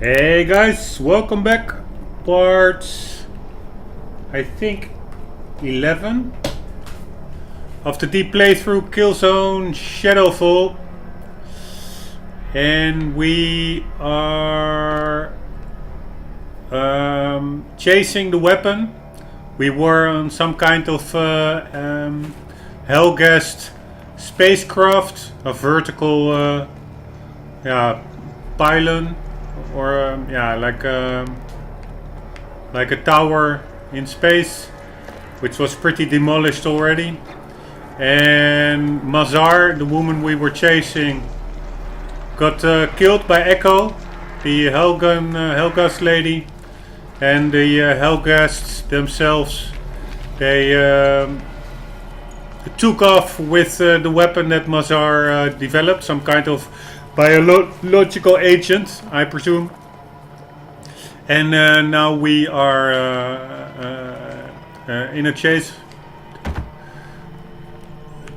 Hey guys, welcome back. Part, I think, 11 of the deep playthrough Killzone Shadowfall. And we are chasing the weapon. We were on some kind of Hellguest spacecraft, a vertical pylon. Or like a tower in space, which was pretty demolished already. And Mazar, the woman we were chasing, got killed by Echo, the Hellgast lady, and the Hellgasts themselves. They took off with the weapon that Mazar developed, some kind of biological agent, I presume. And now we are in a chase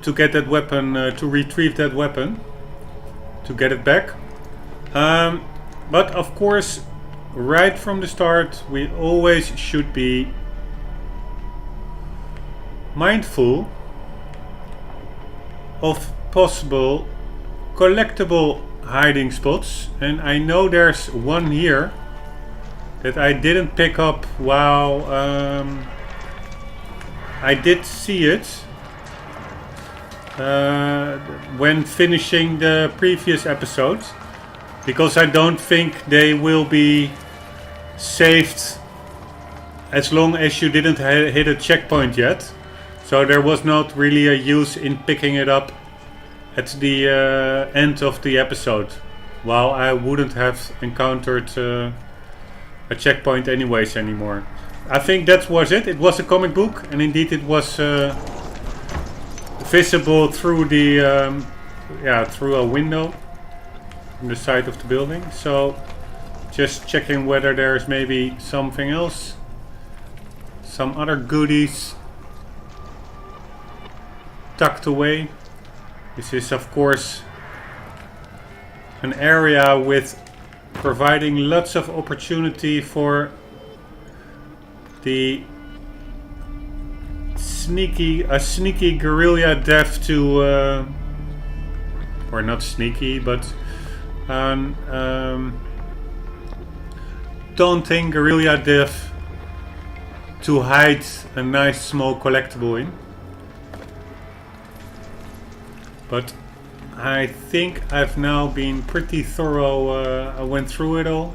to get that weapon, to retrieve that weapon, to get it back. But of course, right from the start, we always should be mindful of possible collectible hiding spots, and I know there's one here that I didn't pick up while I did see it when finishing the previous episode, because I don't think they will be saved as long as you didn't hit a checkpoint yet, so there was not really a use in picking it up at the end of the episode, while I wouldn't have encountered a checkpoint anyways anymore. I think that was it. It was a comic book, and indeed it was visible through the through a window on the side of the building. So just checking whether there's maybe something else, some other goodies tucked away. This is of course an area with providing lots of opportunity for the sneaky guerrilla dev to or not sneaky, but daunting guerrilla dev to hide a nice small collectible in. But I think I've now been pretty thorough. I went through it all.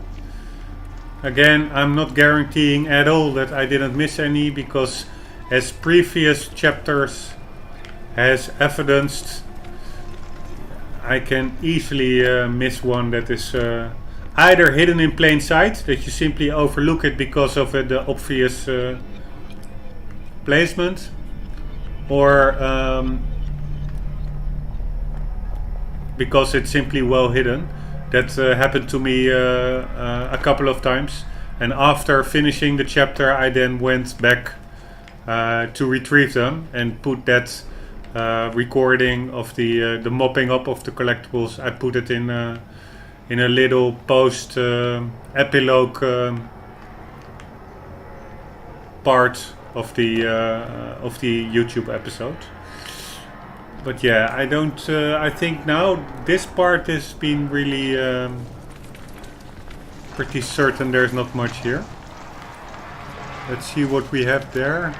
Again, I'm not guaranteeing at all that I didn't miss any, because as previous chapters has evidenced, I can easily miss one that is either hidden in plain sight, that you simply overlook it because of the obvious placement, or because it's simply well hidden. That happened to me a couple of times, and after finishing the chapter I then went back to retrieve them and put that recording of the mopping up of the collectibles. I put it in a little post epilogue part of the YouTube episode. But yeah, I don't. I think now this part has been really pretty certain. There's not much here. Let's see what we have there.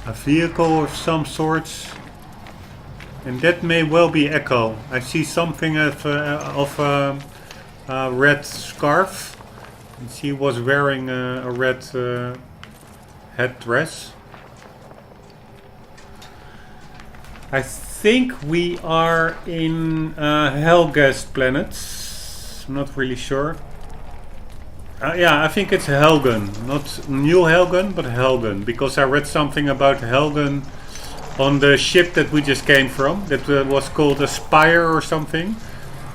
A vehicle of some sorts, and that may well be Echo. I see something of a red scarf, and she was wearing a red headdress. I think we are in Hellgast planets. I'm not really sure. Yeah, I think it's Helgen. Not New Helgen, but Helgen. Because I read something about Helgen on the ship that we just came from. That was called a Spire or something.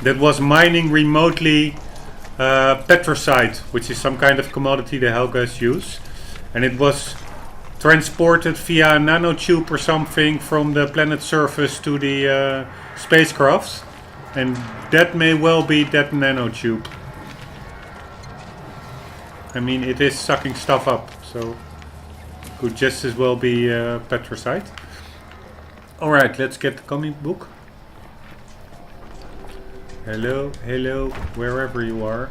That was mining remotely petrocite, which is some kind of commodity the Hellgast use. And it was transported via a nanotube or something from the planet surface to the spacecrafts. And that may well be that nanotube. I mean, it is sucking stuff up, so could just as well be petricite. Alright, let's get the comic book. Hello, hello, wherever you are.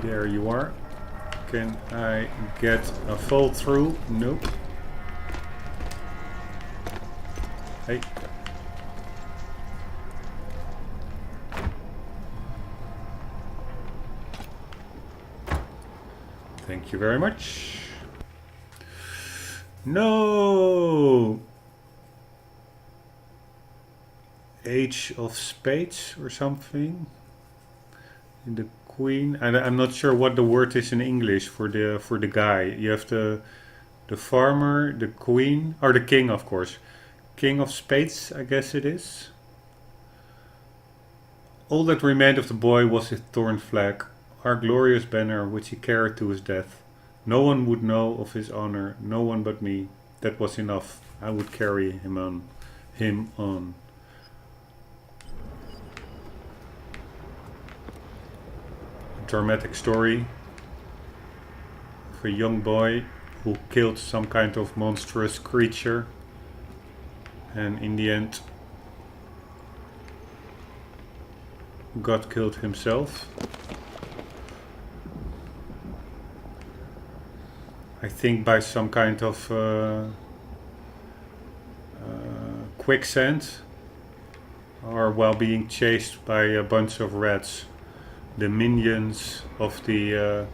There you are. Can I get a fall through? Nope. Hey. Thank you very much. No! Age of Spades or something. In the Queen. I'm not sure what the word is in English for the guy. You have the farmer, the queen, or the king, of course. King of Spades, I guess it is. All that remained of the boy was his torn flag, our glorious banner which he carried to his death. No one would know of his honor, no one but me. That was enough. I would carry him on. Dramatic story of a young boy who killed some kind of monstrous creature and in the end got killed himself. I think by some kind of quicksand or while being chased by a bunch of rats. The minions of the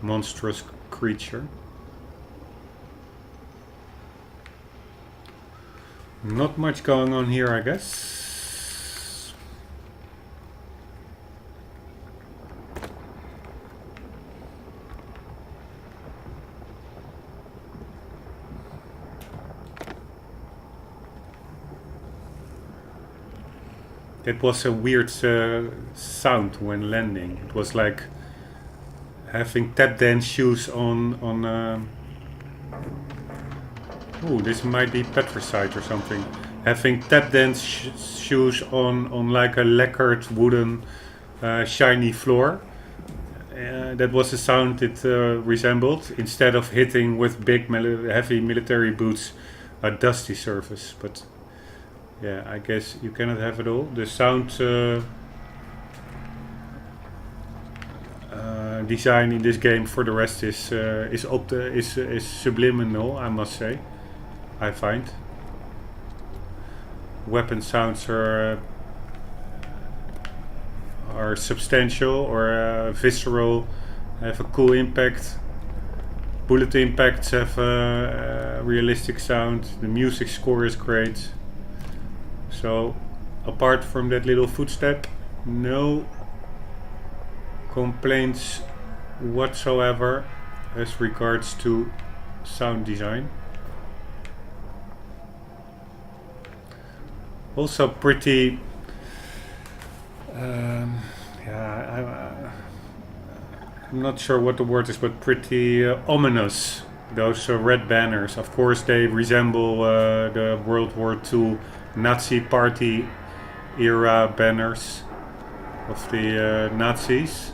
monstrous creature. Not much going on here, I guess. It was a weird sound when landing. It was like having tap dance shoes on. Ooh, this might be petricite or something. Having tap dance shoes on like a lacquered wooden shiny floor. That was the sound it resembled. Instead of hitting with big heavy military boots a dusty surface, but. Yeah, I guess you cannot have it all. The sound design in this game for the rest is subliminal, I must say. I find weapon sounds are substantial or visceral, have a cool impact. Bullet impacts have a realistic sound. The music score is great. So, apart from that little footstep, no complaints whatsoever as regards to sound design. Also pretty, I'm not sure what the word is, but pretty ominous. Those red banners, of course, they resemble the World War II Nazi party era banners of the Nazis,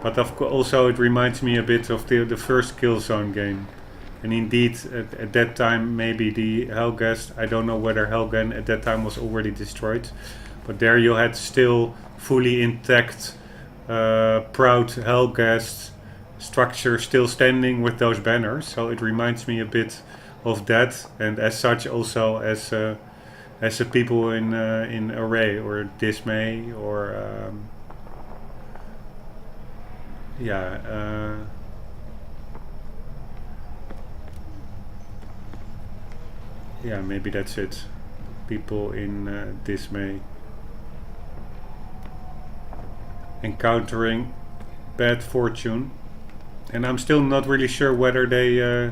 but also it reminds me a bit of the first Killzone game. And indeed, at that time, maybe the Helghast, I don't know whether Helgen at that time was already destroyed, but there you had still fully intact, proud Helghast structure still standing with those banners. So it reminds me a bit of that, and as such also as the people in Array or Dismay or yeah, maybe that's it. People in Dismay encountering bad fortune, and I'm still not really sure whether they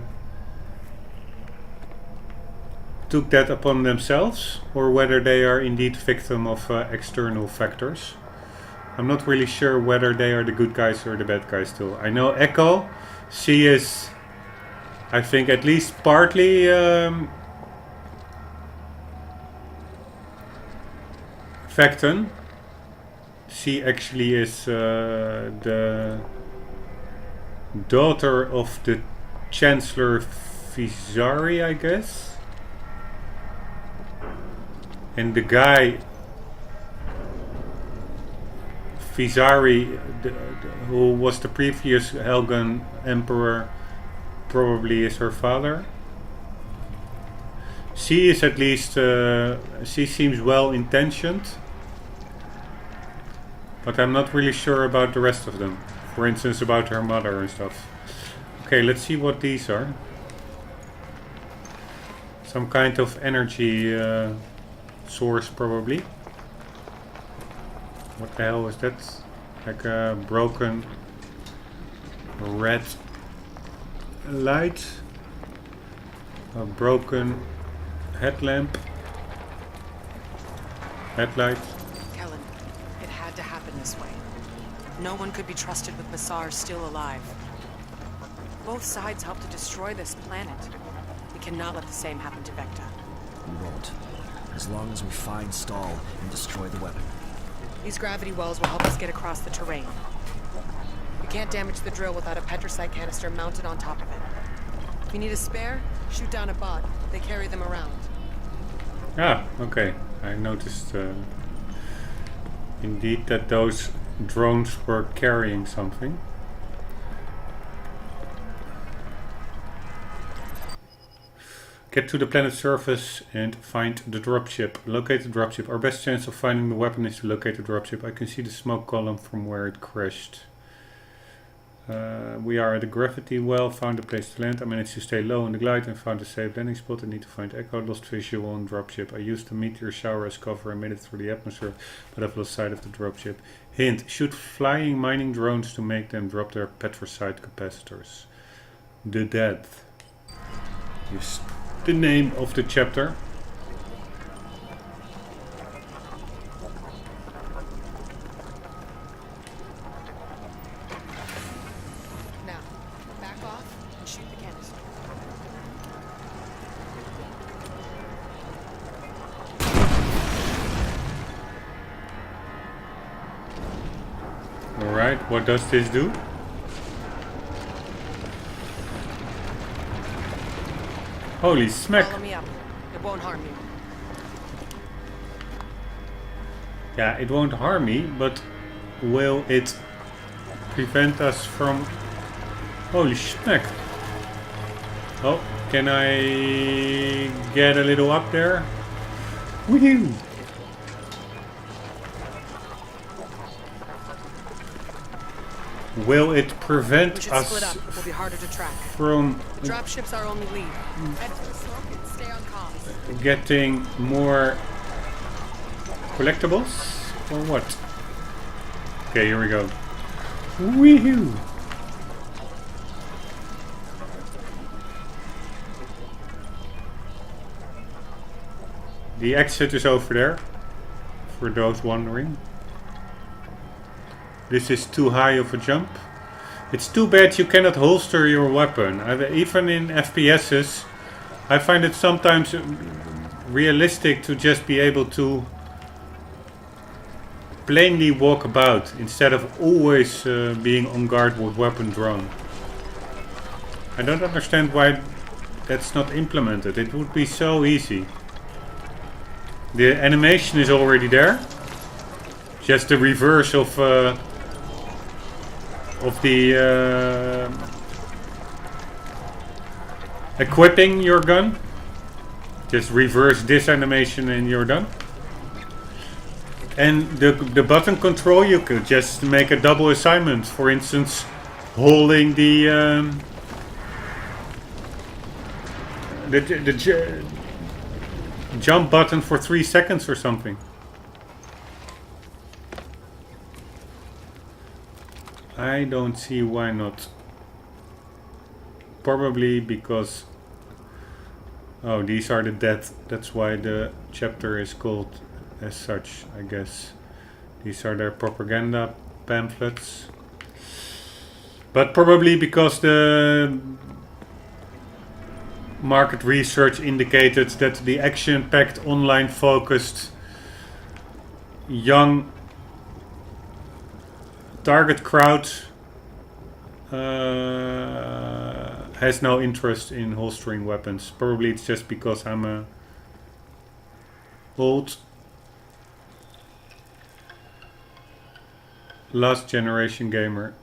took that upon themselves or whether they are indeed victim of external factors. I'm not really sure whether they are the good guys or the bad guys still. I know Echo, she is, I think, at least partly Vecton. She actually is the daughter of the Chancellor Visari, I guess. And the guy Visari, who was the previous Helgan Emperor, probably is her father. She is at least, she seems well intentioned, but I'm not really sure about the rest of them. For instance, about her mother and stuff. Okay, let's see what these are. Some kind of energy source, probably. What the hell is that? Like a broken red light. A broken headlamp. Headlight. Kellen, it had to happen this way. No one could be trusted with Bassar still alive. Both sides helped to destroy this planet. We cannot let the same happen to Vecta. We won't. As long as we find Stahl and destroy the weapon. These gravity wells will help us get across the terrain. We can't damage the drill without a petricite canister mounted on top of it. If you need a spare, shoot down a bot. They carry them around. Ah, okay. I noticed indeed that those drones were carrying something. Get to the planet's surface and find the dropship. Locate the dropship. Our best chance of finding the weapon is to locate the dropship. I can see the smoke column from where it crashed. We are at a gravity well. Found a place to land. I managed to stay low in the glide and found a safe landing spot. I need to find Echo. Lost visual on dropship. I used the meteor shower as cover and made it through the atmosphere, but I've lost sight of the dropship. Hint: shoot flying mining drones to make them drop their petricite capacitors. The Dead is the name of the chapter. Now, back off and shoot the canister. Alright, what does this do? Holy smack! Follow me up. It won't harm you. Yeah, it won't harm me, but will it prevent us from... Holy smack! Oh, can I get a little up there? Woohoo! Will it prevent Split us up. It will be harder to track. from Dropship's our only lead. Head for the smoke and stay on comms. getting more collectibles? Or what? Okay, here we go. Woohoo! The exit is over there, for those wondering. This is too high of a jump. It's too bad you cannot holster your weapon. Even in FPS's, I find it sometimes realistic to just be able to plainly walk about instead of always being on guard with weapon drawn. I don't understand why that's not implemented. It would be so easy. The animation is already there. Just the reverse of the equipping your gun. Just reverse this animation and you're done. And the button control, you could just make a double assignment. For instance, holding the jump button for 3 seconds or something. I don't see why not. Probably because... Oh, these are the dead. That's why the chapter is called as such, I guess. These are their propaganda pamphlets. But probably because the market research indicated that the action-packed, online-focused young target crowd has no interest in holstering weapons. Probably it's just because I'm a old last generation gamer.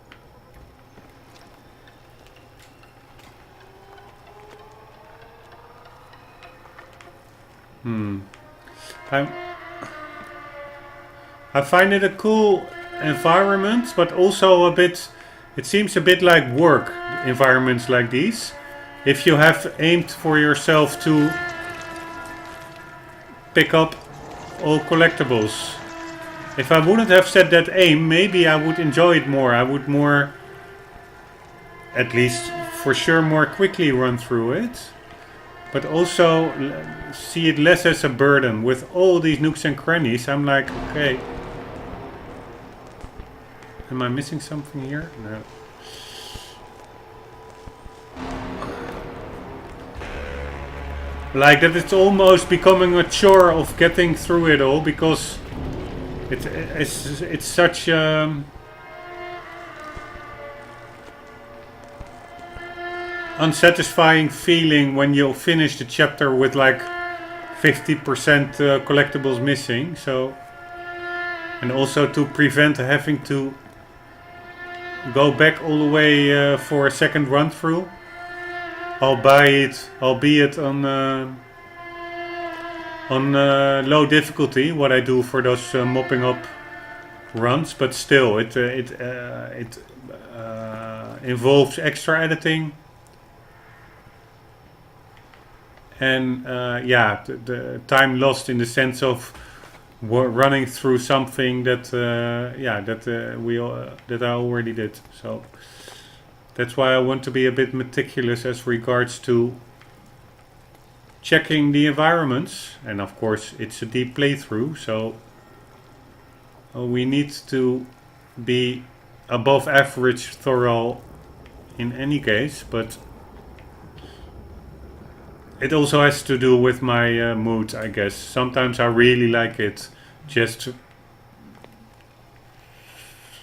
I find it a cool environment, but also a bit, it seems a bit like work, environments like these. If you have aimed for yourself to pick up all collectibles. If I wouldn't have set that aim, maybe I would enjoy it more. I would more, at least for sure, more quickly run through it. But also see it less as a burden. With all these nooks and crannies, I'm like, okay. Am I missing something here? No. Like that it's almost becoming a chore of getting through it all, because it's such unsatisfying feeling when you finish the chapter with like 50% collectibles missing. So, and also to prevent having to go back all the way for a second run through, albeit on low difficulty, what I do for those mopping up runs, but still it involves extra editing. And yeah, the time lost in the sense of running through something that that I already did. So that's why I want to be a bit meticulous as regards to checking the environments. And of course, it's a deep playthrough, so we need to be above average thorough in any case, but it also has to do with my mood, I guess. Sometimes I really like it just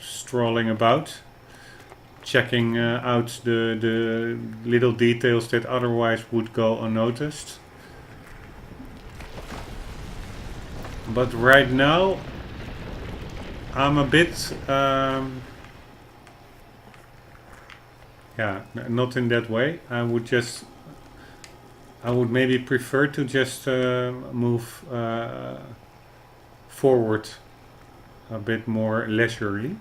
strolling about, checking out the little details that otherwise would go unnoticed. But right now, I'm a bit, yeah, not in that way. I would maybe prefer to just move forward a bit more leisurely.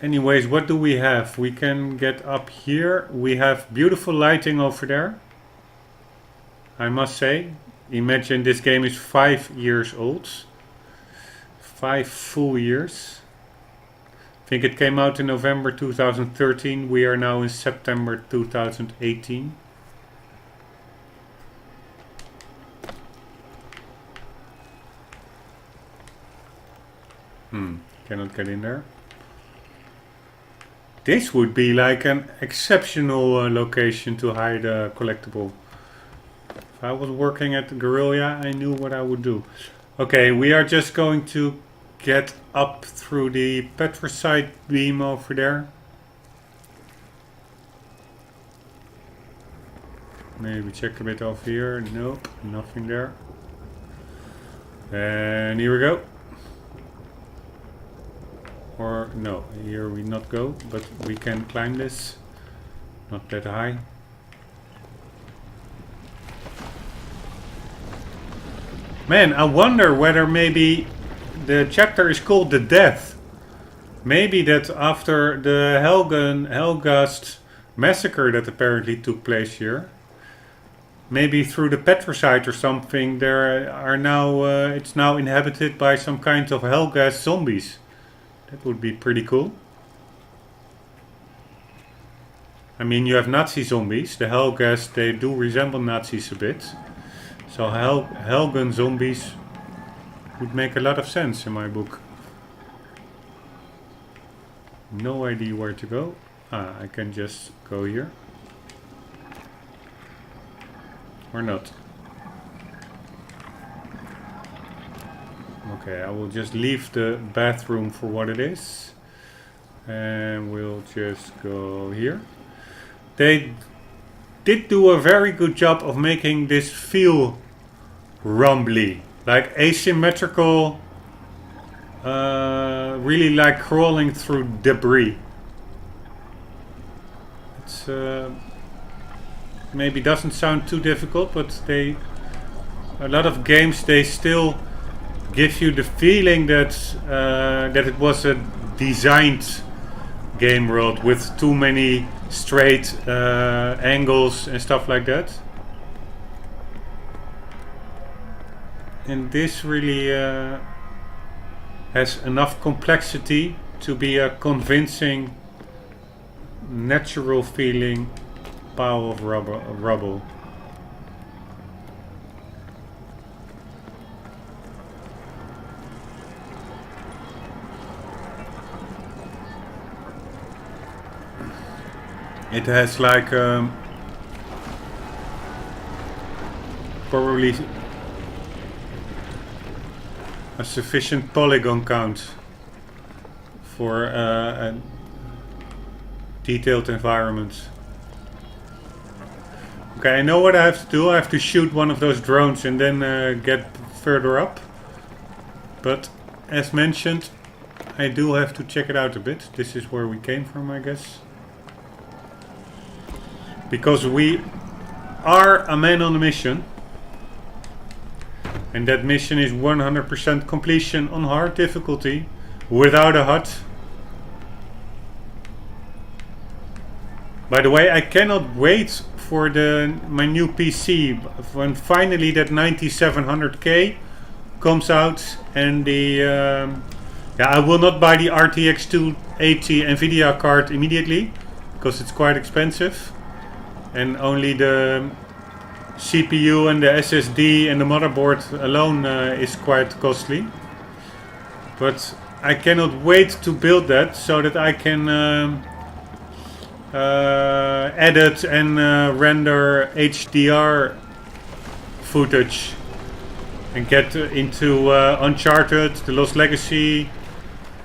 Anyways, what do we have? We can get up here. We have beautiful lighting over there, I must say. Imagine this game is 5 years old. 5 full years. I think it came out in November 2013. We are now in September 2018. Cannot get in there. This would be like an exceptional location to hide a collectible. If I was working at the Guerrilla, I knew what I would do. Okay, we are just going to get up through the petricite beam over there. Maybe check a bit over here. Nope, nothing there. And here we go. Or no, here we not go, but we can climb this. Not that high. Man, I wonder whether maybe the chapter is called The Death. Maybe that after the Helgast massacre that apparently took place here, maybe through the petricite or something, there are now it's now inhabited by some kind of Helgast zombies. That would be pretty cool. I mean, you have Nazi zombies. The Helgast, they do resemble Nazis a bit. So Helgen zombies would make a lot of sense in my book. No idea where to go. I can just go here. Or not. Okay, I will just leave the bathroom for what it is. And we'll just go here. They did do a very good job of making this feel rumbly. Like asymmetrical, really like crawling through debris. It's maybe doesn't sound too difficult, but a lot of games, they still give you the feeling that that it was a designed game world with too many straight angles and stuff like that. And this really has enough complexity to be a convincing, natural feeling pile of rubble. It has like probably a sufficient polygon count for a detailed environment. Okay, I know what I have to do. I have to shoot one of those drones and then get further up. But as mentioned, I do have to check it out a bit. This is where we came from, I guess. Because we are a man on a mission. And that mission is 100% completion on hard difficulty without a HUD. By the way, I cannot wait for my new PC when finally that 9700K comes out, and the I will not buy the RTX 280 Nvidia card immediately because it's quite expensive, and only the CPU and the SSD and the motherboard alone is quite costly. But I cannot wait to build that so that I can edit and render HDR footage and get into Uncharted, The Lost Legacy,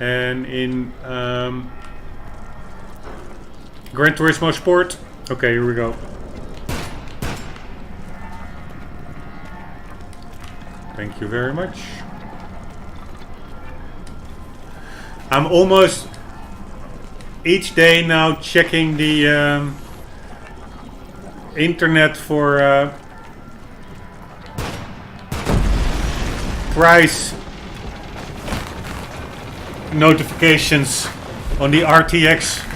and in Gran Turismo Sport. Okay, here we go. Thank you very much. I'm almost each day now checking the internet for price notifications on the RTX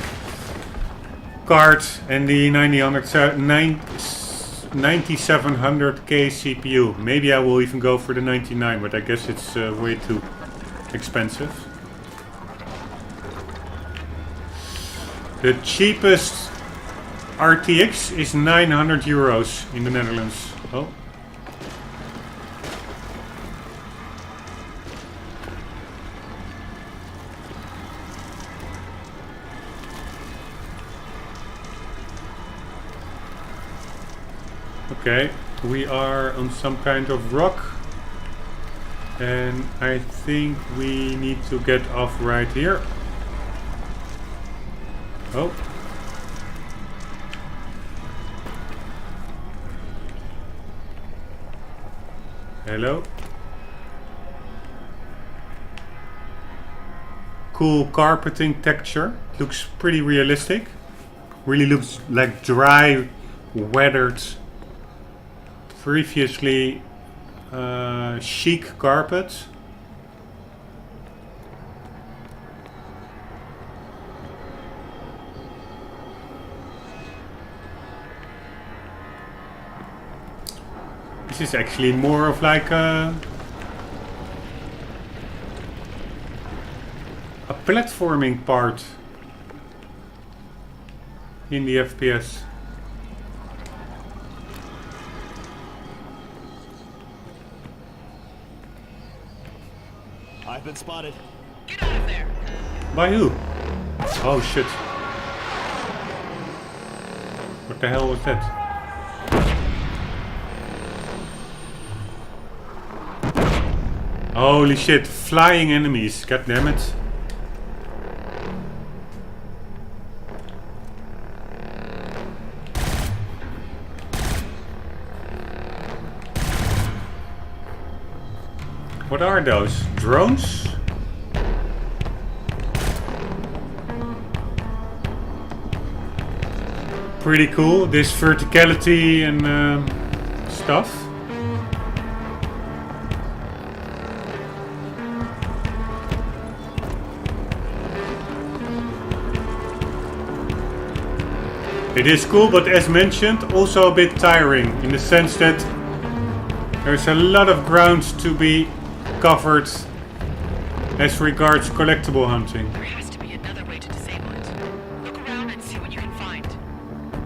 card and the 9700K CPU. Maybe I will even go for the 99, but I guess it's way too expensive. The cheapest RTX is 900 euros in the Netherlands. Oh. Okay, we are on some kind of rock, and I think we need to get off right here. Oh. Hello. Cool carpeting texture. Looks pretty realistic. Really looks like dry, weathered, previously chic carpet. This is actually more of like a platforming part in the FPS. I've been spotted. Get out of there! By who? Oh shit. What the hell was that? Holy shit, flying enemies, god damn it. What are those? Drones? Pretty cool, this verticality and stuff. It is cool, but as mentioned, also a bit tiring in the sense that there's a lot of ground to be covered as regards collectible hunting. There has to be another way to disable it. Look around and see what you can find.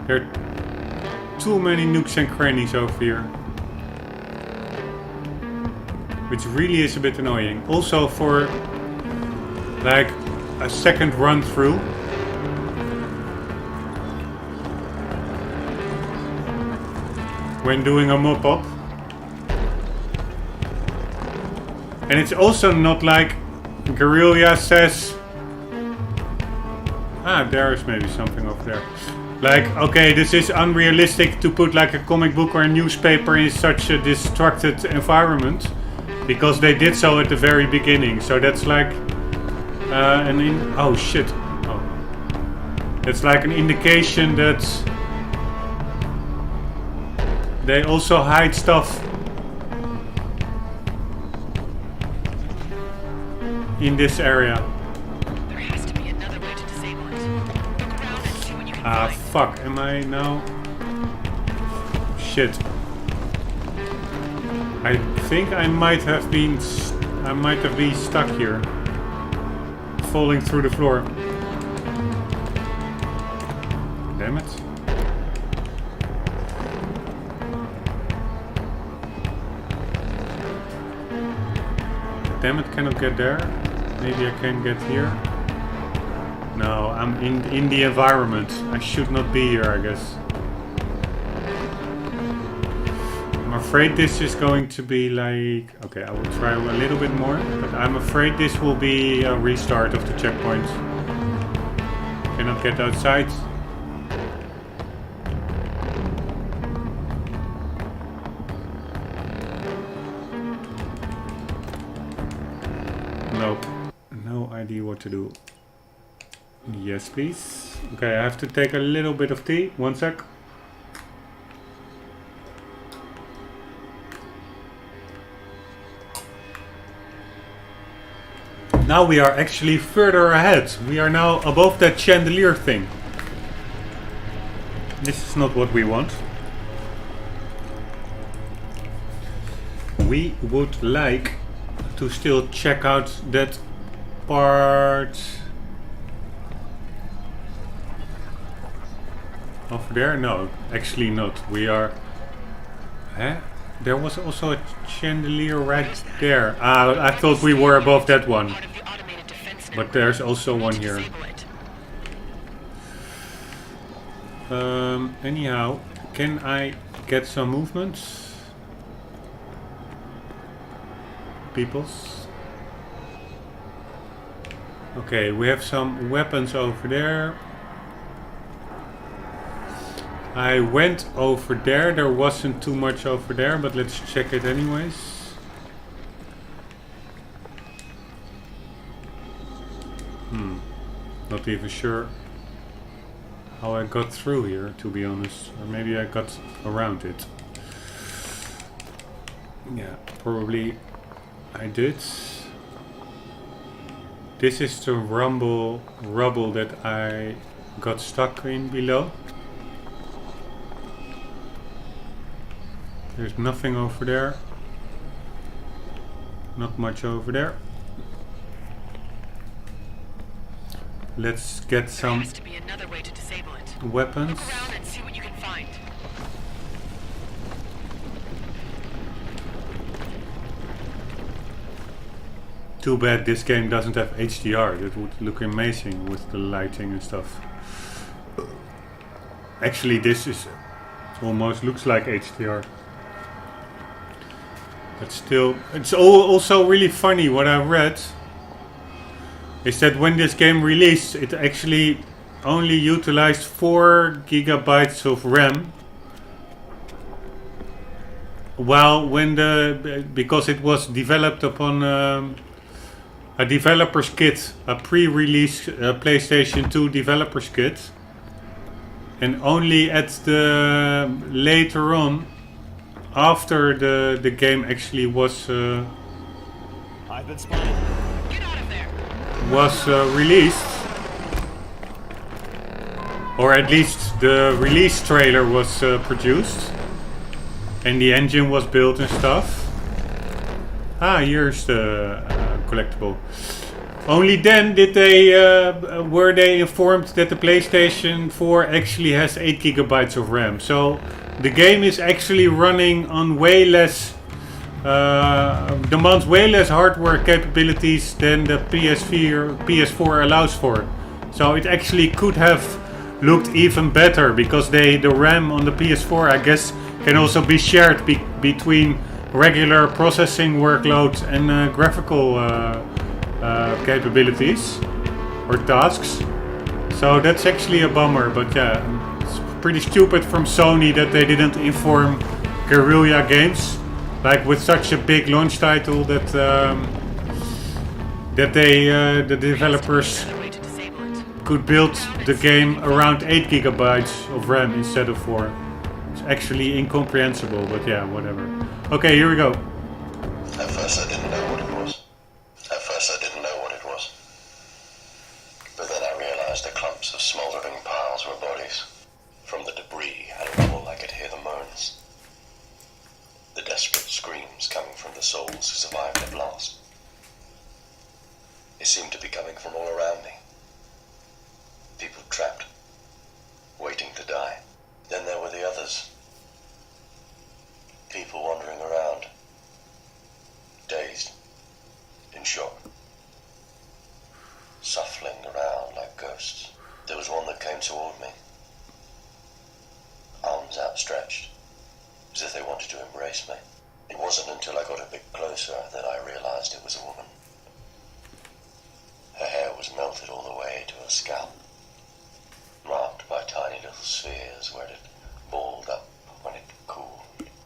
There are too many nooks and crannies over here. Which really is a bit annoying. Also for like a second run through. When doing a mop-up. And it's also not like Guerrilla says... Ah, there's maybe something over there. Like, okay, this is unrealistic to put like a comic book or a newspaper in such a distracted environment. Because they did so at the very beginning. So that's like... oh shit. Oh. That's like an indication that... They also hide stuff in this area. There has to be another way to disable it. Look around and see what you can find. Fuck, am I now? Shit. I think I might have been stuck here. Falling through the floor. Damn it. Damn it, cannot get there. Maybe I can get here. No, I'm in the environment. I should not be here, I guess. I'm afraid this is going to be like... Okay, I will try a little bit more. But I'm afraid this will be a restart of the checkpoint. Cannot get outside. Nope. No idea what to do. Yes, please. Okay, I have to take a little bit of tea. One sec. Now we are actually further ahead. We are now above that chandelier thing. This is not what we want. We would like to still check out that part over there. No, actually not. We are... Huh? There was also a chandelier right there. I thought we were above that one. But there's also one here. Anyhow, can I get some movements? Peoples. Okay, we have some weapons over there. I went over there. There wasn't too much over there, but let's check it anyways. Not even sure how I got through here, to be honest. Or maybe I got around it. Yeah, probably I did. This is the rubble that I got stuck in below. There's nothing over there. Not much over there. Let's get some there has to be another way to disable it. Weapons. Look around and see what you can find. Too bad this game doesn't have HDR. It would look amazing with the lighting and stuff. Actually, this is almost looks like HDR. But still, it's also really funny. What I read is that when this game released, it actually only utilized 4 gigabytes of RAM. While because it was developed upon a developer's kit, a pre-release PlayStation 2 developer's kit, and only at the later on, after the game actually was I've been spotted. Get out of there! was released, or at least the release trailer was produced, and the engine was built and stuff. Here's the collectible. Only then did they were they informed that the PlayStation 4 actually has 8 gigabytes of RAM. So the game is actually running on way less, demands way less hardware capabilities than the PS4 allows for. So it actually could have looked even better, because the RAM on the PS4, I guess, can also be shared between regular processing workloads and graphical capabilities or tasks. So that's actually a bummer, but yeah, it's pretty stupid from Sony that they didn't inform Guerrilla Games, like with such a big launch title, that the developers could build the game around 8 gigabytes of RAM instead of 4. It's actually incomprehensible, but yeah, whatever. Okay, here we go. At first I didn't know what it was. But then I realized the clumps of smoldering piles were bodies. From the debris and rubble I could hear the moans. The desperate screams coming from the souls who survived the blast. It seemed to be coming from all around me. People trapped, waiting to die. Then there were the others. People wandering around, dazed, in shock, shuffling around like ghosts. There was one that came toward me, arms outstretched, as if they wanted to embrace me. It wasn't until I got a bit closer that I realized it was a woman. Her hair was melted all the way to her scalp, marked by tiny little spheres where it balled up when it cooled.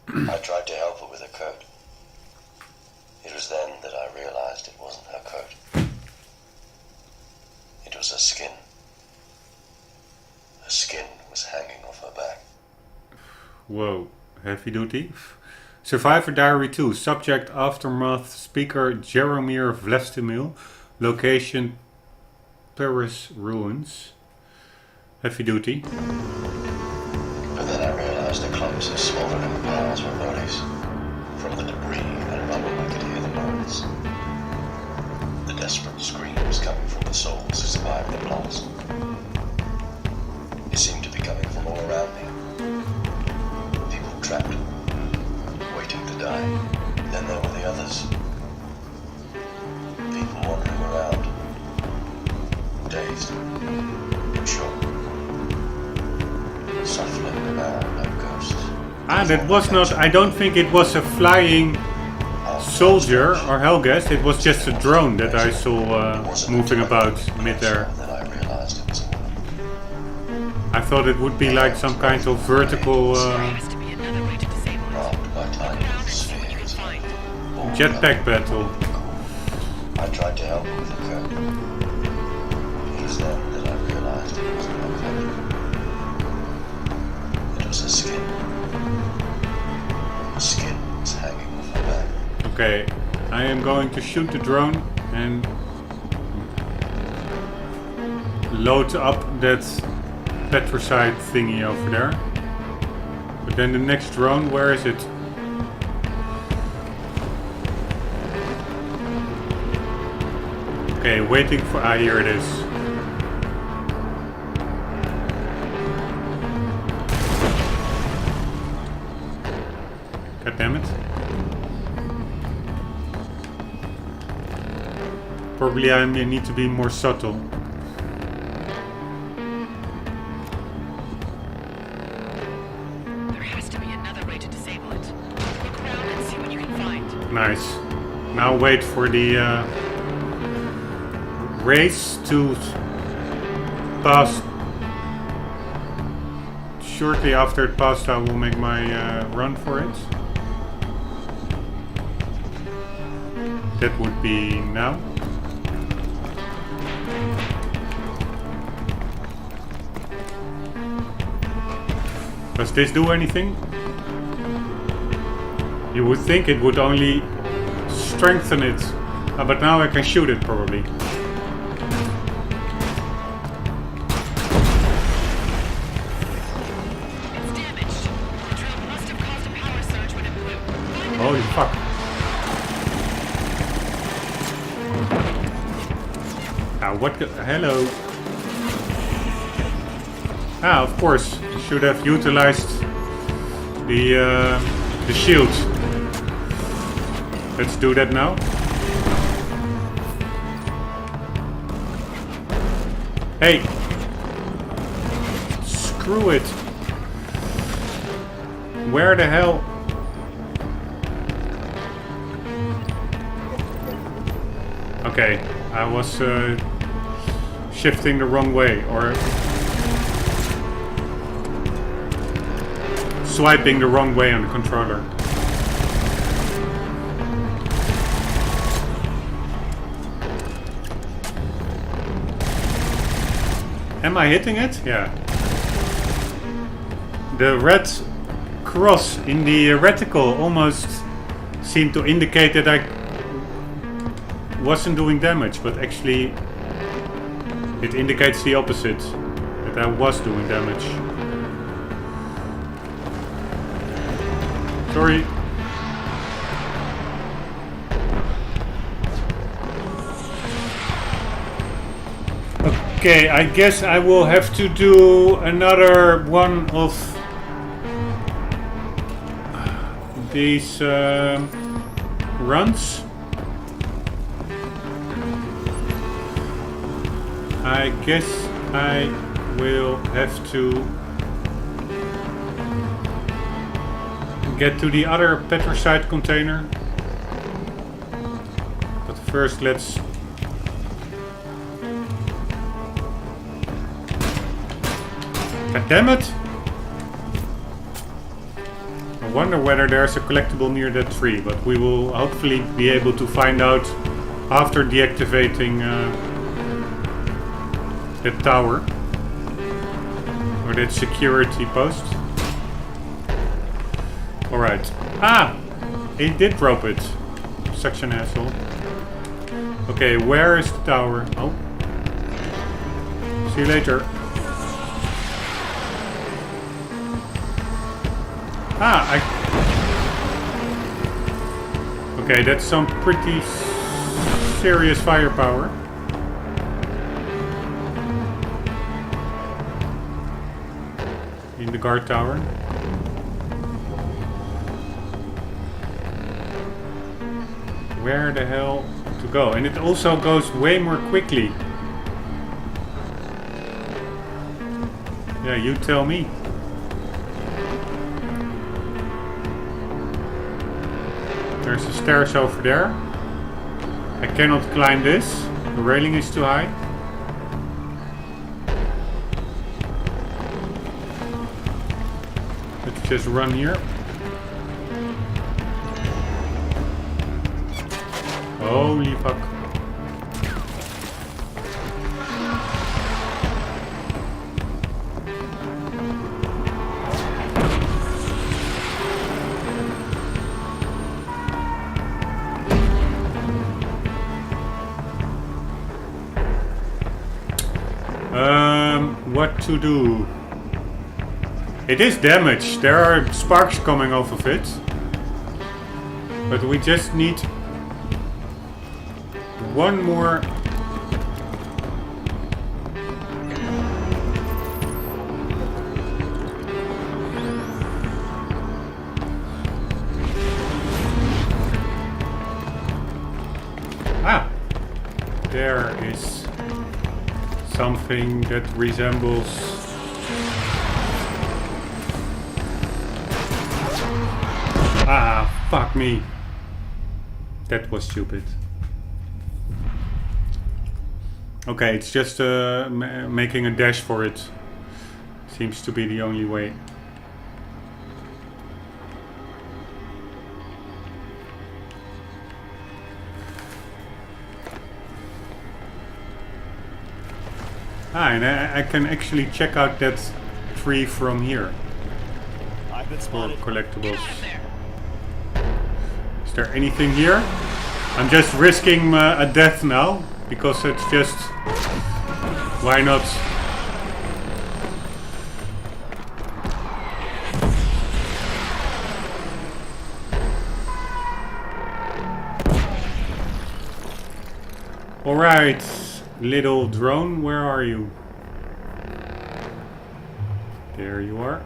I tried to help her with her coat. It was then that I realized it wasn't her coat. It was her skin. Her skin was hanging off her back. Whoa, heavy duty. Survivor Diary 2, subject Aftermath, speaker Jaromir Vlastimil, location Paris ruins. Heavy duty. But then I realized the clumps of smoldering piles were bodies. From the debris and rubble I could hear the moans. The desperate screams coming from the souls who survived the blast. It seemed to be coming from all around me. People trapped, waiting to die. Then there were the others. People wandering around, dazed, in shock, shuffling around like ghosts. That was not, I don't think it was a flying soldier or Helghast, it was just a drone that I saw moving about mid-air. I thought it would be like some kind of vertical jetpack battle. I tried to help with the code. It was then that I realized it wasn't my code. It was her skin. Her skin was hanging off her back. Okay, I am going to shoot the drone and load up that petricide thingy over there. But then the next drone, where is it? Okay, waiting for... here it is. God damn it. Probably I need to be more subtle. Nice. Now wait for the race to pass. Shortly after it passed, I will make my run for it. That would be now. Does this do anything? You would think it would only strengthen it. But now I can shoot it probably. It's damaged. The drill must have caused a power surge when it blew. Holy fuck. Ah, what the... Hello. Ah, of course. You should have utilized the shield. Let's do that now. Hey! Screw it! Where the hell? Okay, I was shifting the wrong way, or swiping the wrong way on the controller. Am I hitting it? Yeah. The red cross in the reticle almost seemed to indicate that I wasn't doing damage, but actually it indicates the opposite, that I was doing damage. Sorry. Okay, I guess I will have to do another one of these runs. I guess I will have to get to the other petricide container. But first let's... God damn it! I wonder whether there's a collectible near that tree, but we will hopefully be able to find out after deactivating that tower. Or that security post. Alright. Ah! It did drop it. Such an asshole. Okay, where is the tower? Oh. See you later. Ah, okay, that's some pretty serious firepower. In the guard tower. Where the hell to go? And it also goes way more quickly. Yeah, you tell me. There's the stairs over there. I cannot climb this. The railing is too high. Let's just run here. Holy fuck. What to do? It is damaged. There are sparks coming off of it. But we just need one more. Ah! There is something that resembles fuck me. That was stupid. Okay, it's just making a dash for it. Seems to be the only way. Ah, and I can actually check out that tree from here. I've been For spotted. collectibles. Is there anything here? I'm just risking a death now, because it's just... Why not? Alright, little drone, where are you? There you are.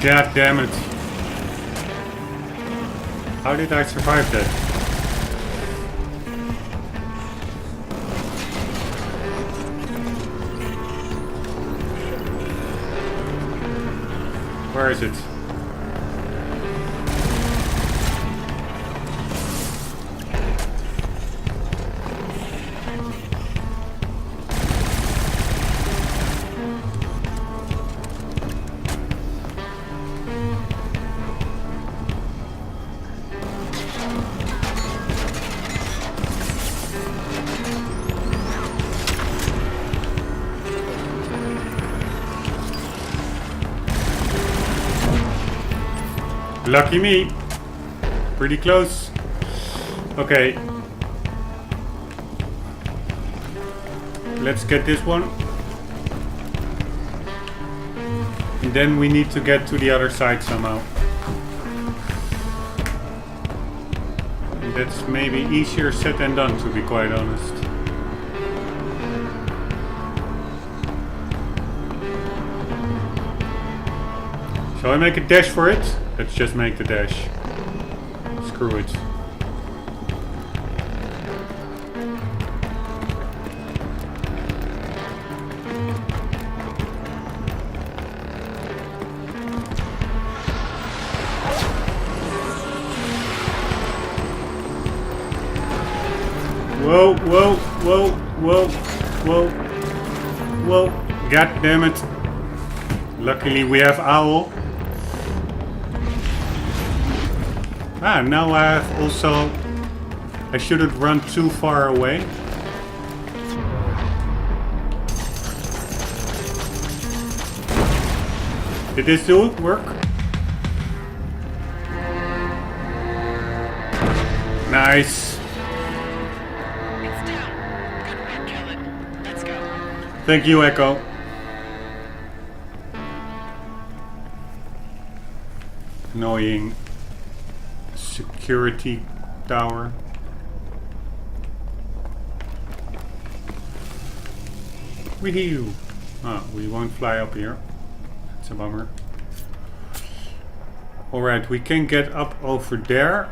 God damn it. How did I survive that? Where is it? Lucky me. Pretty close. Okay. Let's get this one. And then we need to get to the other side somehow. And that's maybe easier said than done, to be quite honest. Shall I make a dash for it? Let's just make the dash. Screw it. Whoa, whoa, whoa, whoa, whoa, whoa. God damn it. Luckily we have Owl. Ah, now I have also... I shouldn't run too far away. Did this do it? Work? Nice. It's down. Good work, Kellen. Let's go. Thank you, Echo. Annoying security tower. Wee-hoo. Ah, we won't fly up here. That's a bummer. Alright, we can get up over there.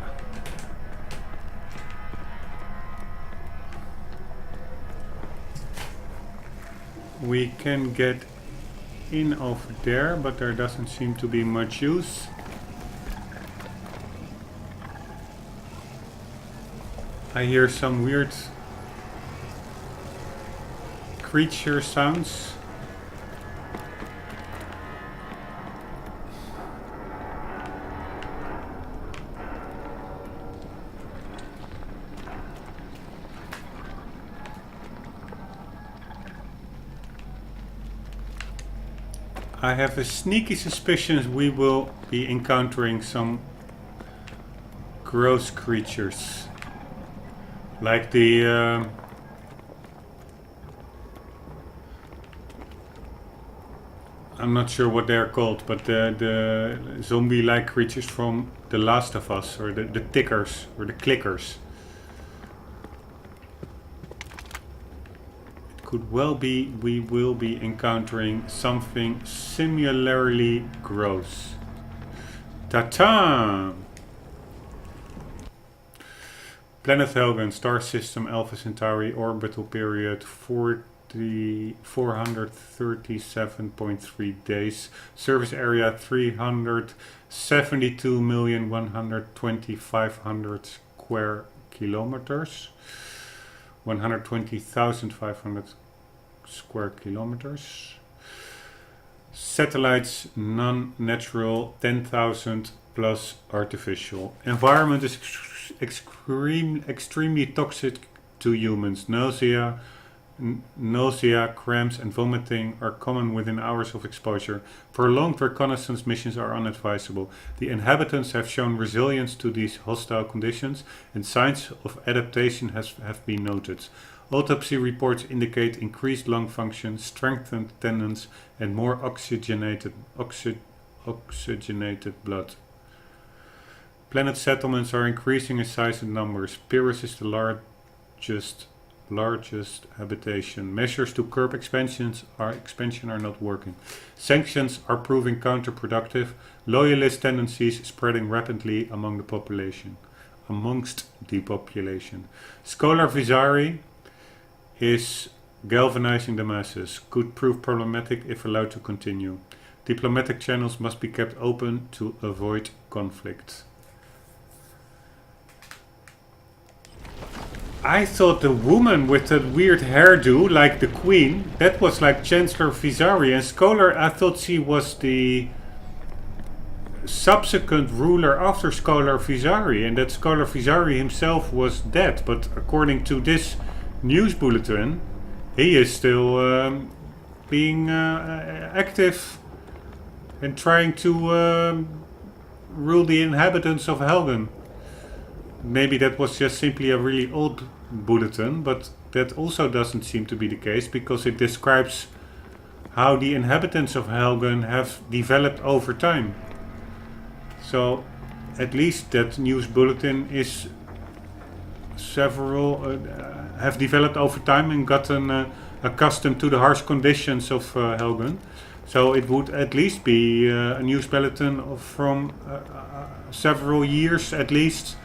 We can get in over there, but there doesn't seem to be much use. I hear some weird creature sounds. I have a sneaky suspicion we will be encountering some gross creatures. Like the I'm not sure what they are called, but the zombie-like creatures from The Last of Us, or the tickers, or the clickers. It could well be we will be encountering something similarly gross. Ta-ta! Planet Helgen, star system Alpha Centauri, orbital period 437.3 days, surface area 372,120,500 square kilometers, 120,500 square kilometers. Satellites non-natural, 10,000 plus artificial. Environment is extremely toxic to humans. Nausea, cramps and vomiting are common within hours of exposure. Prolonged reconnaissance missions are unadvisable. The inhabitants have shown resilience to these hostile conditions, and signs of adaptation have been noted. Autopsy reports indicate increased lung function, strengthened tendons, and more oxygenated blood. Planet settlements are increasing in size and numbers. Pyrrhus is the largest habitation. Measures to curb expansion are not working. Sanctions are proving counterproductive. Loyalist tendencies spreading rapidly amongst the population. Scholar Visari is galvanizing the masses. Could prove problematic if allowed to continue. Diplomatic channels must be kept open to avoid conflict. I thought the woman with that weird hairdo, like the queen, that was like Chancellor Visari. And Scholar, I thought she was the subsequent ruler after Scholar Visari, and that Scholar Visari himself was dead. But according to this news bulletin, he is still being active and trying to rule the inhabitants of Helgen. Maybe that was just simply a really old bulletin, but that also doesn't seem to be the case, because it describes how the inhabitants of Helgen have developed over time. So at least that news bulletin is have developed over time and gotten accustomed to the harsh conditions of Helgen. So it would at least be a news bulletin from several years at least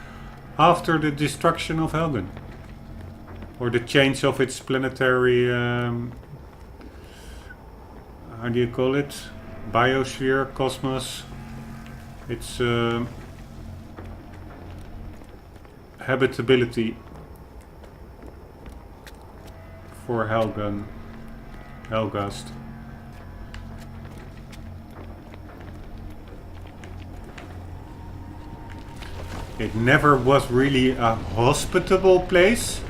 after the destruction of Helgen, or the change of its planetary, how do you call it, biosphere, cosmos, its habitability for Helgast. It never was really a hospitable place,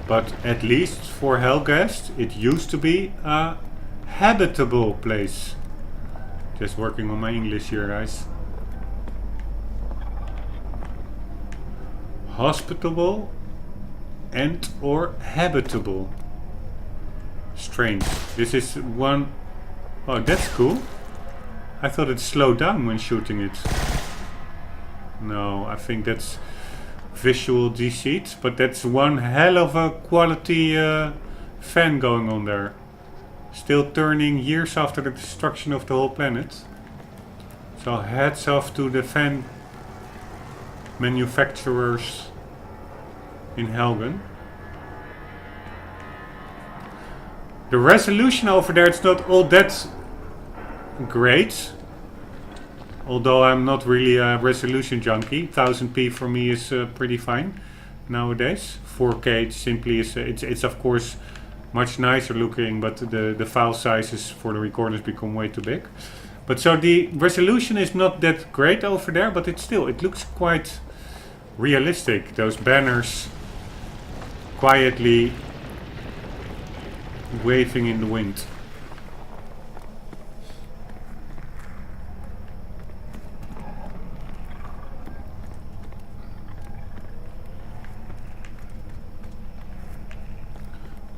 but at least for Helgast it used to be a habitable place. Just working on my English here, guys. Hospitable and or habitable. Strange. This is one... Oh, that's cool. I thought it slowed down when shooting it. No, I think that's visual deceit, but that's one hell of a quality fan going on there. Still turning years after the destruction of the whole planet. So hats off to the fan manufacturers in Helgen. The resolution over there, it's not all that great. Although I'm not really a resolution junkie, 1000p for me is pretty fine nowadays. 4K simply is it's of course much nicer looking, but the file sizes for the recorders become way too big. But so the resolution is not that great over there, but it looks quite realistic. Those banners quietly waving in the wind.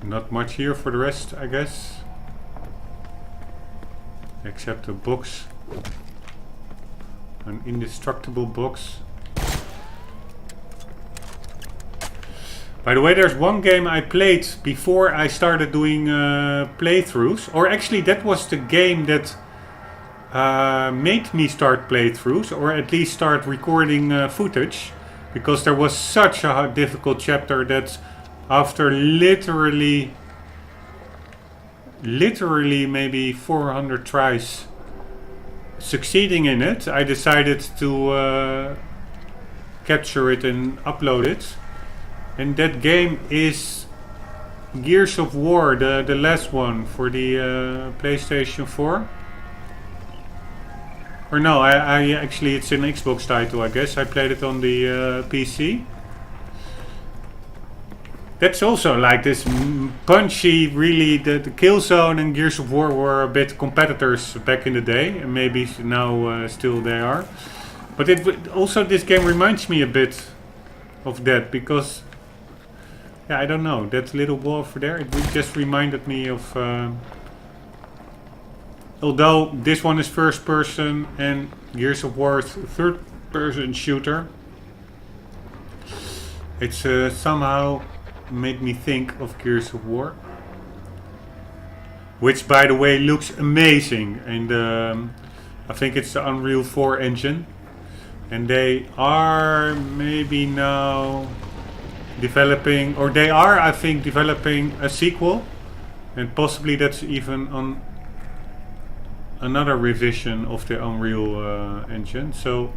Not much here for the rest, I guess. Except a box. An indestructible box. By the way, there's one game I played before I started doing playthroughs. Or actually, that was the game that made me start playthroughs. Or at least start recording footage. Because there was such a difficult chapter that after literally maybe 400 tries succeeding in it, I decided to capture it and upload it. And that game is Gears of War, the last one for the PlayStation 4. Or no, I actually, it's an Xbox title, I guess. I played it on the PC. That's also like this punchy, really, the Killzone and Gears of War were a bit competitors back in the day. And maybe now still they are. But also this game reminds me a bit of that, because... yeah, I don't know, that little wall over there, it just reminded me of... although this one is first person and Gears of War is third person shooter, it's somehow made me think of Gears of War. Which, by the way, looks amazing. And I think it's the Unreal 4 engine. And they are maybe now... developing, or they are, I think, developing a sequel, and possibly that's even on another revision of the Unreal engine. So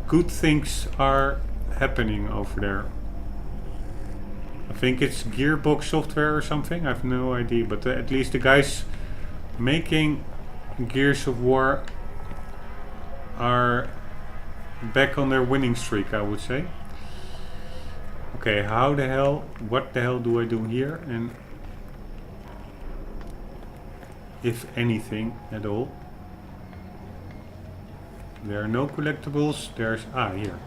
good things are happening over there. I think it's Gearbox software or something. I have no idea, but at least the guys making Gears of War are back on their winning streak, I would say. Okay, what the hell do I do here? And if anything at all. There are no collectibles. There's, here.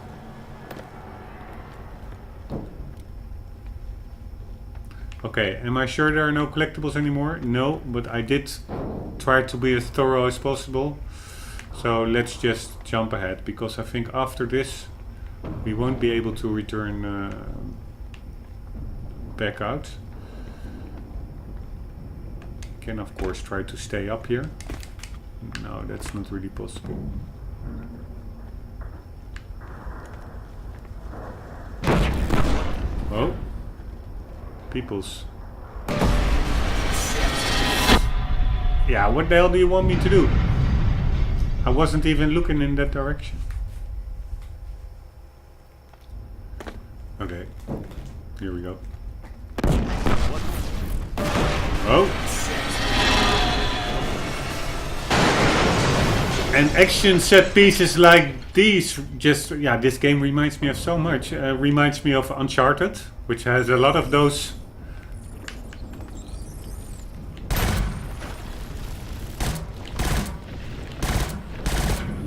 Okay, am I sure there are no collectibles anymore? No, but I did try to be as thorough as possible. So let's just jump ahead, because I think after this we won't be able to return back out. Can of course try to stay up here. No, that's not really possible. Oh, peoples. Yeah, what the hell do you want me to do? I wasn't even looking in that direction. Okay, here we go. Oh! And action set pieces like these, just, yeah, this game reminds me of so much. Reminds me of Uncharted, which has a lot of those.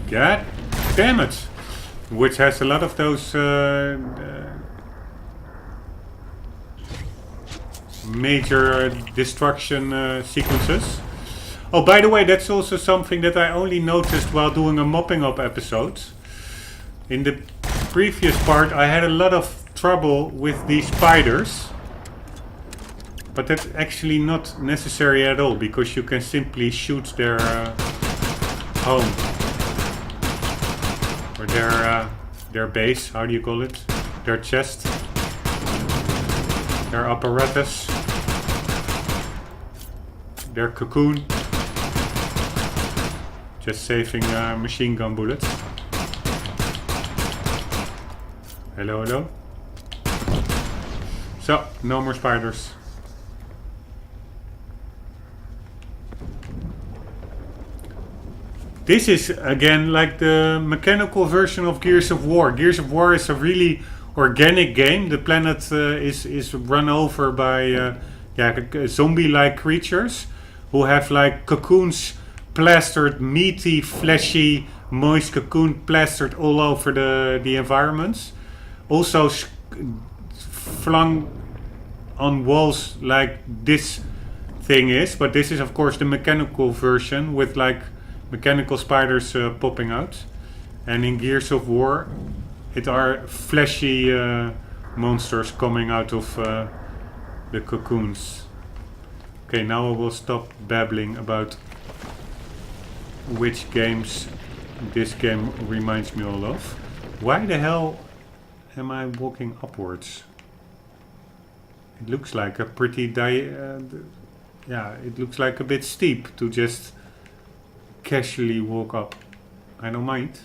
God damn it! Which has a lot of those major destruction sequences. Oh, by the way, that's also something that I only noticed while doing a mopping up episode. In the previous part I had a lot of trouble with these spiders. But that's actually not necessary at all, because you can simply shoot their home. Or their base, how do you call it? Their chest. Their apparatus. Their cocoon. Just saving machine gun bullets. Hello, hello. So, no more spiders. This is again like the mechanical version of Gears of War. Gears of War is a really organic game. The planet is run over by zombie-like creatures who have like cocoons plastered, meaty, fleshy, moist cocoon plastered all over the environments. Also flung on walls like this thing is, but this is of course the mechanical version with like mechanical spiders popping out. And in Gears of War, it are fleshy monsters coming out of the cocoons. Okay, now I will stop babbling about which games this game reminds me all of. Why the hell am I walking upwards? It looks like a pretty yeah, it looks like a bit steep to just casually walk up. I don't mind.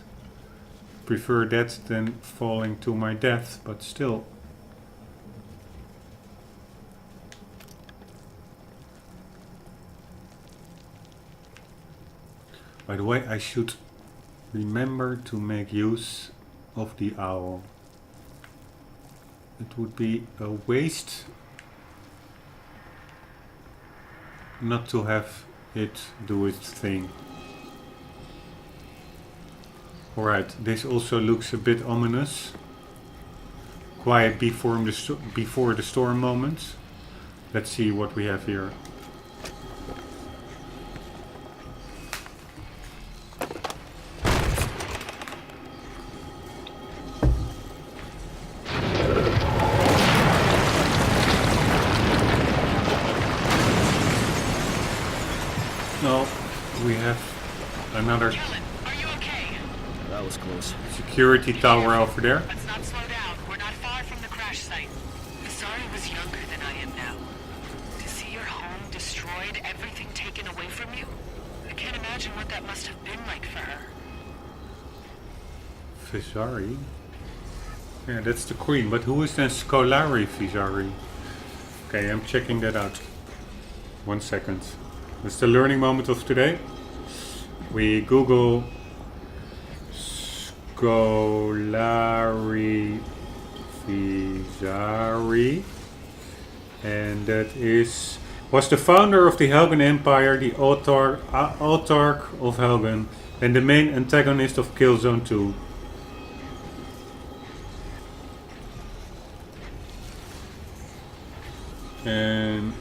Prefer that than falling to my death, but still. By the way, I should remember to make use of the owl. It would be a waste not to have it do its thing. Alright, this also looks a bit ominous. Quiet before the storm moment. Let's see what we have here. No, we have another That was close. security tower over there. Let's not slow down. We're not far from the crash site. Misari was younger than I am now. To see your home destroyed, everything taken away from you, I can't imagine what that must have been like for her. Visari? Yeah, that's the queen. But who is then Scolari Visari? Okay, I'm checking that out. 1 second. That's the learning moment of today. We Google Scolari Visari, and that was the founder of the Helgen Empire, the autarch of Helgen, and the main antagonist of Killzone 2. And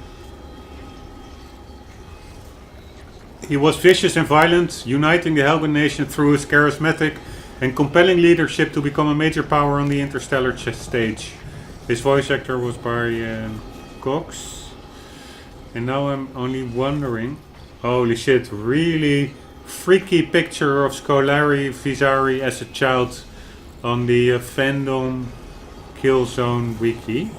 he was vicious and violent, uniting the Helgen nation through his charismatic and compelling leadership to become a major power on the interstellar stage. His voice actor was Brian Cox. And now I'm only wondering, holy shit, really freaky picture of Scolari Visari as a child on the fandom Killzone wiki.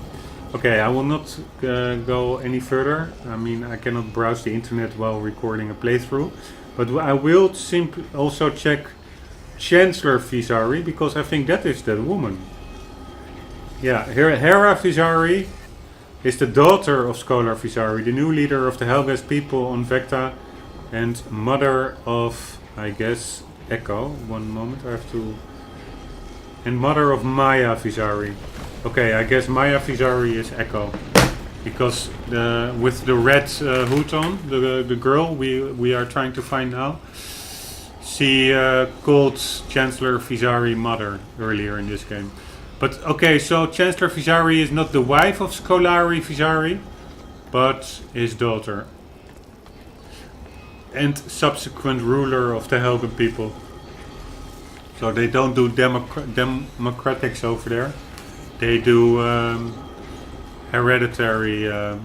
Okay, I will not go any further. I mean, I cannot browse the internet while recording a playthrough. But I will simply also check Chancellor Visari, because I think that is that woman. Yeah, Hera Visari is the daughter of Scholar Visari, the new leader of the Helgas people on Vecta, and mother of, I guess, Echo. One moment, I have to... And mother of Maya Visari. Okay, I guess Maya Visari is Echo, because with the red hood on, the girl we are trying to find now, she called Chancellor Visari mother earlier in this game. But okay, so Chancellor Visari is not the wife of Scolari Visari, but his daughter, and subsequent ruler of the Helgen people. So they don't do democratics over there. They do hereditary, or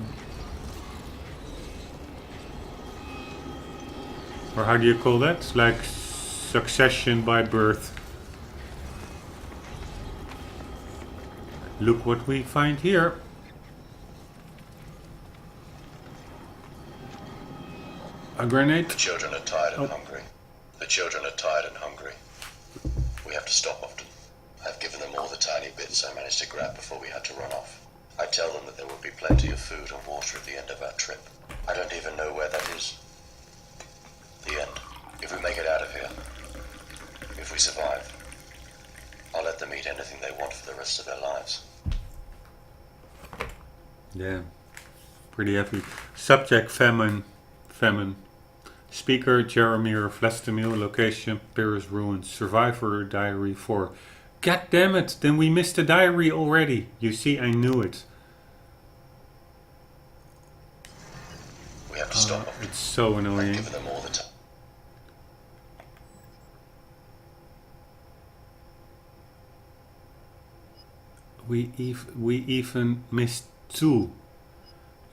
how do you call that? Like succession by birth. Look what we find here. A grenade. The children are tired and hungry. The children are tired and hungry. We have to stop often. I've given them all the tiny bits I managed to grab before we had to run off. I tell them that there will be plenty of food and water at the end of our trip. I don't even know where that is. The end. If we make it out of here, if we survive, I'll let them eat anything they want for the rest of their lives. Yeah, pretty heavy. Subject famine. Speaker Jeremy Vlastimil. Location Paris Ruins. Survivor Diary 4. God damn it, then we missed the diary already. You see, I knew it. We We have to stop them. It's so annoying. Giving them all the time. We even missed 2.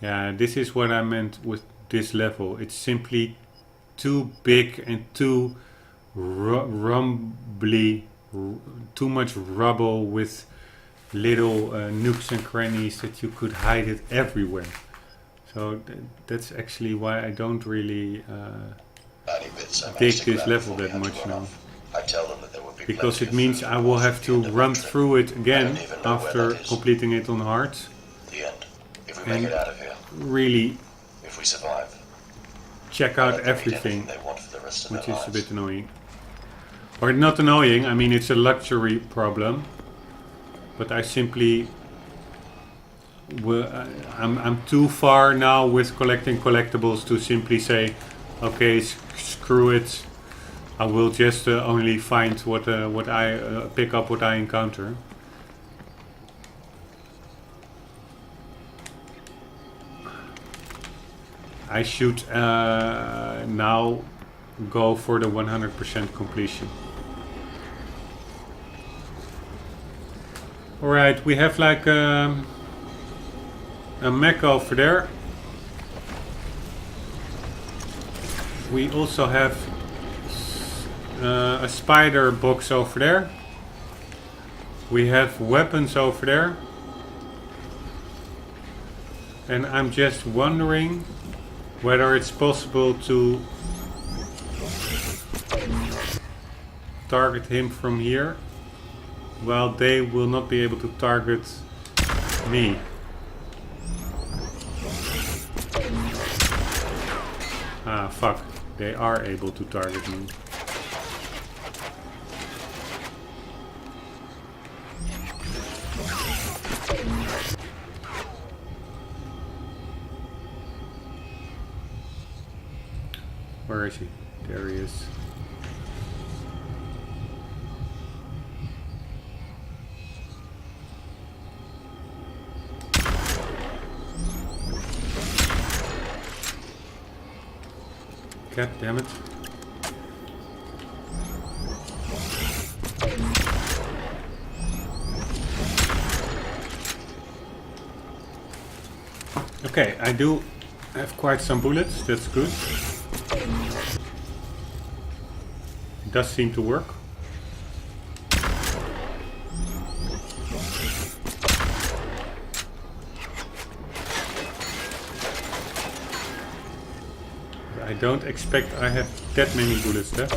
Yeah, this is what I meant with this level. It's simply too big and too rumbly, too much rubble with little nooks and crannies that you could hide it everywhere. So that's actually why I don't really dig this level that much now. I tell them that there would be Because it means I will have to run through it again after completing it on hard. The end. If we make it out of here. Really If we survive. check out everything, They want for the rest of which their is a lives. bit annoying. Or not annoying, I mean it's a luxury problem. But I simply... I'm too far now with collecting collectibles to simply say, okay, screw it. I will just only find what I pick up what I encounter. I should now go for the 100% completion. Alright, we have like a mech over there. We also have a spider box over there. We have weapons over there. And I'm just wondering whether it's possible to target him from here. Well, they will not be able to target me. Ah, fuck. They are able to target me. Where is he? There he is. God damn it. Okay, I do have quite some bullets, that's good. It does seem to work. I don't expect I have that many bullets left.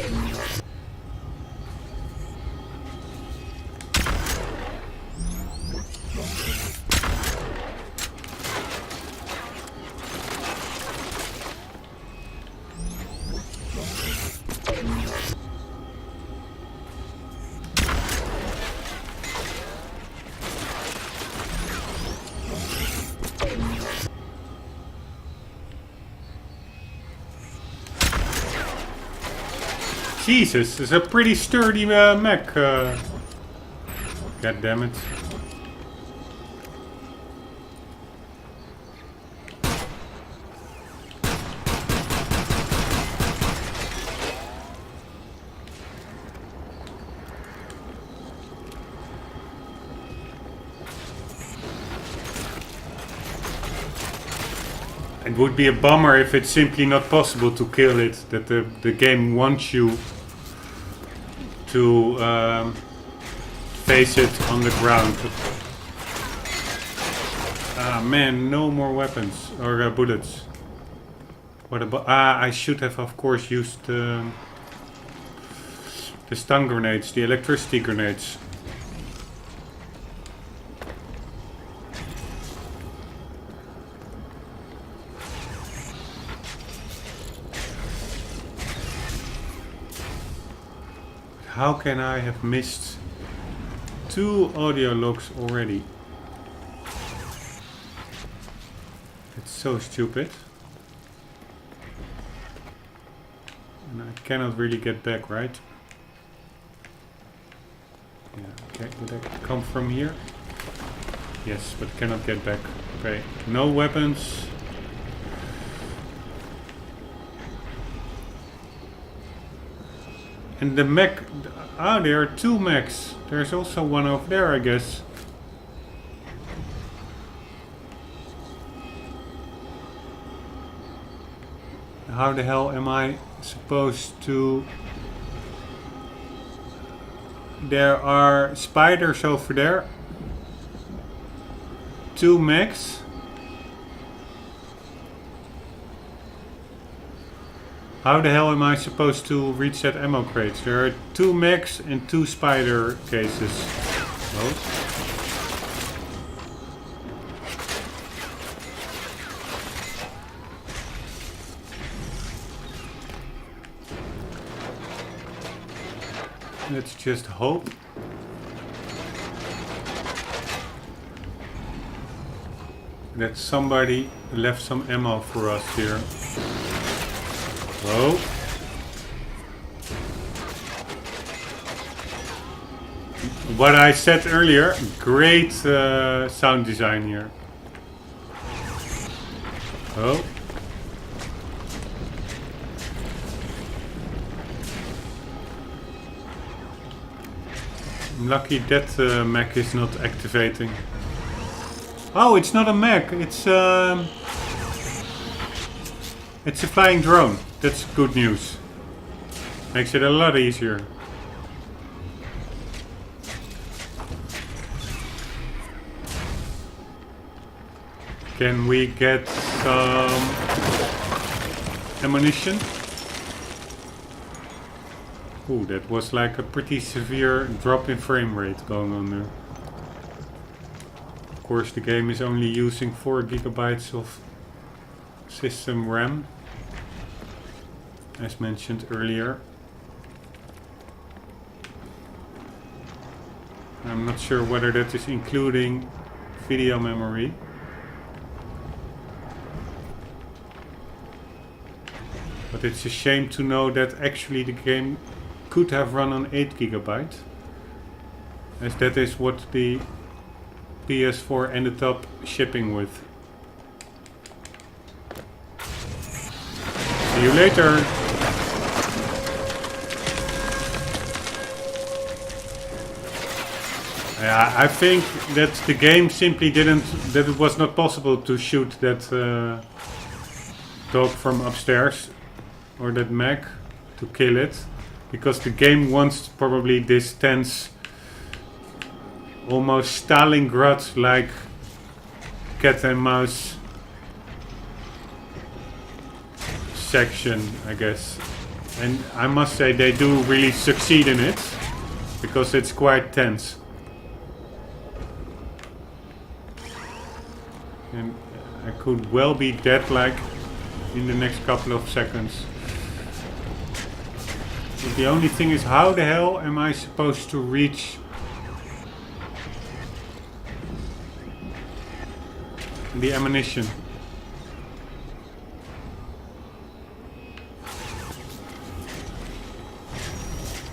Jesus, it's a pretty sturdy mech. God damn it. It would be a bummer if it's simply not possible to kill it, that the game wants you to face it on the ground. Ah man, no more weapons or bullets. What about? I should have of course used the stun grenades, the electricity grenades. How can I have missed 2 audio logs already? It's so stupid. And I cannot really get back, right? Yeah, okay, would I come from here? Yes, but cannot get back. Okay, no weapons. And the mech... Ah, there are two mechs. There's also one over there, I guess. How the hell am I supposed to... There are spiders over there. Two mechs. How the hell am I supposed to reach that ammo crates? There are two mechs and two spider cases. Oh. Let's just hope. That somebody left some ammo for us here. Oh. What I said earlier, great sound design here. Oh. I'm lucky that mech is not activating. Oh, it's not a mech, it's a flying drone. That's good news. Makes it a lot easier. Can we get some ammunition? Ooh, that was like a pretty severe drop in frame rate going on there. Of course, the game is only using 4 gigabytes of system RAM, as mentioned earlier. I'm not sure whether that is including video memory. But it's a shame to know that actually the game could have run on 8 gigabyte, as that is what the PS4 ended up shipping with. See you later! Yeah, I think that the game simply didn't, that it was not possible to shoot that dog from upstairs, or that mech, to kill it, because the game wants probably this tense, almost Stalingrad like cat and mouse section, I guess. And I must say they do really succeed in it, because it's quite tense. And I could well be dead like in the next couple of seconds. But the only thing is, how the hell am I supposed to reach the ammunition?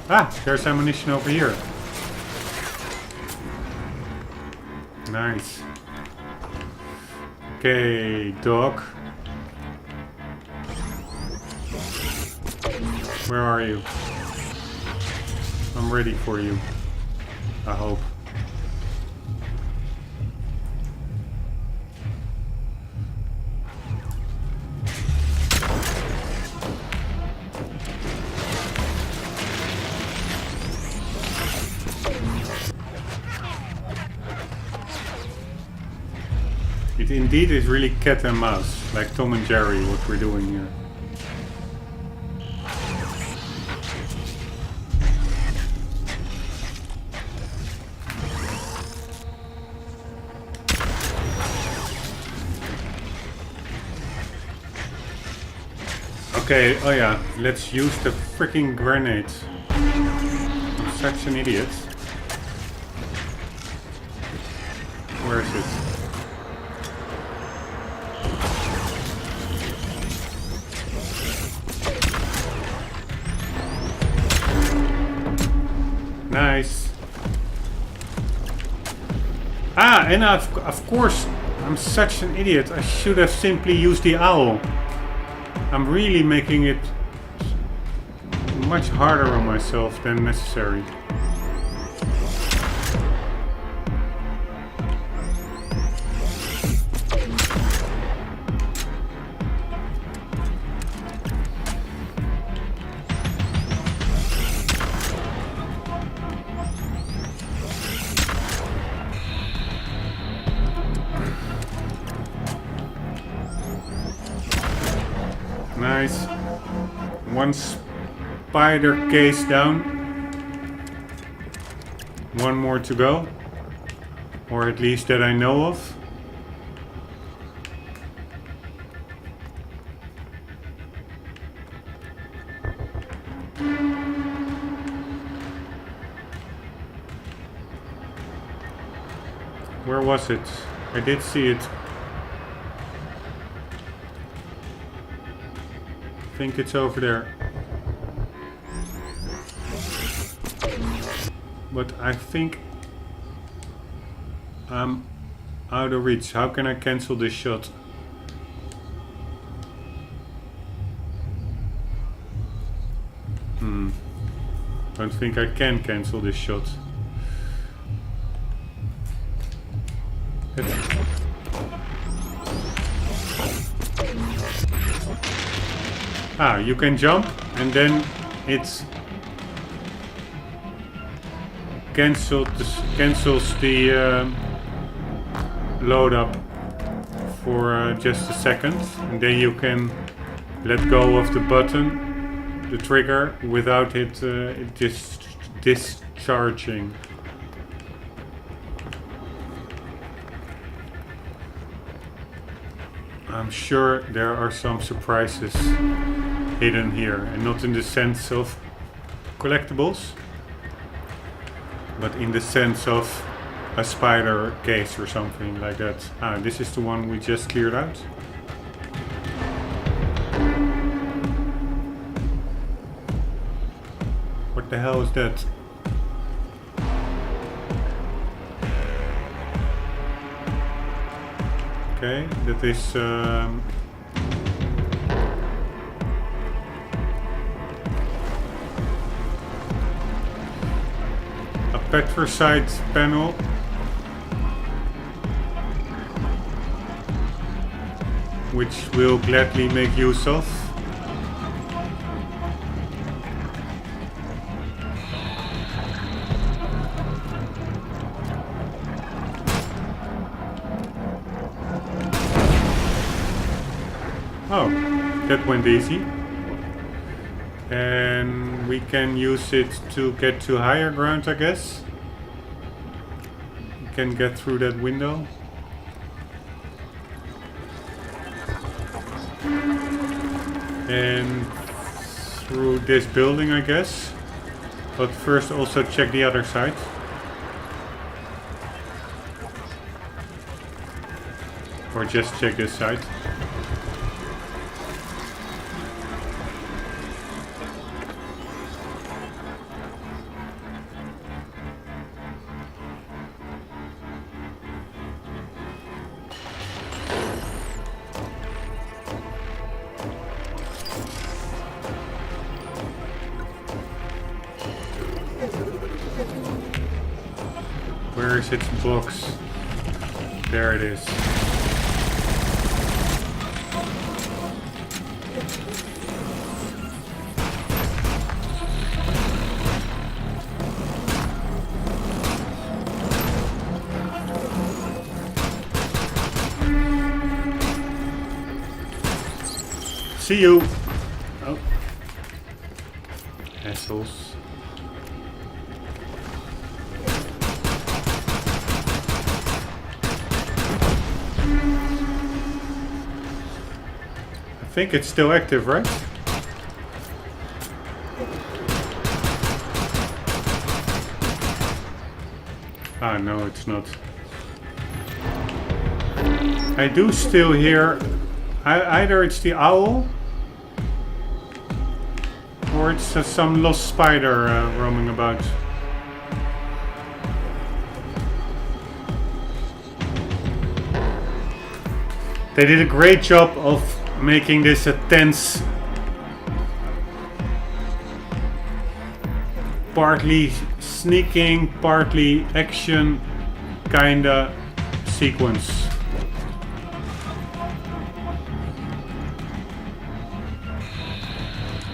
Ah, there's ammunition over here. Nice. Okay, dog. Where are you? I'm ready for you. I hope. It indeed is really cat and mouse, like Tom and Jerry, what we're doing here. Okay, oh yeah, let's use the freaking grenade. I'm such an idiot. Where is it? Nice. Ah, and of course, I'm such an idiot. I should have simply used the owl. I'm really making it much harder on myself than necessary. Nice. One spider case down. One more to go. Or at least that I know of. Where was it? I did see it. I think it's over there. But I think I'm out of reach. How can I cancel this shot? Don't think I can cancel this shot. Ah, you can jump and then it's cancels the load up for just a second, and then you can let go of the button, the trigger, without it just discharging. I'm sure there are some surprises hidden here, and not in the sense of collectibles, but in the sense of a spider case or something like that. Ah, this is the one we just cleared out. What the hell is that? Okay, that is a petricide panel. Which we'll gladly make use of. Oh, that went easy. And we can use it to get to higher ground, I guess. We can get through that window. And through this building, I guess. But first also check the other side. Or just check this side. Where is its box? There it is. See you! Oh. Assholes. I think it's still active, right? Ah, no, it's not. I do still hear either it's the owl or it's some lost spider roaming about. They did a great job of making this a tense partly sneaking, partly action kinda sequence.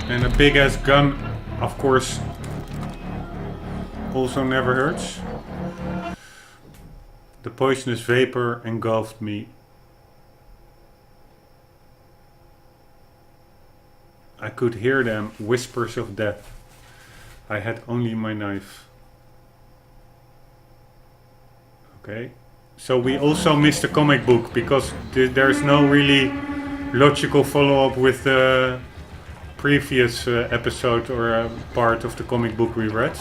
And a big ass gun, of course, also never hurts. The poisonous vapor engulfed me. I could hear them, whispers of death. I had only my knife. Okay. So we also missed a comic book because there's no really logical follow-up with the previous episode or part of the comic book we read.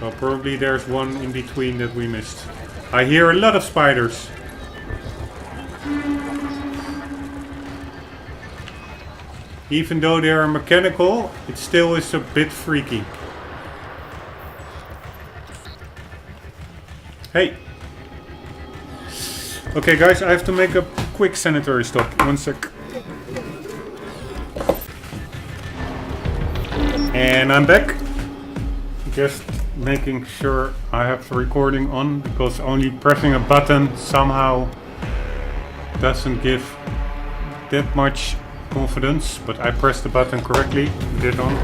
So probably there's one in between that we missed. I hear a lot of spiders. Even though they are mechanical, it still is a bit freaky. Hey! Okay guys, I have to make a quick sanitary stop. One sec. And I'm back. Just making sure I have the recording on, because only pressing a button somehow doesn't give that much confidence, but I pressed the button correctly, did on.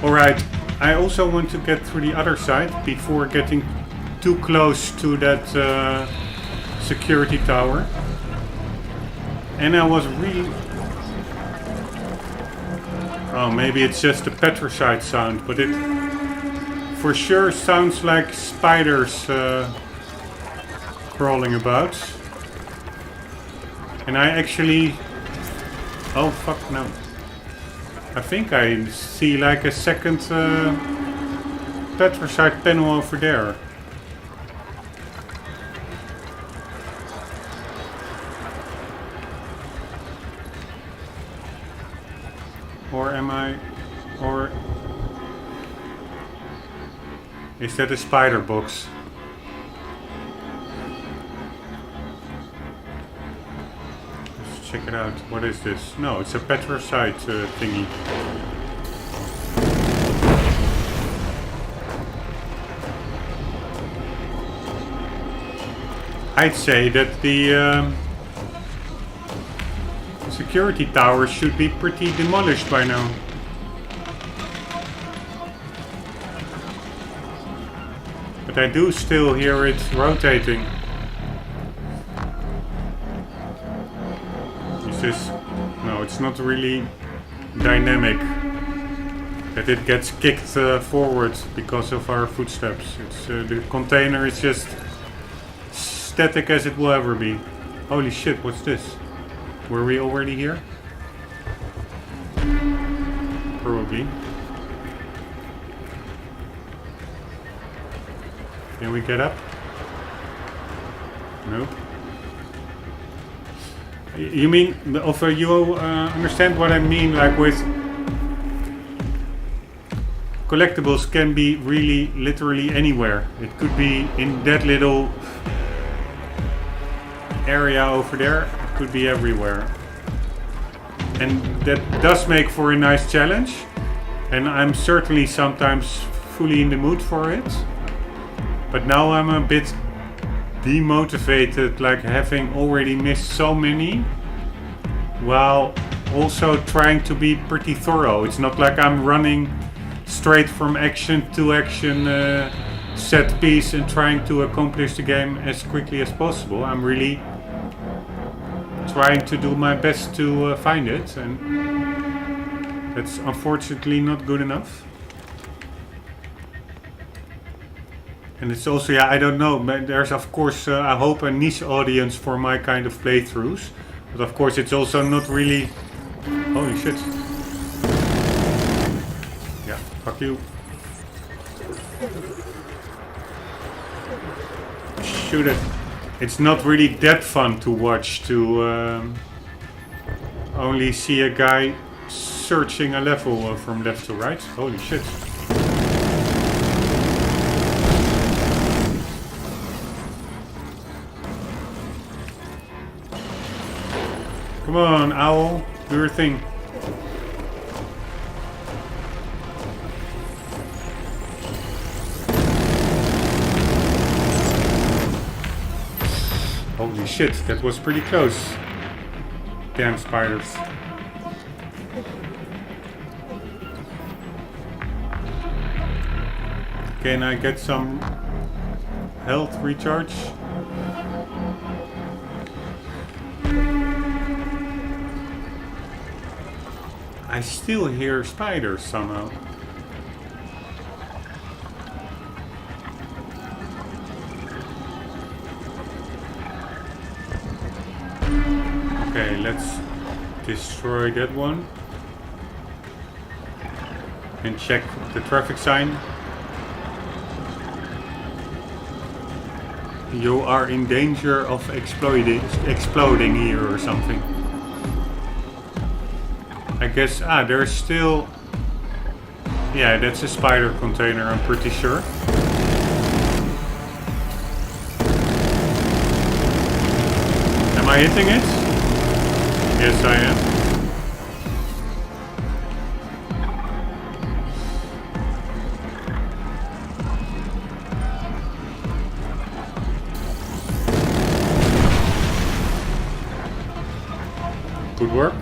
Alright, I also want to get through the other side before getting too close to that security tower. And I was really... Oh, maybe it's just a petricide sound, but it for sure sounds like spiders crawling about. And I actually... Oh, fuck no. I think I see like a second petricide panel over there. Or am I... Or... Is that a spider box? Let's check it out. What is this? No, it's a petricide thingy. I'd say that the security tower should be pretty demolished by now. But I do still hear it rotating. Is this... No, it's not really dynamic. That it gets kicked forward because of our footsteps. It's the container is just static as it will ever be. Holy shit, what's this? Were we already here? Probably. Can we get up? Nope. You mean, you understand what I mean, like with collectibles can be really literally anywhere. It could be in that little area over there. It could be everywhere. And that does make for a nice challenge. And I'm certainly sometimes fully in the mood for it. But now I'm a bit demotivated, like having already missed so many, while also trying to be pretty thorough. It's not like I'm running straight from action to action set piece and trying to accomplish the game as quickly as possible. I'm really trying to do my best to find it, and that's unfortunately not good enough. And it's also, yeah, I don't know, but there's of course, I hope, a niche audience for my kind of playthroughs. But of course it's also not really... Holy shit. Yeah, fuck you. Shoot it. It's not really that fun to watch, to only see a guy searching a level from left to right. Holy shit. Come on, owl. Do your thing. Holy shit, that was pretty close. Damn spiders. Can I get some health recharge? I still hear spiders somehow. Okay, let's destroy that one. And check the traffic sign. You are in danger of exploding here or something. I guess, there's still... Yeah, that's a spider container, I'm pretty sure. Am I hitting it? Yes, I am. Good work.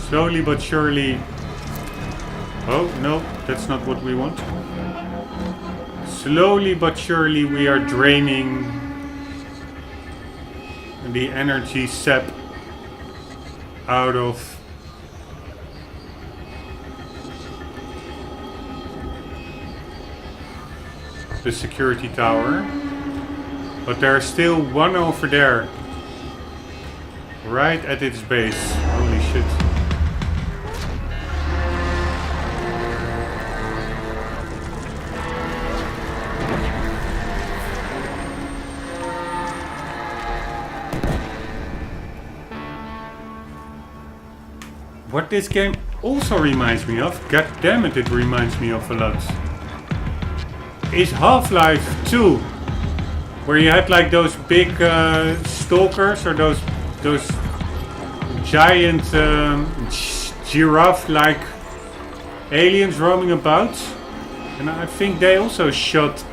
Slowly but surely... Oh, no, that's not what we want. Slowly but surely we are draining the energy sap out of the security tower. But there's still one over there. Right at its base. Holy shit. What this game also reminds me of, god damn it, it reminds me of a lot, is Half-Life 2, where you had like those big stalkers or those giant giraffe-like aliens roaming about, and I think they also shot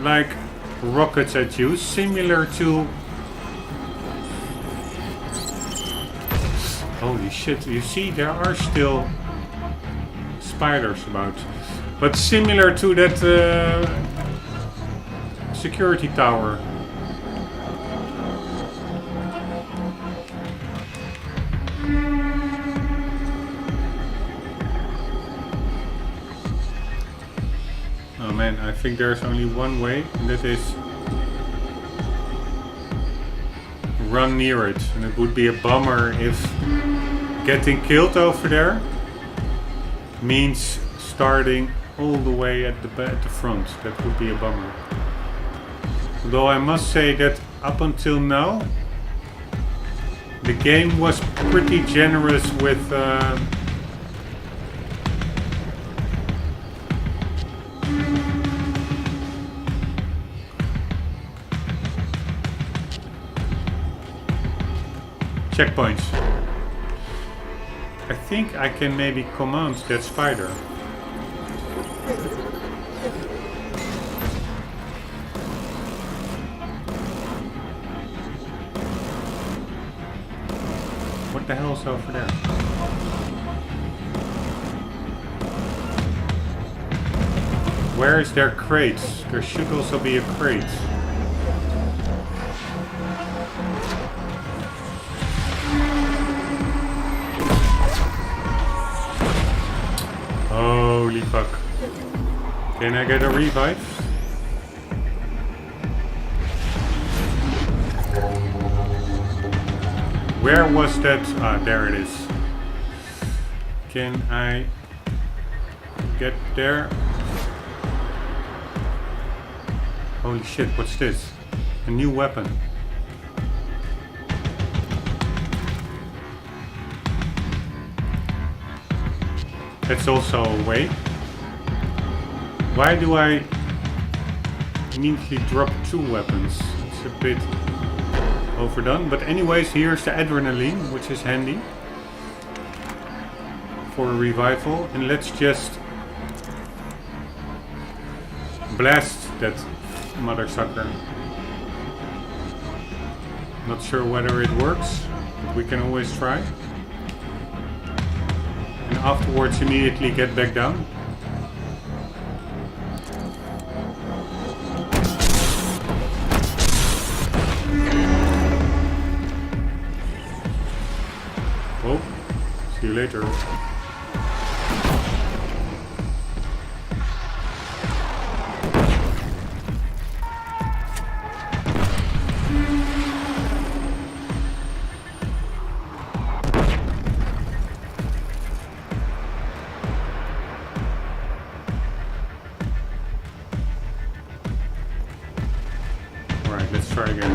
like rockets at you, similar to... Holy shit, you see, there are still spiders about. But similar to that security tower. Oh man, I think there's only one way, and that is run near it. And it would be a bummer if getting killed over there means starting all the way at the front. That would be a bummer. Although I must say that up until now the game was pretty generous with checkpoints. I think I can maybe command that spider. What the hell is over there? Where is their crates? There should also be a crate. Holy fuck. Can I get a revive? Where was that? Ah, there it is. Can I get there? Holy shit, what's this? A new weapon. That's also a way. Why do I immediately drop two weapons? It's a bit overdone. But anyways, here's the adrenaline, which is handy for a revival. And let's just blast that mother sucker. Not sure whether it works, but we can always try. And afterwards immediately get back down. Oh, see you later. Alright, let's try again.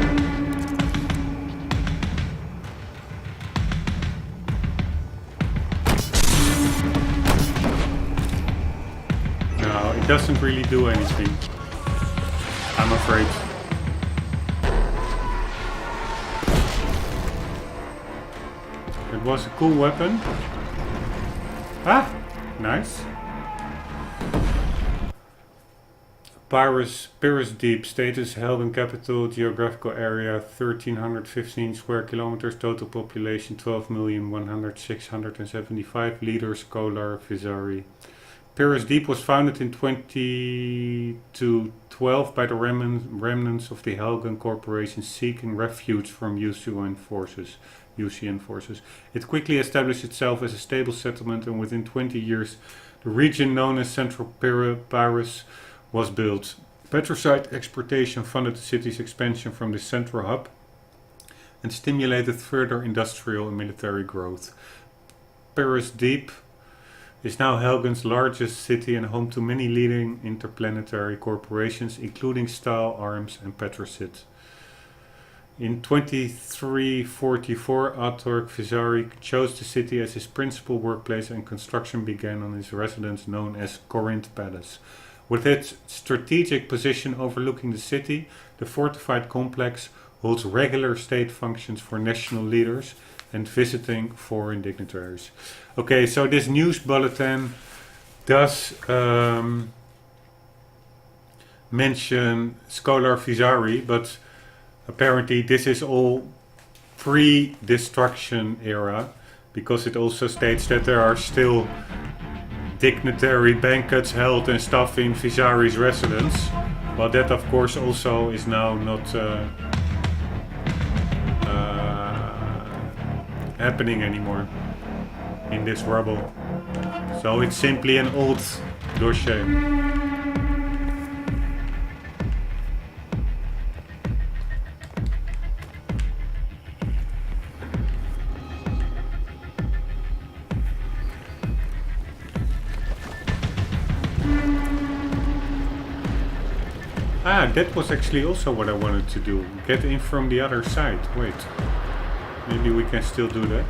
No, it doesn't really do anything, I'm afraid. It was a cool weapon. Ah, nice. Paris Deep, status Helden capital, geographical area 1315 square kilometers, total population 12,100,675, leader Scholar Vizari. Paris Deep was founded in 2012 by the remnants of the Helgen Corporation seeking refuge from UCN forces. It quickly established itself as a stable settlement, and within 20 years the region known as Central Paris was built. Petrocide exportation funded the city's expansion from the central hub and stimulated further industrial and military growth. Paris Deep is now Helgen's largest city and home to many leading interplanetary corporations, including Stahl, Arms and Petrocid. In 2344, Atork Vizari chose the city as his principal workplace, and construction began on his residence known as Corinth Palace. With its strategic position overlooking the city, the fortified complex holds regular state functions for national leaders and visiting foreign dignitaries. Okay, so this news bulletin does mention Scholar Vizari, but apparently this is all pre-destruction era, because it also states that there are still dignitary banquets held and stuff in Vizari's residence. But that of course also is now not happening anymore in this rubble. So it's simply an old dossier. Ah, that was actually also what I wanted to do. Get in from the other side. Wait. Maybe we can still do that.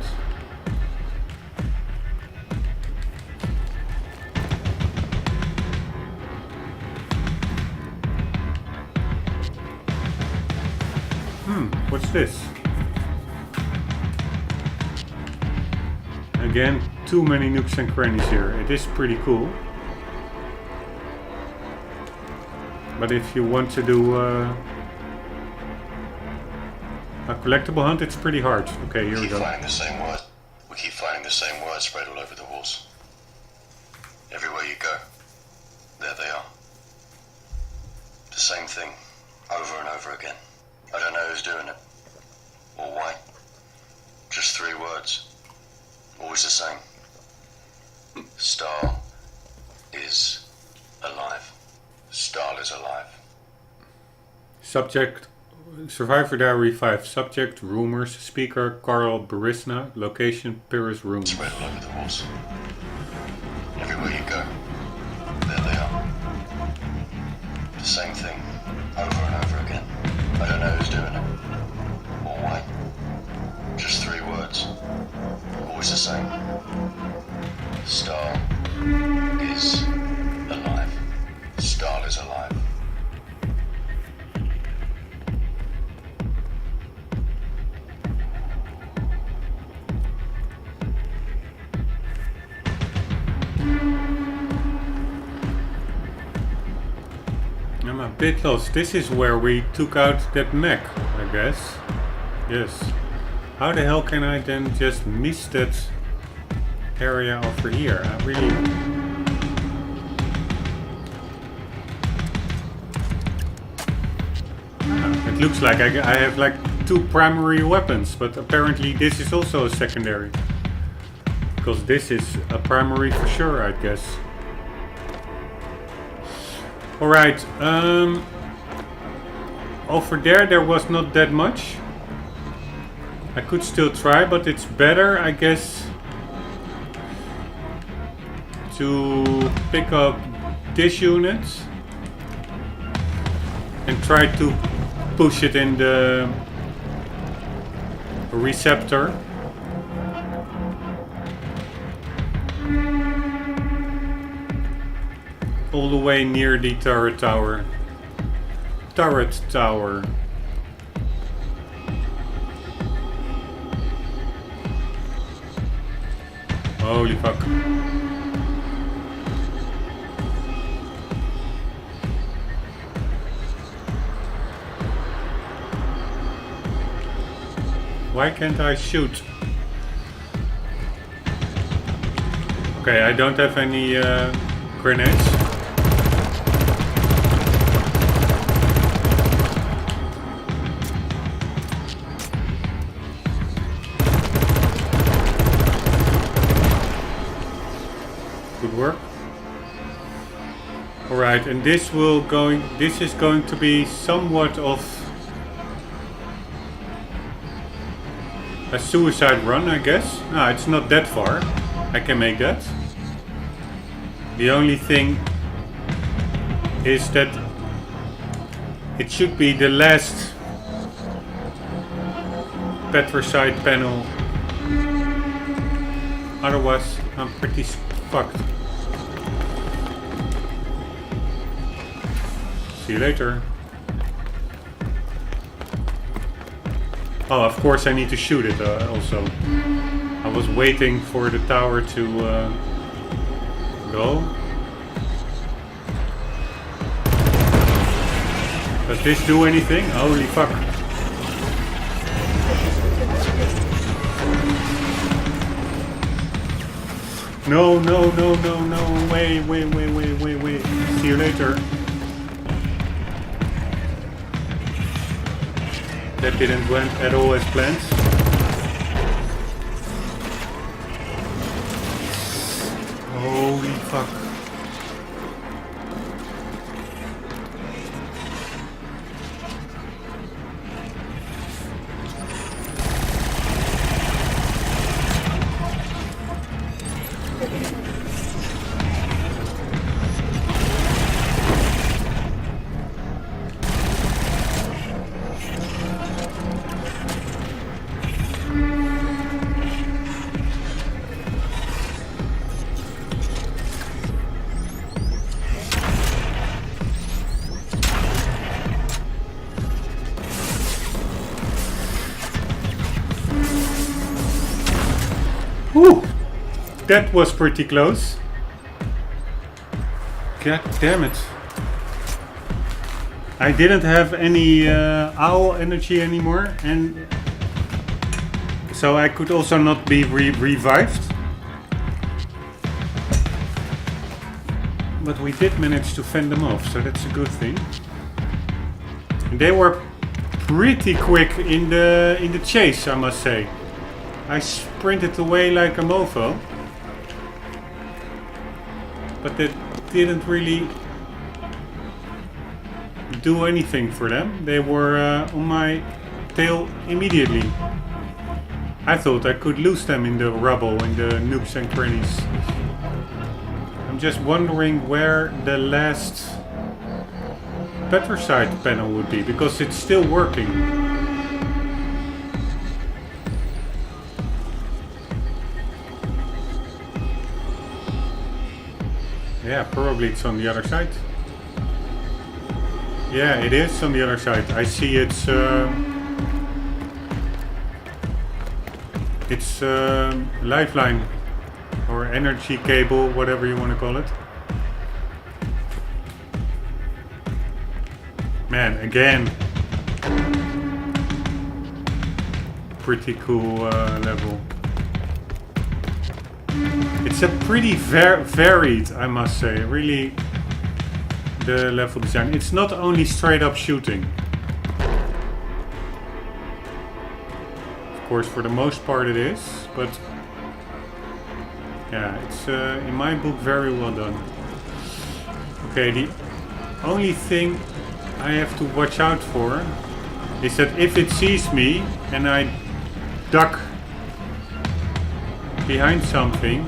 What's this? Again, too many nooks and crannies here. It is pretty cool. But if you want to do a collectible hunt, it's pretty hard. Okay, here we go. We keep finding the same words spread all over the walls. Everywhere you go, there they are. The same thing, over and over again. I don't know who's doing it, or why. Just 3 words, always the same. Stahl is alive. Stahl is alive. Subject, Survivor Diary 5. Subject, rumors. Speaker, Carl Barisna. Location, Paris room. Spread all over the walls. Everywhere you go, there they are. The same thing, over and over again. I don't know who's doing it, or why. Just 3 words, always the same. Stahl is alive. Stahl is alive. bit lost. This is where we took out that mech, I guess. Yes. How the hell can I then just miss that area over here? I really... It looks like I have like 2 primary weapons, but apparently this is also a secondary. Because this is a primary for sure, I guess. Alright, over there was not that much. I could still try, but it's better, I guess, to pick up this unit and try to push it in the receptor. All the way near the turret tower. Turret tower. Holy fuck. Why can't I shoot? Okay, I don't have any grenades. Good work. Alright, and this is going to be somewhat of a suicide run, I guess. No, it's not that far. I can make that. The only thing is that it should be the last petricide panel. Otherwise, I'm pretty fucked. See you later. Oh, of course I need to shoot it also. I was waiting for the tower to go. Does this do anything? Holy fuck. No, no, no, no, no. Wait. See you later. That didn't went at all as planned. Holy fuck. Whew. That was pretty close. God damn it. I didn't have any owl energy anymore, and so I could also not be revived. But we did manage to fend them off, so that's a good thing. And they were pretty quick in the chase, I must say. I sprinted away like a mofo, but that didn't really do anything for them. They were on my tail immediately. I thought I could lose them in the rubble, in the noobs and crannies. I'm just wondering where the last petricide panel would be, because it's still working. Yeah, probably it's on the other side. Yeah, it is on the other side. I see its lifeline or energy cable, whatever you want to call it. Man, again. Pretty cool level. It's a pretty varied, I must say. Really, the level design. It's not only straight up shooting. Of course, for the most part it is, but yeah, it's in my book very well done. Okay, the only thing I have to watch out for is that if it sees me and I duck behind something,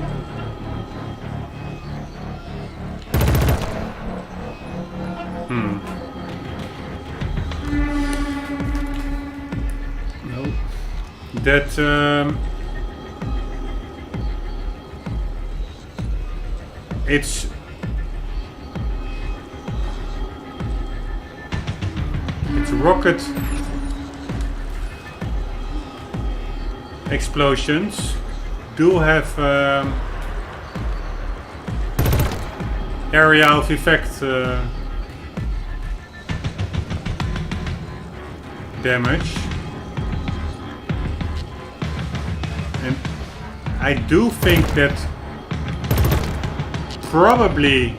no, that it's rocket explosions do have area of effect damage, and I do think that probably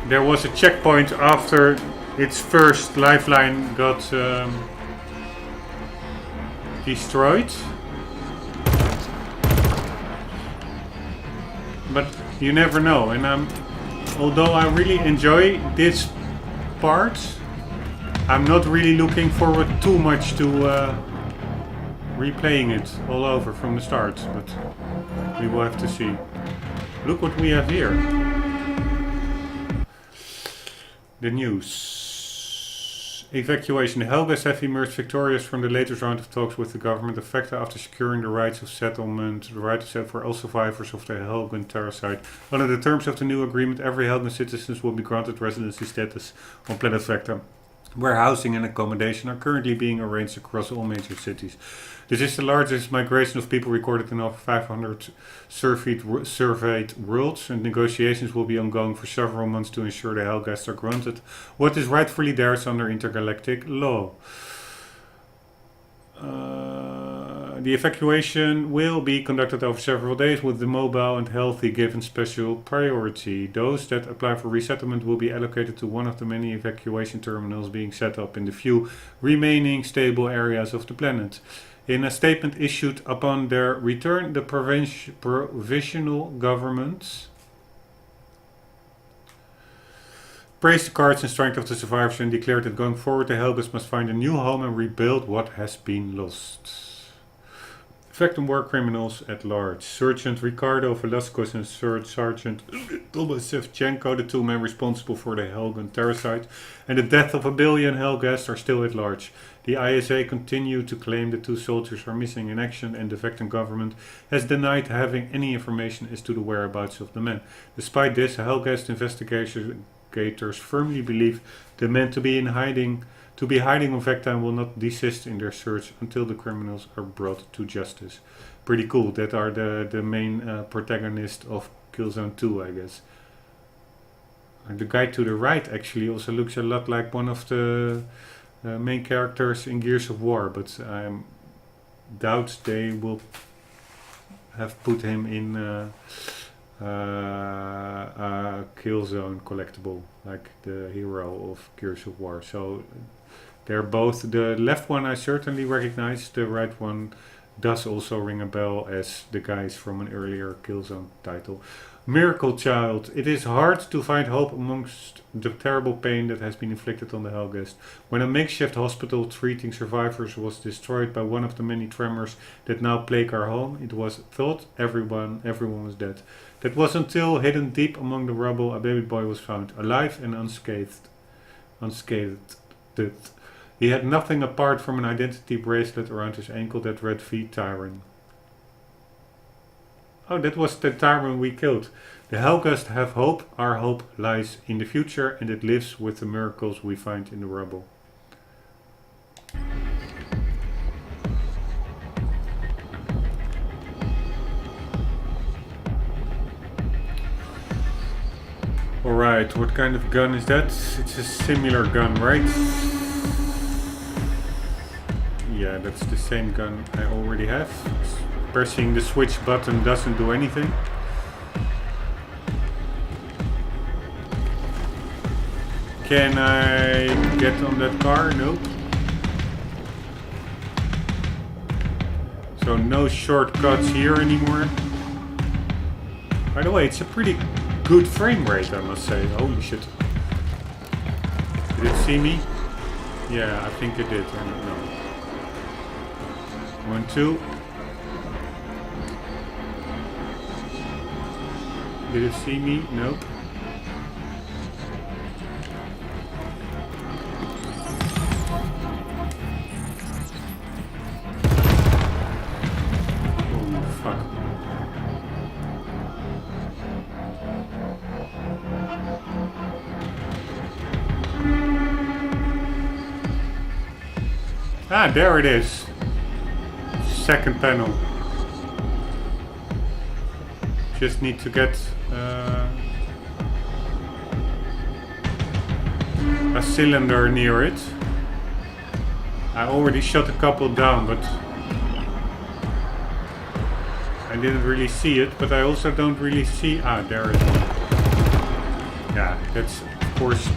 there was a checkpoint after its first lifeline got destroyed. But you never know, and although I really enjoy this part, I'm not really looking forward too much to replaying it all over from the start, but we will have to see. Look what we have here. The news. Evacuation. The Helgas have emerged victorious from the latest round of talks with the government of Vecta after securing the rights of settlement, the right to settle for all survivors of the Helgan terroricide. Under the terms of the new agreement, every Helgan citizen will be granted residency status on planet Vecta, where housing and accommodation are currently being arranged across all major cities. This is the largest migration of people recorded in over 500 surveyed worlds, and negotiations will be ongoing for several months to ensure the Helghast are granted what is rightfully theirs under intergalactic law. The evacuation will be conducted over several days, with the mobile and healthy given special priority. Those that apply for resettlement will be allocated to one of the many evacuation terminals being set up in the few remaining stable areas of the planet. In a statement issued upon their return, the provisional government praised the courage and strength of the survivors and declared that going forward the Helgas must find a new home and rebuild what has been lost. Vectum war criminals at large. Sergeant Ricardo Velasquez and Sergeant Thomas Shevchenko, the two men responsible for the Helgan terroricide and the death of 1 billion Helghast, are still at large. The ISA continue to claim the two soldiers are missing in action, and the Vectum government has denied having any information as to the whereabouts of the men. Despite this, Helghast investigators firmly believe the men to be hiding on Vecta and will not desist in their search until the criminals are brought to justice. Pretty cool. That are the main protagonists of Killzone 2, I guess. And the guy to the right actually also looks a lot like one of the main characters in Gears of War, but I doubt they will have put him in a Killzone collectible, like the hero of Gears of War. So they're both, the left one I certainly recognize, the right one does also ring a bell as the guys from an earlier Killzone title. Miracle Child. It is hard to find hope amongst the terrible pain that has been inflicted on the Helghast. When a makeshift hospital treating survivors was destroyed by one of the many tremors that now plague our home, it was thought everyone was dead. That was until, hidden deep among the rubble, a baby boy was found, alive and unscathed. He had nothing apart from an identity bracelet around his ankle that read V Tyron. Oh, that was the Tyron we killed. The Helghast have hope. Our hope lies in the future, and it lives with the miracles we find in the rubble. Alright, what kind of gun is that? It's a similar gun, right? Yeah, that's the same gun I already have. Pressing the switch button doesn't do anything. Can I get on that car? Nope. So no shortcuts here anymore. By the way, it's a pretty good frame rate, I must say. Holy shit. Did it see me? Yeah, I think it did. I don't know. 1, 2. Did it see me? Nope. Ah, there it is. Second panel. Just need to get a cylinder near it. I already shot a couple down, but I didn't really see it. But I also don't really see... Ah, there it is. Yeah, that's of course...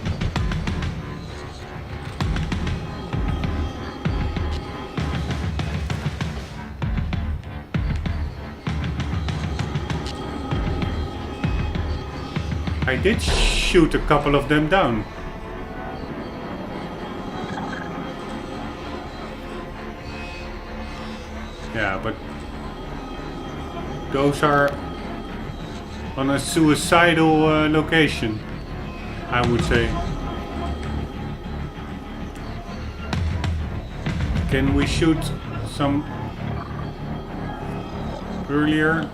I did shoot a couple of them down. Yeah, but those are on a suicidal location, I would say. Can we shoot some earlier?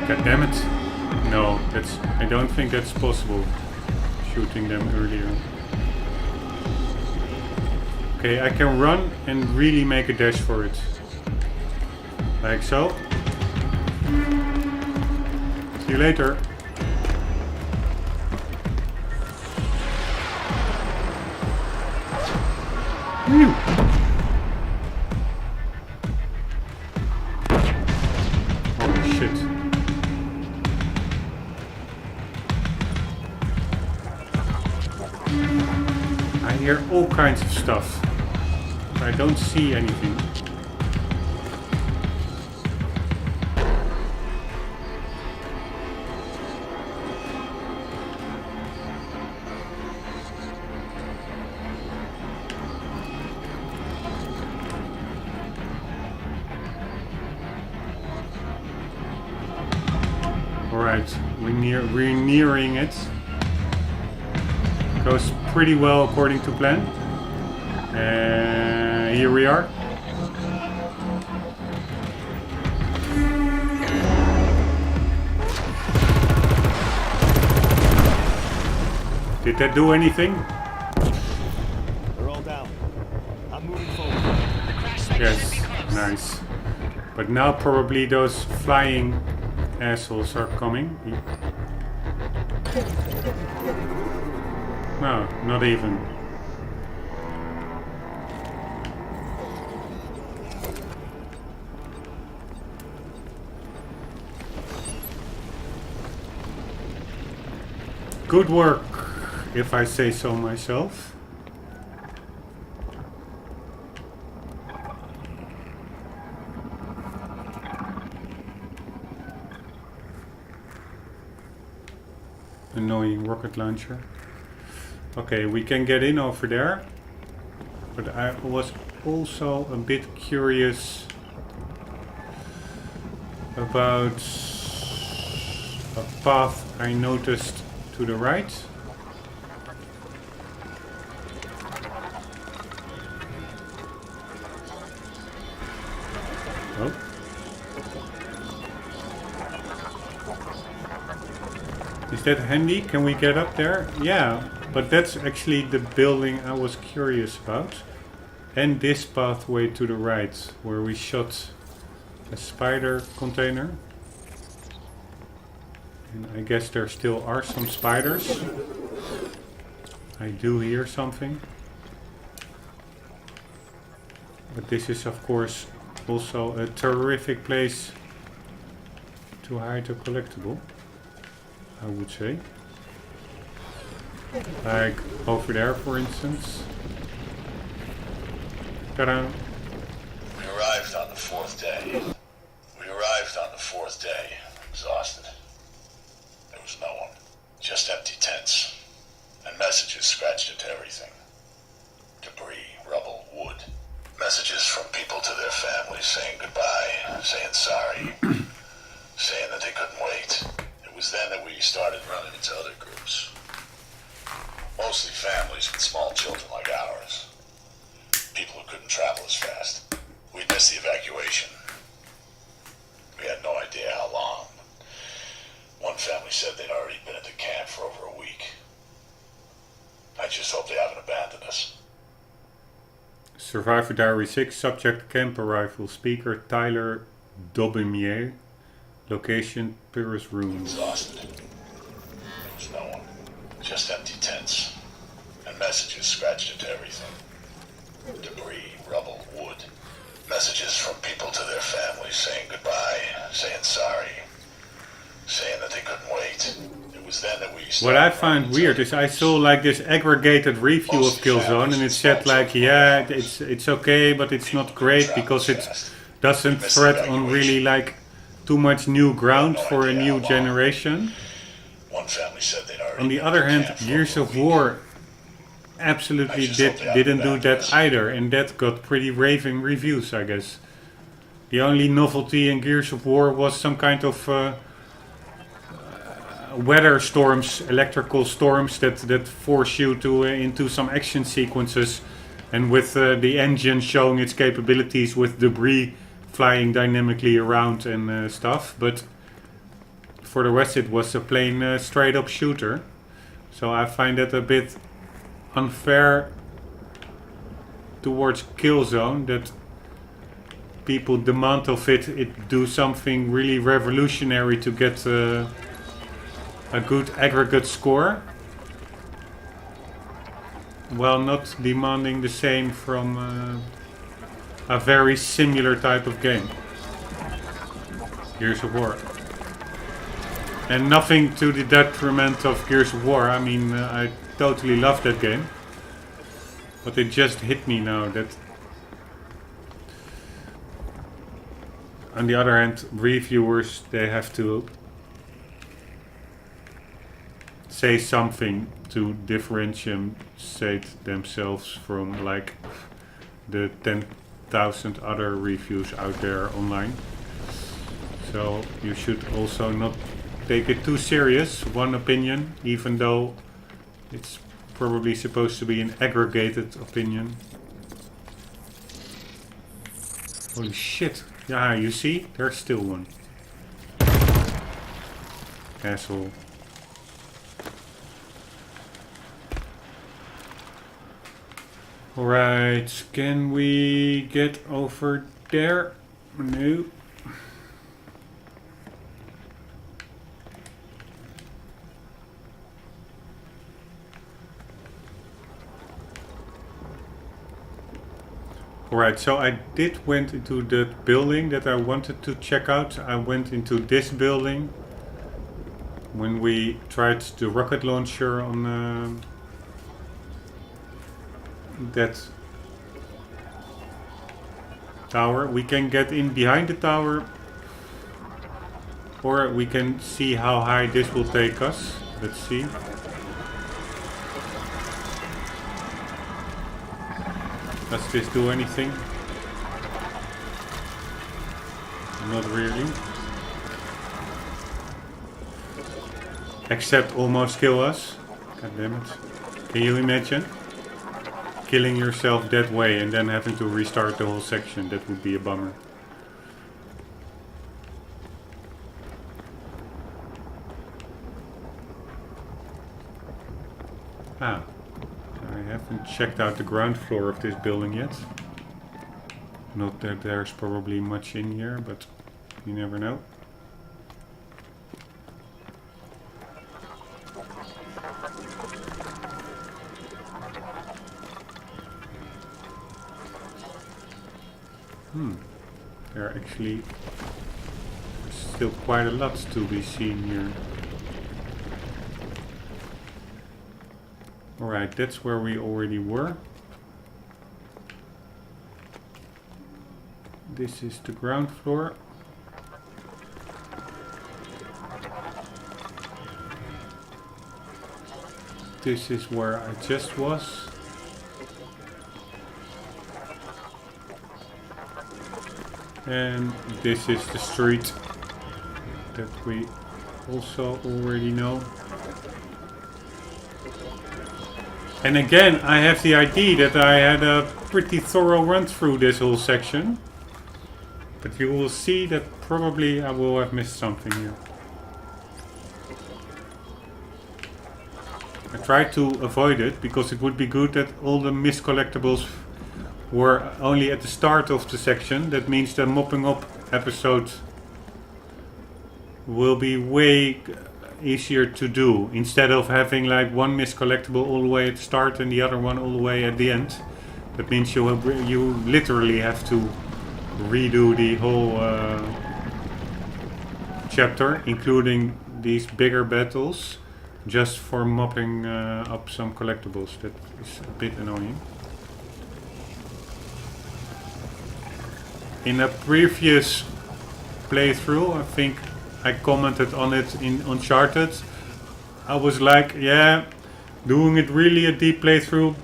God damn it. No, I don't think that's possible. Shooting them earlier. Okay, I can run and really make a dash for it. Like so. See you later. Whew. Holy shit. I hear all kinds of stuff. I don't see anything. Alright, we're nearing it. Goes pretty well according to plan. Here we are. Did that do anything? They're all down. I'm moving forward. Yes, nice. But now probably those flying assholes are coming. No, not even. Good work, if I say so myself. Annoying rocket launcher. Okay, we can get in over there. But I was also a bit curious about a path I noticed to the right. Oh. Is that handy? Can we get up there? Yeah, but that's actually the building I was curious about. And this pathway to the right, where we shot a spider container. And I guess there still are some spiders. I do hear something. But this is of course also a terrific place to hide a collectible, I would say. Like over there, for instance. Ta-da! We arrived on the fourth day. Exhausted. There was no one. Just empty tents. And messages scratched into everything. Debris, rubble, wood. Messages from people to their families saying goodbye, saying sorry, saying that they couldn't wait. It was then that we started running into other groups. Mostly families with small children like ours. People who couldn't travel as fast. We missed the evacuation. We had no idea how long. One family said they'd already been at the camp for over a week. I just hope they haven't abandoned us. Survivor Diary 6, subject camp arrival, speaker Tyler Dobimier, location Pyrrhus Room. Exhausted. There was no one. Just empty tents. And messages scratched into everything. Debris, rubble, wood. Messages from people to their families saying goodbye, saying sorry, saying that they couldn't wait. It was then that we started. What I find weird is I saw like this aggregated review of Killzone and it said like, yeah, it's okay, but it's not great because it doesn't tread on really like too much new ground for a new generation. One family said they'd already. On the other hand, Gears of War absolutely didn't do that either, and that got pretty raving reviews, I guess. The only novelty in Gears of War was some kind of weather storms, electrical storms that force you to into some action sequences, and with the engine showing its capabilities with debris flying dynamically around and stuff. But for the rest, it was a plain straight-up shooter. So I find that a bit unfair towards Killzone, that people demand of it do something really revolutionary to get a good aggregate score, while not demanding the same from a very similar type of game. Gears of War. And nothing to the detriment of Gears of War. I mean, I totally love that game. But it just hit me now that... On the other hand, reviewers, they have to say something to differentiate themselves from like the 10,000 other reviews out there online. So you should also not take it too serious, one opinion, even though it's probably supposed to be an aggregated opinion. Holy shit. Yeah, you see? There's still one. Asshole. Alright, can we get over there? No. Alright, so I went into that building that I wanted to check out. I went into this building when we tried the rocket launcher on that tower. We can get in behind the tower, or we can see how high this will take us. Let's see. Does this do anything? Not really. Except almost kill us. God damn it. Can you imagine? Killing yourself that way and then having to restart the whole section. That would be a bummer. Ah. I haven't checked out the ground floor of this building yet. Not that there's probably much in here, but you never know. Actually, there's still quite a lot to be seen here. Alright, that's where we already were. This is the ground floor. This is where I just was. And this is the street that we also already know. And again, I have the idea that I had a pretty thorough run through this whole section. But you will see that probably I will have missed something here. I tried to avoid it because it would be good that all the missed collectibles were only at the start of the section. That means the mopping up episode will be way easier to do, instead of having like one missed collectible all the way at the start and the other one all the way at the end. That means you literally have to redo the whole chapter, including these bigger battles, just for mopping up some collectibles. That is a bit annoying. In a previous playthrough, I think I commented on it in Uncharted. I was like, yeah, doing it really a deep playthrough.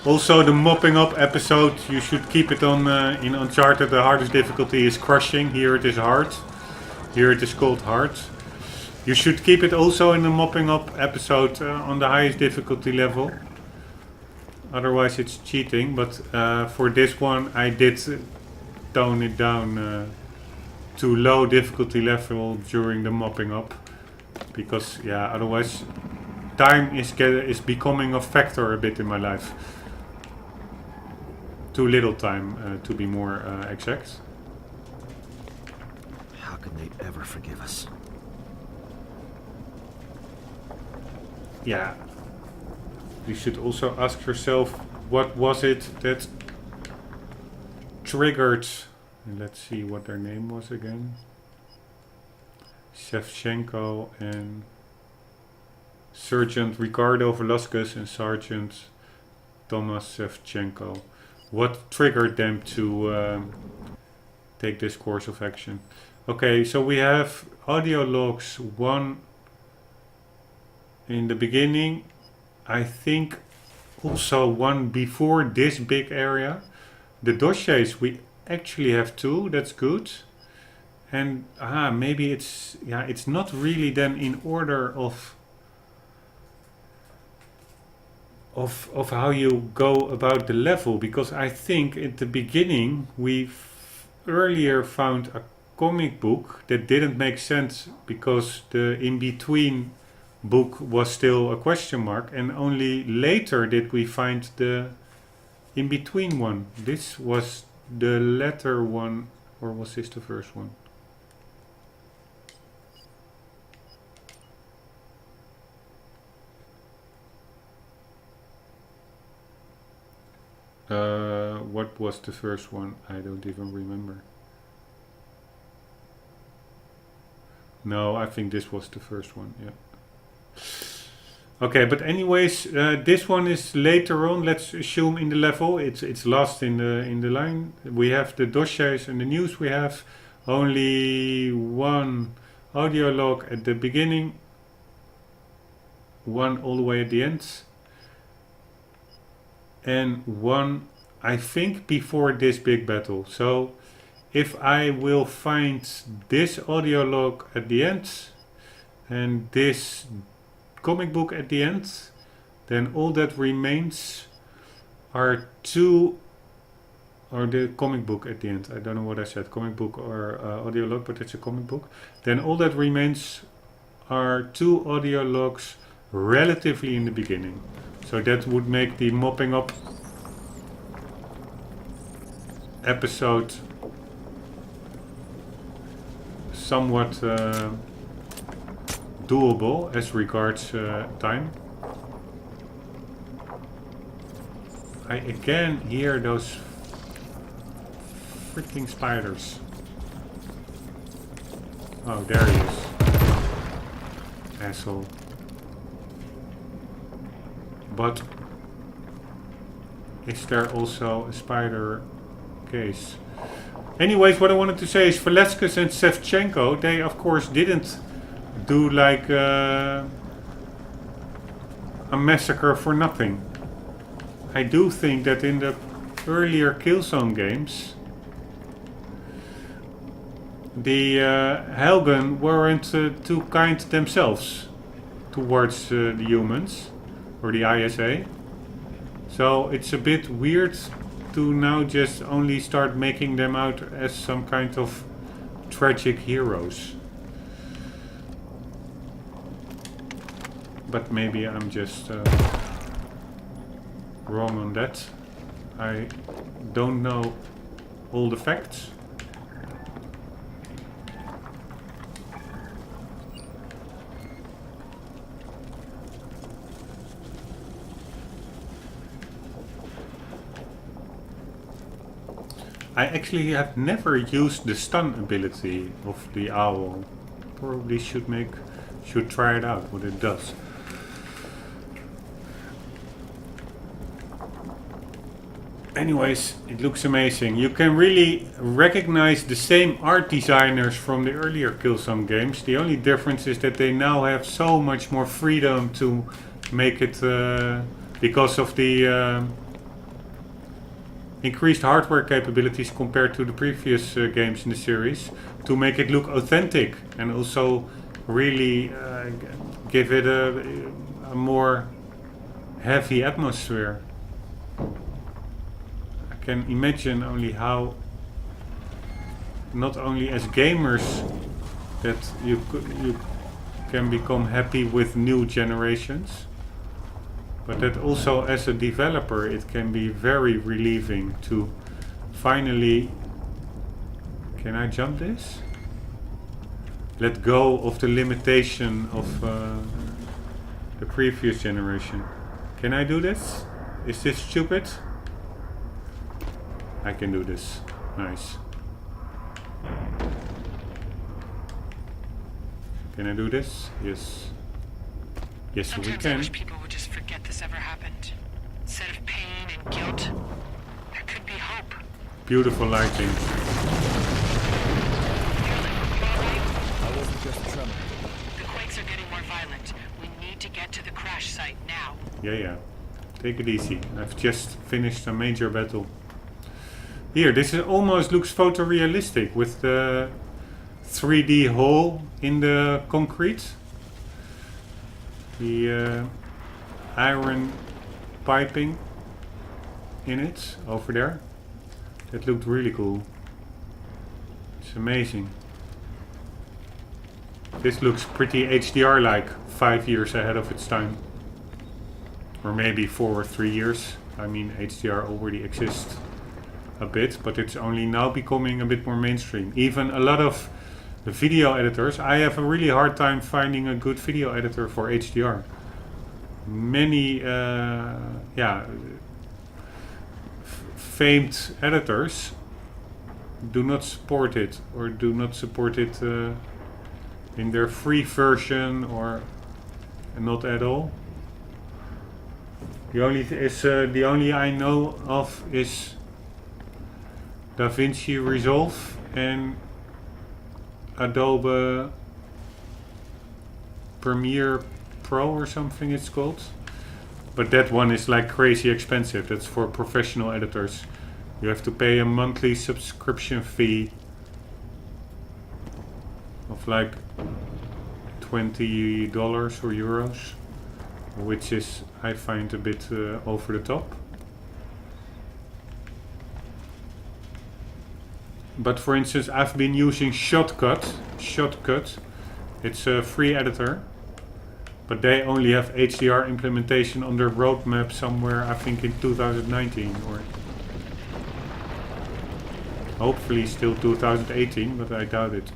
Also, the mopping up episode, you should keep it on in Uncharted. The hardest difficulty is crushing. Here it is hard. Here it is called hard. You should keep it also in the mopping up episode on the highest difficulty level. Otherwise it's cheating. But for this one I did tone it down to low difficulty level during the mopping up. Because yeah, otherwise time is becoming a factor a bit in my life. Too little time, to be more exact. How can they ever forgive us? Yeah. You should also ask yourself, what was it that triggered... Let's see what their name was again. Shevchenko and Sergeant Ricardo Velasquez and Sergeant Thomas Shevchenko. What triggered them to take this course of action? Okay, so we have audio logs, one in the beginning, I think also one before this big area. The dossiers, we actually have two, that's good. And maybe it's not really then in order of how you go about the level, because I think at the beginning we earlier found a comic book that didn't make sense because the in-between book was still a question mark, and only later did we find the in-between one. This was the latter one, or was this the first one? What was the first one? I don't even remember. No, I think this was the first one, yeah. Okay, but anyways, this one is later on, let's assume in the level. It's last in the line. We have the dossiers and the news. We have only one audio log at the beginning, one all the way at the end, and one, I think, before this big battle. So if I will find this audio log at the end and this comic book at the end, then all that remains are two, or the comic book at the end, I don't know what I said, comic book or audio log, but it's a comic book. Then all that remains are two audio logs relatively in the beginning. So that would make the mopping up episode somewhat doable as regards time. I again hear those freaking spiders. Oh, there he is. Asshole. But is there also a spider case? Anyways, what I wanted to say is Velasquez and Shevchenko, they of course didn't do like a massacre for nothing. I do think that in the earlier Killzone games, the Helgen weren't too kind themselves towards the humans or the ISA. So it's a bit weird to now just only start making them out as some kind of tragic heroes. But maybe I'm just wrong on that. I don't know all the facts. I actually have never used the stun ability of the owl. Probably should try it out, what it does. Anyways, it looks amazing. You can really recognize the same art designers from the earlier Killzone games. The only difference is that they now have so much more freedom to make it, because of the increased hardware capabilities compared to the previous games in the series, to make it look authentic and also really give it a more heavy atmosphere. I can imagine only how, not only as gamers, that you can become happy with new generations, but that also as a developer it can be very relieving to finally, can I jump this? Let go of the limitation of the previous generation. Can I do this? Is this stupid? I can do this. Nice. Can I do this? Yes. Yes, we Sometimes can. I wish people would just forget this ever happened. Instead of pain and guilt, there could be hope. Beautiful lighting. I wasn't just a tremor. The quakes are getting more violent. We need to get to the crash site now. Yeah. Take it easy. I've just finished a major battle. Here, this almost looks photorealistic with the 3D hole in the concrete. The iron piping in it over there. That looked really cool. It's amazing. This looks pretty HDR-like, 5 years ahead of its time. Or maybe 4 or 3 years. I mean, HDR already exists a bit, but it's only now becoming a bit more mainstream. Even a lot of the video editors, I have a really hard time finding a good video editor for HDR. Many famed editors do not support it, or do not support it in their free version, or not at all. The only I know of is DaVinci Resolve and Adobe Premiere Pro or something it's called. But that one is like crazy expensive. That's for professional editors. You have to pay a monthly subscription fee of like $20 or euros, which is, I find, a bit over the top. But for instance, I've been using Shotcut. It's a free editor, but they only have HDR implementation on their roadmap somewhere, I think in 2019, or hopefully still 2018, but I doubt it.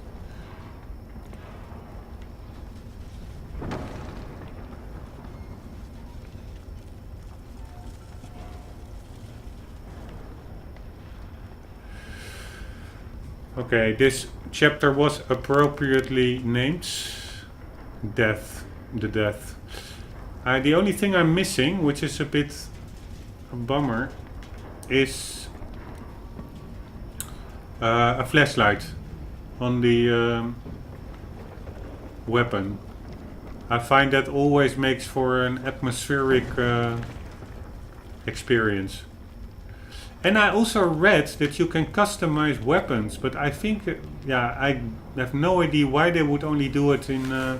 Okay, this chapter was appropriately named. Death. The death. The only thing I'm missing, which is a bit a bummer, is a flashlight on the weapon. I find that always makes for an atmospheric experience. And I also read that you can customize weapons, but I think, yeah, I have no idea why they would only do it in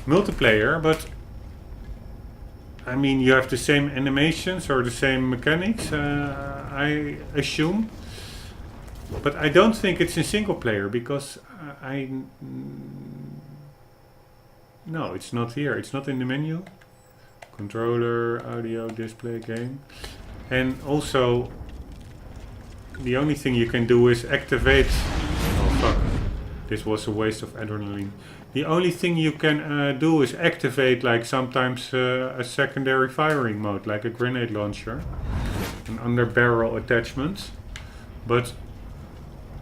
multiplayer, but I mean, you have the same animations or the same mechanics, I assume. But I don't think it's in single player, because no, it's not here. It's not in the menu. Controller, audio, display, game. And also, the only thing you can do is activate... Oh fuck, this was a waste of adrenaline. The only thing you can do is activate, like sometimes a secondary firing mode, like a grenade launcher. An under barrel attachment. But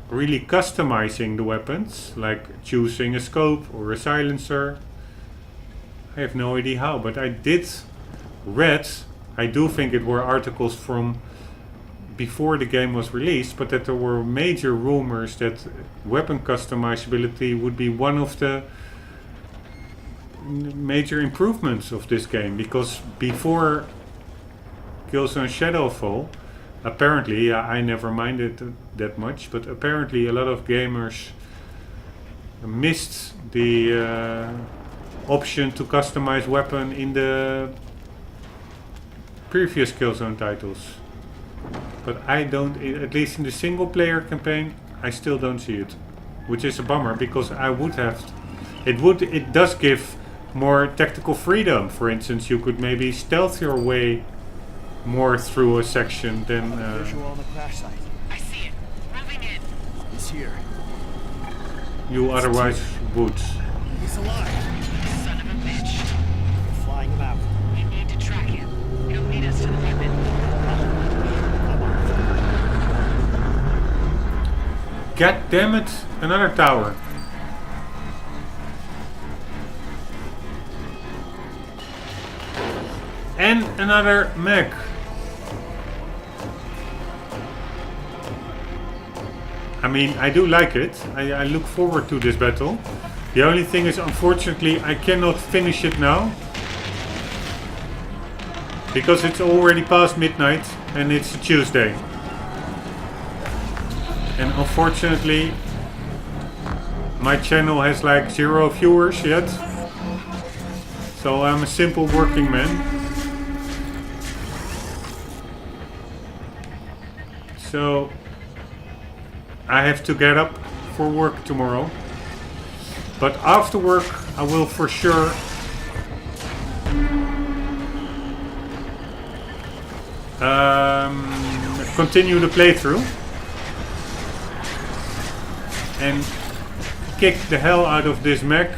really customizing the weapons, like choosing a scope or a silencer, I have no idea how, but I did read, I do think it were articles from before the game was released, but that there were major rumors that weapon customizability would be one of the major improvements of this game, because before Killzone Shadowfall, apparently, I never minded that much, but apparently a lot of gamers missed the option to customize weapon in the previous Killzone titles. But I don't, at least in the single player campaign, I still don't see it. Which is a bummer, because I would have... It does give more tactical freedom. For instance, you could maybe stealth your way more through a section than... Visual on the crash site. I see it. Moving in. He's here. you otherwise would. He's alive. Son of a bitch. We're flying him out. We need to track him. He'll lead us to the weapon. God damn it, another tower. And another mech. I mean, I do like it. I look forward to this battle. The only thing is, unfortunately, I cannot finish it now. Because it's already past midnight and it's a Tuesday. And unfortunately, my channel has like 0 viewers yet. So I'm a simple working man. So I have to get up for work tomorrow. But after work I will for sure continue the playthrough and kick the hell out of this mech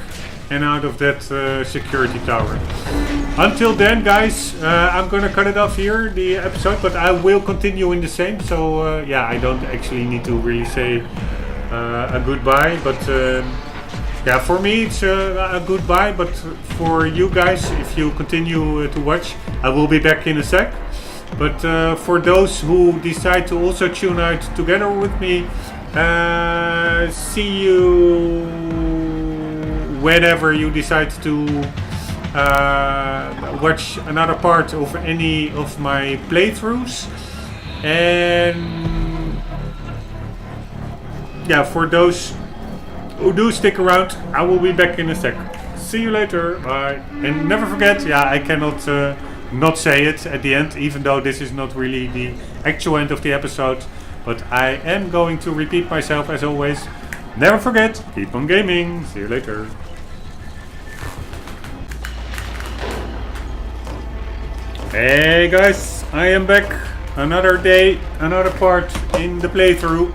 and out of that security tower. Until then, guys, I'm gonna cut it off here, the episode, but I will continue in the same. So yeah, I don't actually need to really say a goodbye, but yeah, for me it's a goodbye, but for you guys, if you continue to watch, I will be back in a sec. But for those who decide to also tune out together with me, see you whenever you decide to watch another part of any of my playthroughs. And yeah, for those who do stick around, I will be back in a sec. See you later, bye. And never forget, yeah, I cannot not say it at the end, even though this is not really the actual end of the episode, but I am going to repeat myself as always. Never forget, keep on gaming. See you later. Hey guys, I am back. Another day, another part in the playthrough.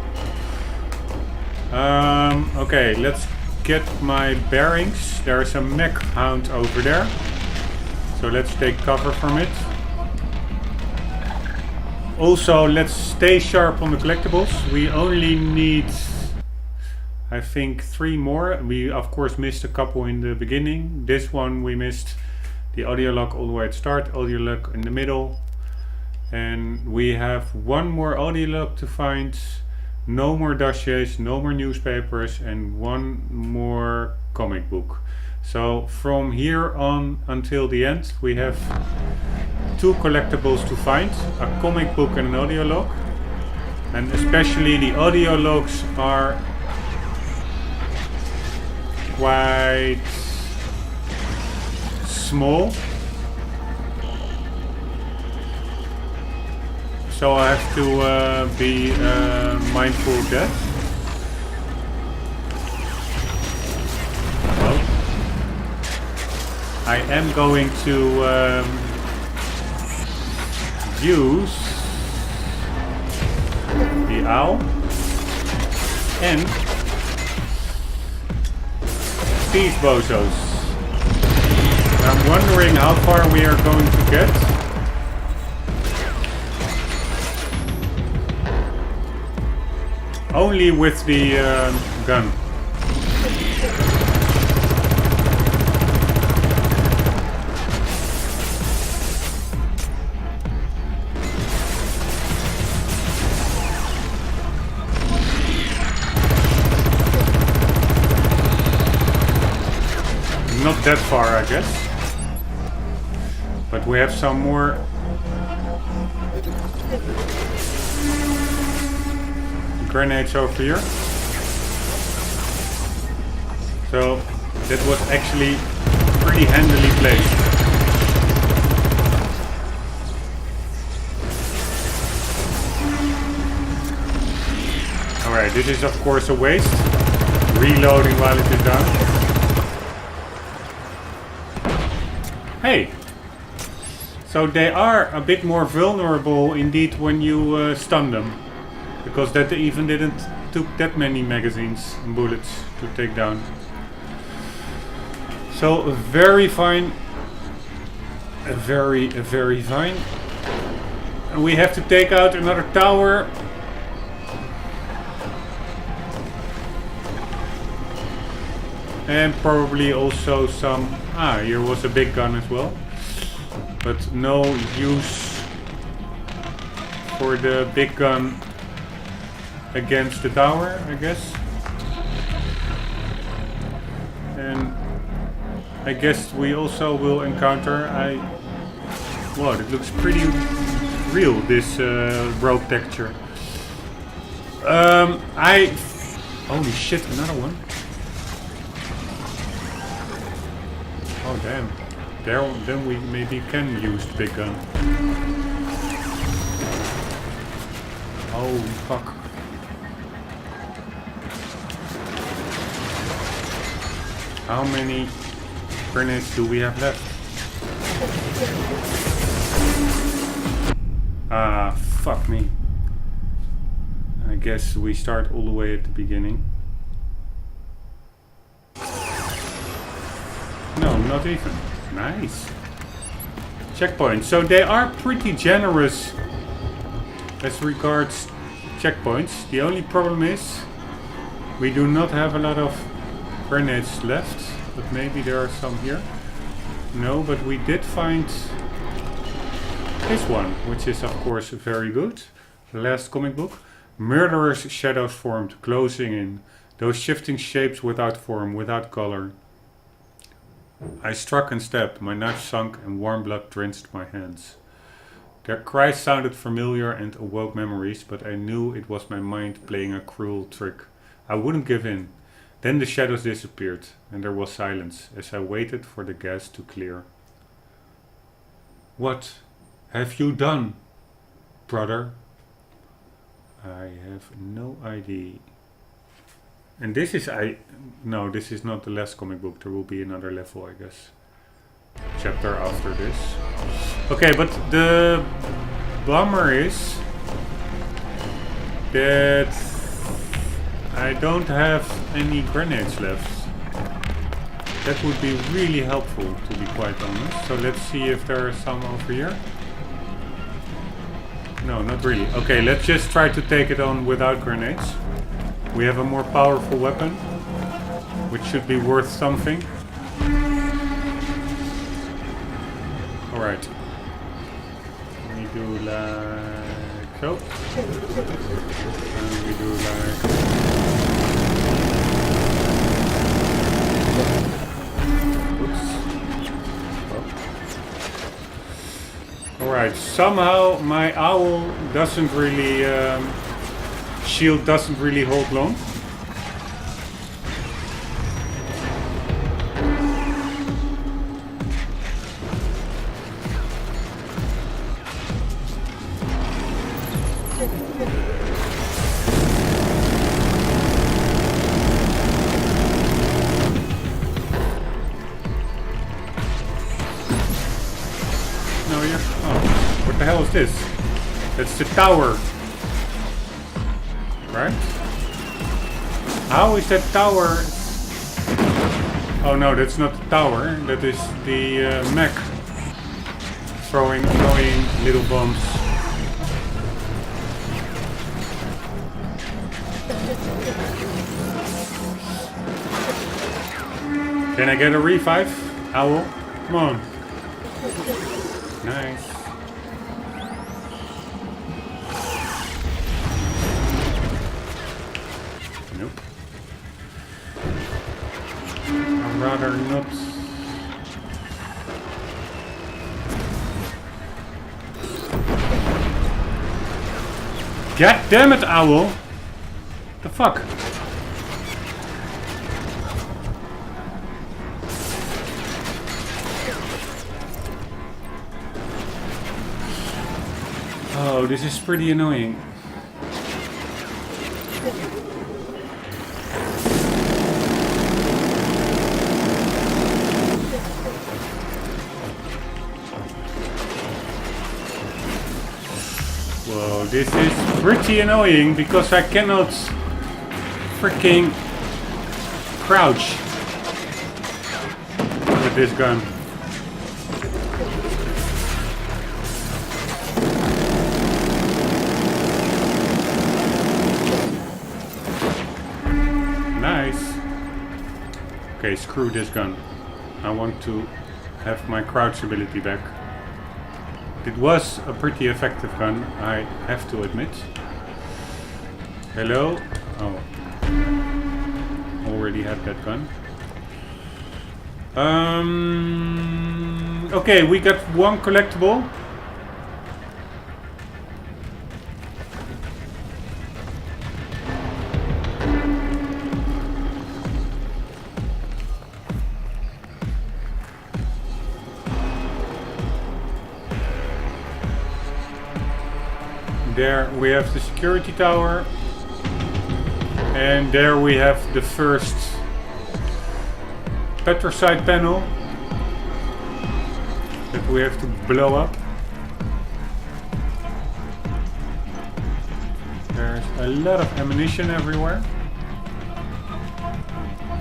Okay, let's get my bearings. There's a mech hound over there. So let's take cover from it. Also, let's stay sharp on the collectibles. We only need, I think, 3 more. We of course missed a couple in the beginning. This one we missed the audio log all the way at the start, audio log in the middle. And we have 1 more audio log to find. No more dossiers, no more newspapers, and 1 more comic book. So from here on until the end we have 2 collectibles to find, a comic book and an audio log. And especially the audio logs are quite small. So I have to be mindful of that. Well, I am going to use the owl and these bozos. I'm wondering how far we are going to get. Only with the gun. Not that far, I guess. But we have some more grenades over here. So that was actually pretty handily placed. Alright, this is of course a waste. Reloading while it is down. Hey! So they are a bit more vulnerable indeed when you stun them. Because that even didn't took that many magazines and bullets to take down. So very fine. Very fine. And we have to take out another tower. And probably also some... Ah, here was a big gun as well. But no use for the big gun against the tower, I guess. And I guess we also will encounter... Wow, it looks pretty real, this rogue texture. Holy shit, another one. Oh damn. Then we maybe can use the big gun. Oh fuck. How many grenades do we have left? Ah, fuck me. I guess we start all the way at the beginning. No, not even. Nice. Checkpoints. So they are pretty generous as regards checkpoints. The only problem is we do not have a lot of grenades left, but maybe there are some here. No, but we did find this one, which is of course very good. The last comic book. Murderous shadows formed, closing in. Those shifting shapes without form, without color. I struck and stabbed, my knife sunk and warm blood drenched my hands. Their cries sounded familiar and awoke memories, but I knew it was my mind playing a cruel trick. I wouldn't give in. Then the shadows disappeared, and there was silence as I waited for the gas to clear. What have you done, brother? I have no idea. And this is no, this is not the last comic book. There will be another level, I guess. Chapter after this. Okay, but the bummer is that I don't have any grenades left. That would be really helpful, to be quite honest. So let's see if there are some over here. No, not really. Okay, let's just try to take it on without grenades. We have a more powerful weapon, which should be worth something. Alright. We do like so. And we do like... Oops. Oh. Alright, somehow my owl doesn't really... shield doesn't really hold long. No, yeah. Oh, what the hell is this? That's the tower. Right? How is that tower? Oh no, that's not the tower. That is the mech throwing annoying little bombs. Can I get a revive? Owl? Come on. Nice. Nope. I'd rather not. God damn it, owl! The fuck? Oh, this is pretty annoying. Whoa, this is pretty annoying because I cannot freaking crouch with this gun. Okay, screw this gun. I want to have my crouch ability back. It was a pretty effective gun, I have to admit. Hello? Oh. Already had that gun. Okay, we got one collectible. There we have the security tower, and there we have the first petricide panel that we have to blow up. There's a lot of ammunition everywhere,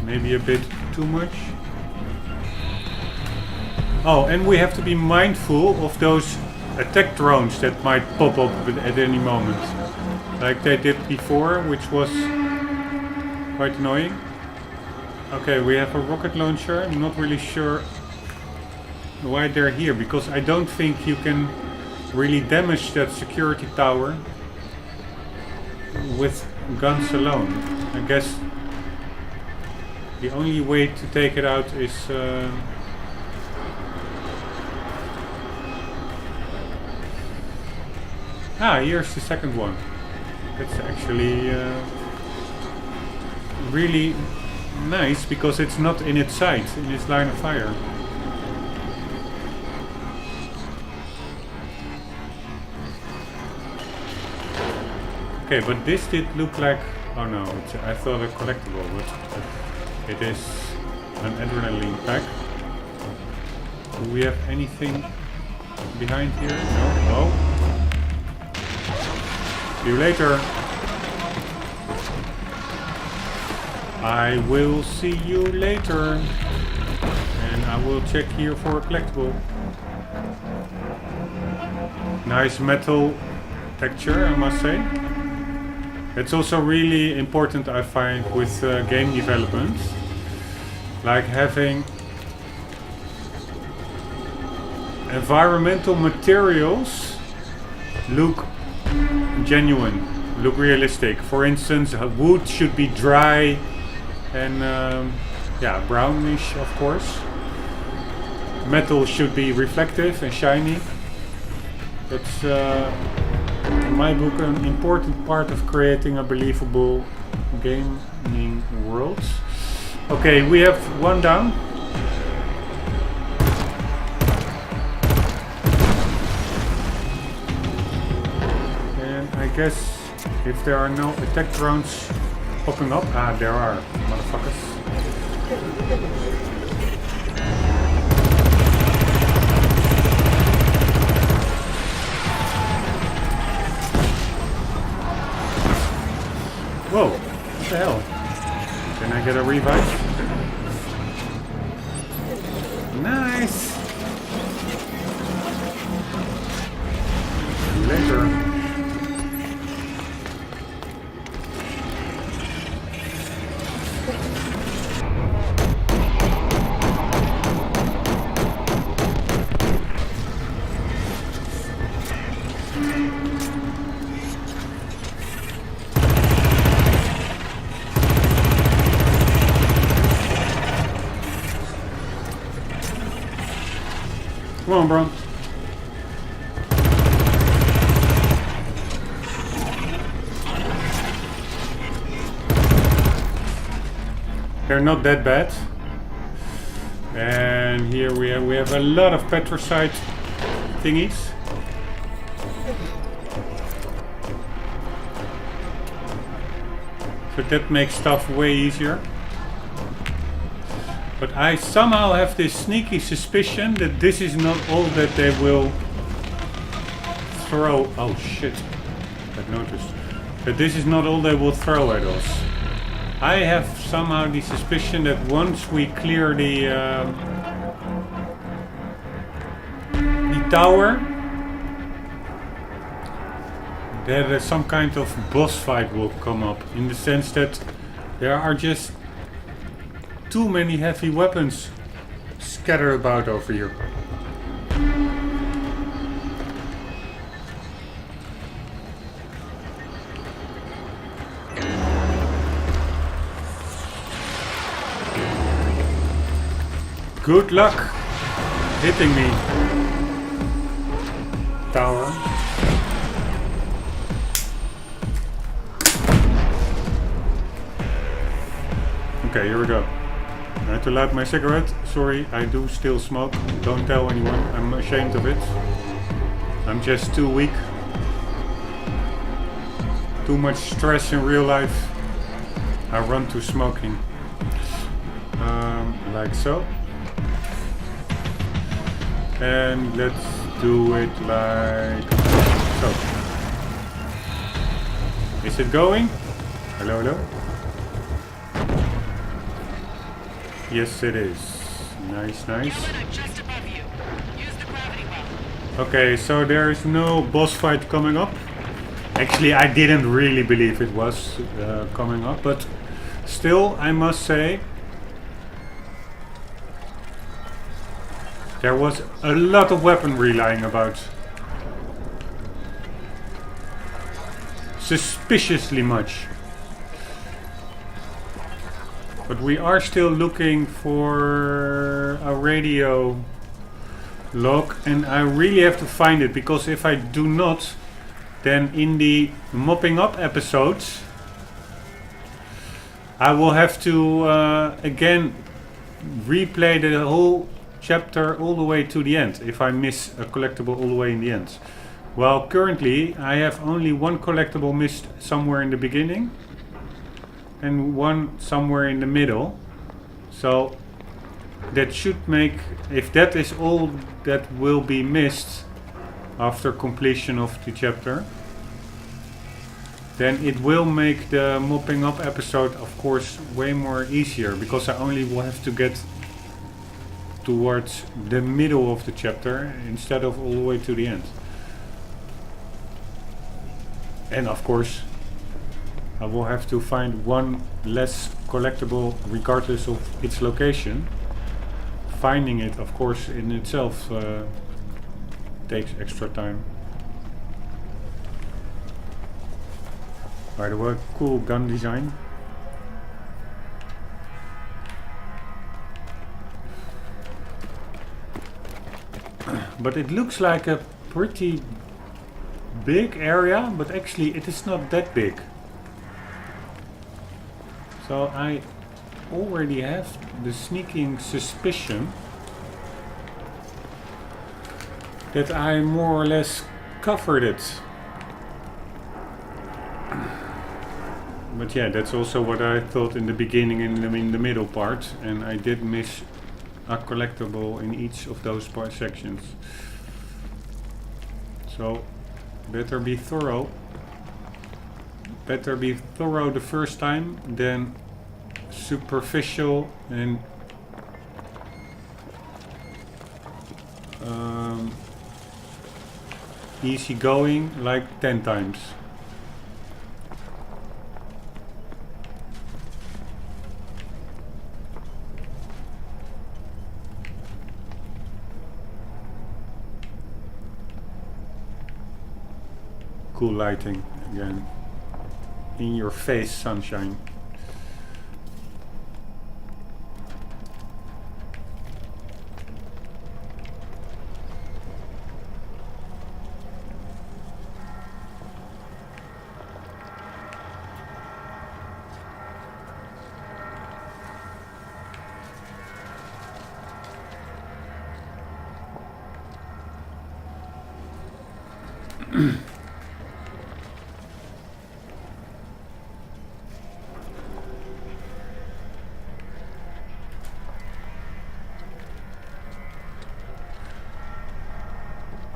maybe a bit too much. Oh, and we have to be mindful of those attack drones that might pop up at any moment, like they did before, which was quite annoying. Okay, we have a rocket launcher. I'm not really sure why they're here, because I don't think you can really damage that security tower with guns alone. I guess the only way to take it out is here's the second one. That's actually really nice because it's not in its sight, in its line of fire. Okay, but this did look like... Oh no, I thought a collectible, but it is an adrenaline pack. Do we have anything behind here? No. See you later. I will see you later. And I will check here for a collectible. Nice metal architecture, I must say. It's also really important, I find, with game development, like having environmental materials look genuine, look realistic. For instance, wood should be dry and yeah, brownish, of course. Metal should be reflective and shiny. That's in my book an important part of creating a believable gaming world. Okay, we have one down. And I guess if there are no attack drones popping up, there are, motherfuckers. Whoa, what the hell? Can I get a revive? Nice! Later. Come on, bro. They're not that bad. And here we have a lot of petricide thingies. So that makes stuff way easier. But I somehow have this sneaky suspicion that this is not all that they will throw. Oh shit, I've noticed. That this is not all they will throw at us. I have somehow the suspicion that once we clear the tower, that some kind of boss fight will come up. In the sense that there are just too many heavy weapons scattered about over here. Good luck hitting me, tower. Okay, here we go. I had to light my cigarette. Sorry, I do still smoke. Don't tell anyone. I'm ashamed of it. I'm just too weak. Too much stress in real life. I run to smoking. Like so. And let's do it like so. Is it going? Hello, hello? Yes, it is. Nice, nice. Okay, so there is no boss fight coming up. Actually, I didn't really believe it was coming up, but still, I must say, there was a lot of weaponry lying about. Suspiciously much. But we are still looking for a radio log, and I really have to find it, because if I do not, then in the mopping up episodes I will have to again replay the whole chapter all the way to the end if I miss a collectible all the way in the end. Well, currently I have only one collectible missed somewhere in the beginning and one somewhere in the middle. So that should make, if that is all that will be missed after completion of the chapter, then it will make the mopping up episode, of course, way more easier, because I only will have to get towards the middle of the chapter instead of all the way to the end. And of course, I will have to find one less collectible regardless of its location. Finding it, of course, in itself takes extra time. By the way, cool gun design. But it looks like a pretty big area, but actually it is not that big. So I already have the sneaking suspicion that I more or less covered it. But yeah, that's also what I thought in the beginning and in the middle part, and I did miss a collectible in each of those sections. So better be thorough. Better be thorough the first time than superficial and easy going like 10 times. Cool lighting again. In your face sunshine.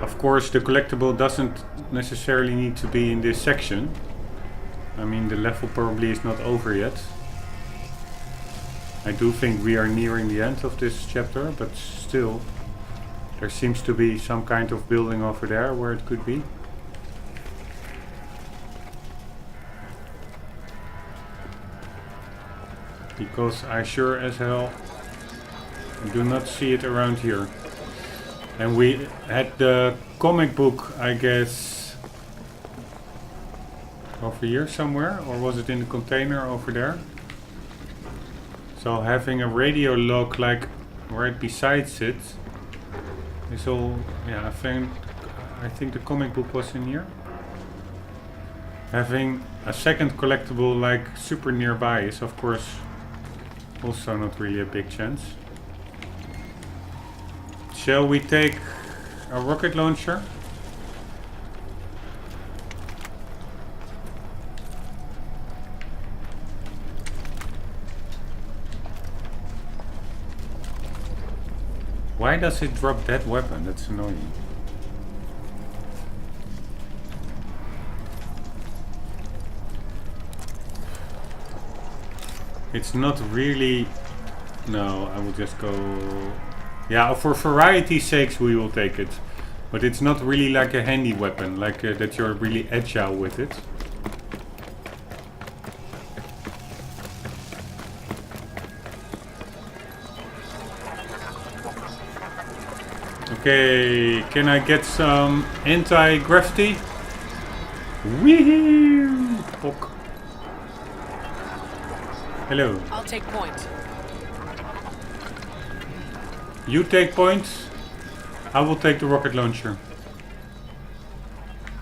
Of course, the collectible doesn't necessarily need to be in this section. I mean, the level probably is not over yet. I do think we are nearing the end of this chapter, but still, there seems to be some kind of building over there where it could be. Because I sure as hell do not see it around here. And we had the comic book, I guess, over here somewhere, or was it in the container over there? So having a radio log like right besides it is all, yeah, I think the comic book was in here. Having a second collectible like super nearby is of course also not really a big chance. Shall we take a rocket launcher? Why does it drop that weapon? That's annoying. It's not really... No, I will just go... Yeah, for variety's sakes we will take it. But it's not really like a handy weapon, like that you're really agile with it. Okay, can I get some anti-gravity? Wee! Pok. Hello. I'll take point. You take points. I will take the rocket launcher.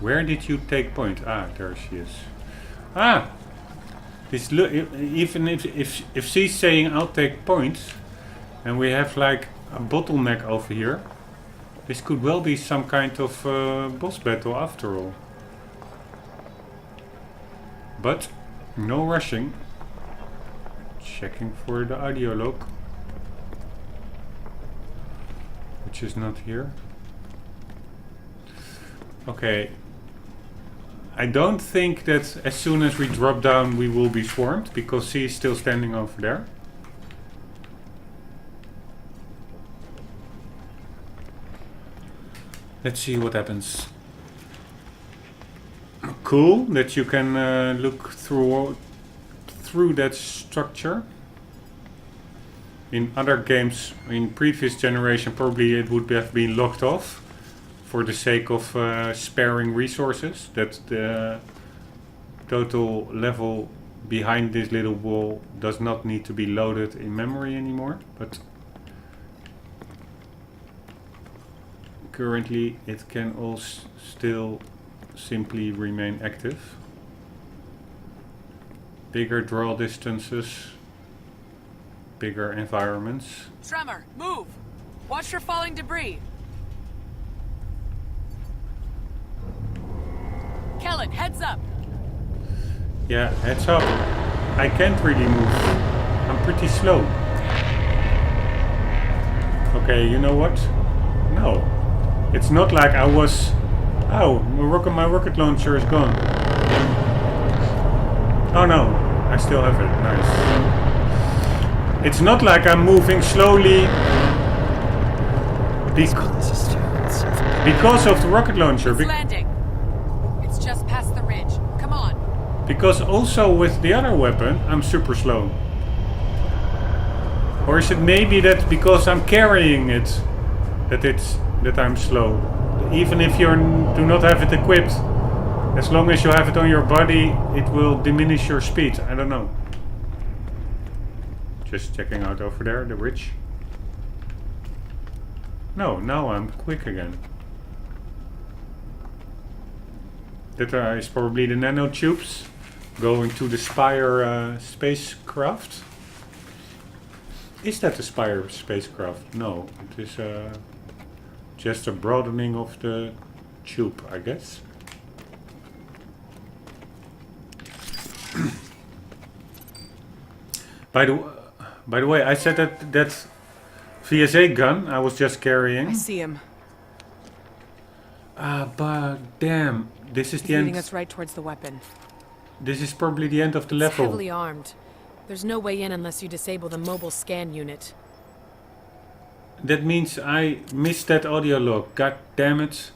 Where did you take point? Ah, there she is. Ah! This even if she's saying I'll take points, and we have like a bottleneck over here, this could well be some kind of boss battle after all. But no rushing. Checking for the audio log, which is not here. Okay. I don't think that as soon as we drop down we will be swarmed, because she is still standing over there. Let's see what happens. cool that you can look through that structure. In other games, in previous generation, probably it would have been locked off for the sake of sparing resources. That the total level behind this little wall does not need to be loaded in memory anymore. But currently, it can all still simply remain active. Bigger draw distances. Bigger environments. Tremor, move! Watch for falling debris. Kellen, heads up! Yeah, heads up. I can't really move. I'm pretty slow. Okay, you know what? No. It's not like I was... Oh, my rocket launcher is gone. Oh no, I still have it. Nice. It's not like I'm moving slowly because of the rocket launcher. It's landing. It's just past the ridge. Come on. Because also with the other weapon, I'm super slow. Or is it maybe that because I'm carrying it, that I'm slow? Even if you do not have it equipped, as long as you have it on your body, it will diminish your speed. I don't know. Just checking out over there, the ridge. No, now I'm quick again. That is probably the nanotubes going to the Spire spacecraft. Is that the Spire spacecraft? No, it is just a broadening of the tube, I guess. By the way, I said that VSA gun I was just carrying. I see him. But damn, this is He's the end. leading us right towards the weapon. This is probably the end of the It's level. heavily armed. There's no way in unless you disable the mobile scan unit. That means I missed that audio log. God damn it.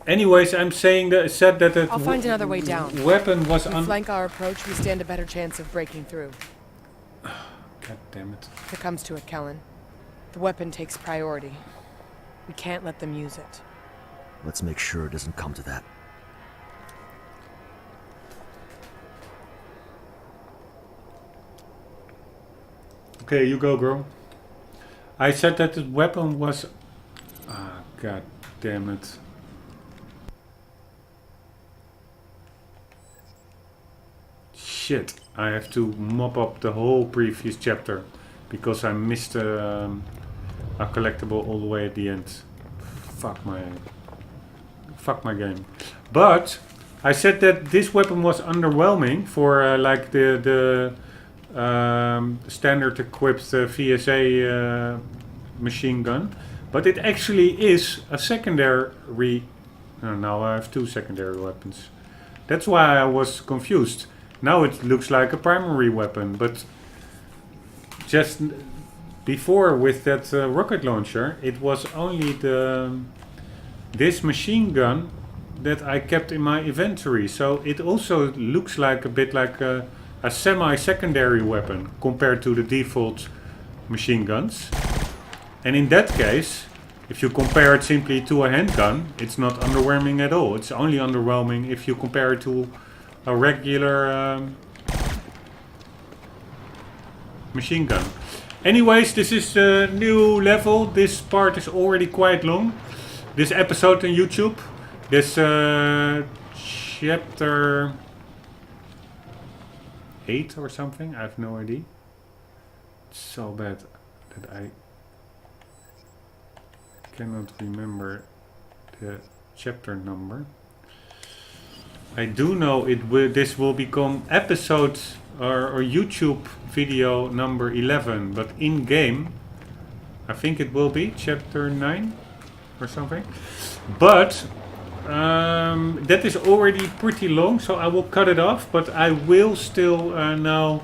Anyways, I'm saying that said that the I'll find another way down. weapon was If we flank our approach, we stand a better chance of breaking through. God damn it. If it comes to it, Kellen, the weapon takes priority. We can't let them use it. Let's make sure it doesn't come to that. Okay, you go, girl. I said that the weapon was... Ah, god damn it. Shit, I have to mop up the whole previous chapter because I missed a collectible all the way at the end. Fuck my game. But I said that this weapon was underwhelming for like the standard equipped VSA machine gun, but it actually is a secondary. Now I have two secondary weapons. That's why I was confused. Now it looks like a primary weapon, but just before with that rocket launcher, it was only this machine gun that I kept in my inventory. So it also looks like a bit like a semi-secondary weapon compared to the default machine guns. And in that case, if you compare it simply to a handgun, it's not underwhelming at all. It's only underwhelming if you compare it to a regular machine gun. Anyways, this is a new level. This part is already quite long. This episode on YouTube. This chapter 8 or something. I have no idea. It's so bad that I cannot remember the chapter number. I do know this will become episode or YouTube video number 11, but in game I think it will be chapter 9 or something. But that is already pretty long, so I will cut it off, but I will still now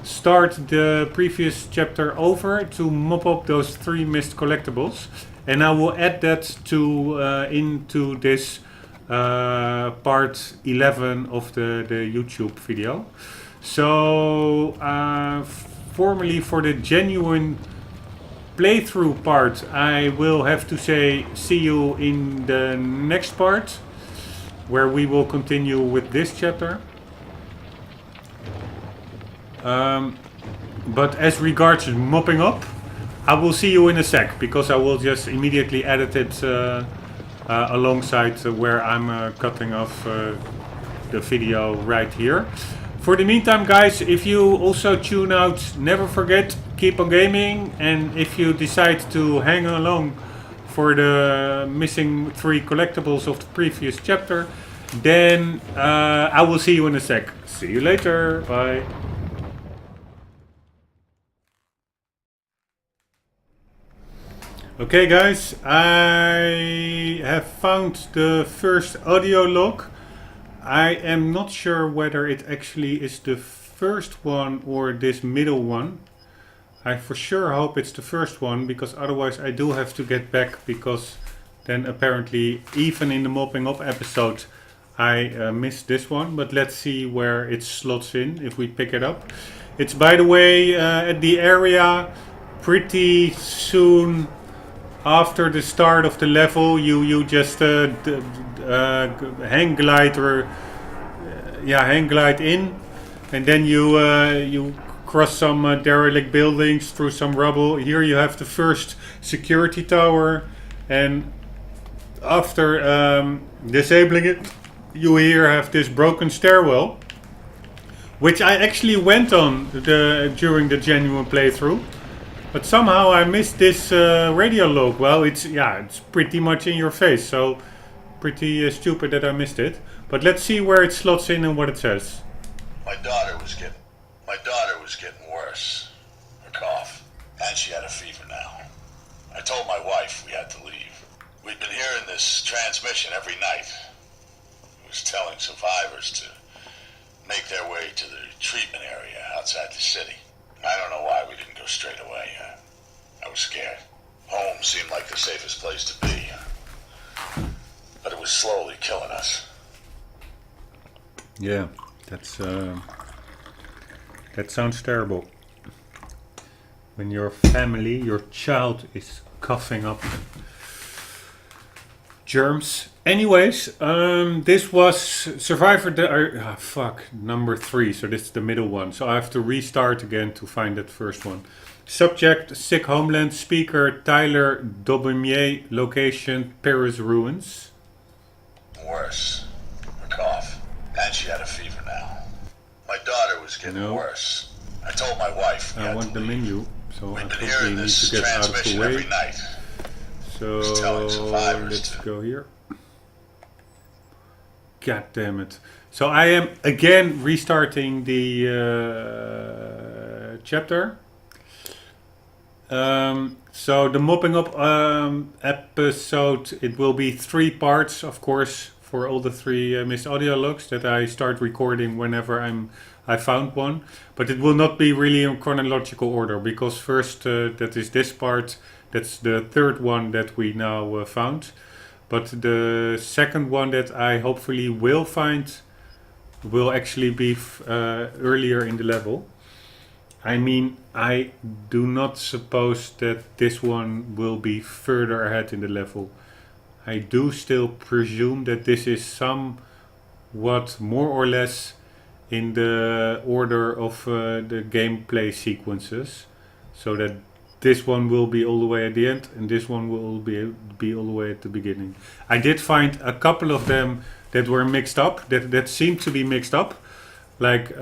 start the previous chapter over to mop up those 3 missed collectibles, and I will add that to into this part 11 of the YouTube video. So formally for the genuine playthrough part, I will have to say see you in the next part, where we will continue with this chapter. But as regards mopping up, I will see you in a sec, because I will just immediately edit it alongside where I'm cutting off the video right here. For the meantime, guys, if you also tune out, never forget, keep on gaming. And if you decide to hang along for the missing 3 collectibles of the previous chapter, then I will see you in a sec. See you later. Bye. Okay, guys, I have found the first audio log. I am not sure whether it actually is the first one or this middle one. I for sure hope it's the first one, because otherwise I do have to get back, because then apparently even in the mopping up episode I missed this one. But let's see where it slots in if we pick it up. It's, by the way, at the area pretty soon after the start of the level. You just hang glide in, and then you cross some derelict buildings through some rubble. Here you have the first security tower, and after disabling it, you here have this broken stairwell, which I actually went on during the genuine playthrough. But somehow I missed this radio log. Well, it's pretty much in your face, so pretty stupid that I missed it. But let's see where it slots in and what it says. My daughter was getting worse. Her cough, and she had a fever now. I told my wife we had to leave. We'd been hearing this transmission every night. It was telling survivors to make their way to the treatment area outside the city. I don't know why we didn't go straight away. I was scared. Home seemed like the safest place to be. But it was slowly killing us. Yeah, that sounds terrible. When your family, your child is coughing up germs. Anyways, this was Survivor number 3, so this is the middle one. So I have to restart again to find that first one. Subject, sick homeland. Speaker, Tyler Daubier. Location, Paris ruins. Worse. Her cough, and she had a fever now. My daughter was getting worse. I told my wife we I had want to the leave. menu, so I We'd been probably hearing need this to get out of the transmission way. every night. So telling survivors let's to- go here. God damn it. So I am again restarting the chapter. So the mopping up episode, it will be 3 parts, of course, for all the 3 missed audio logs that I start recording whenever I found one. But it will not be really in chronological order, because first that is this part. That's the 3rd one that we now found. But the second one that I hopefully will find will actually be earlier in the level. I mean, I do not suppose that this one will be further ahead in the level. I do still presume that this is somewhat more or less in the order of the gameplay sequences. So that this one will be all the way at the end, and this one will be all the way at the beginning. I did find a couple of them that were mixed up, that seemed to be mixed up. Like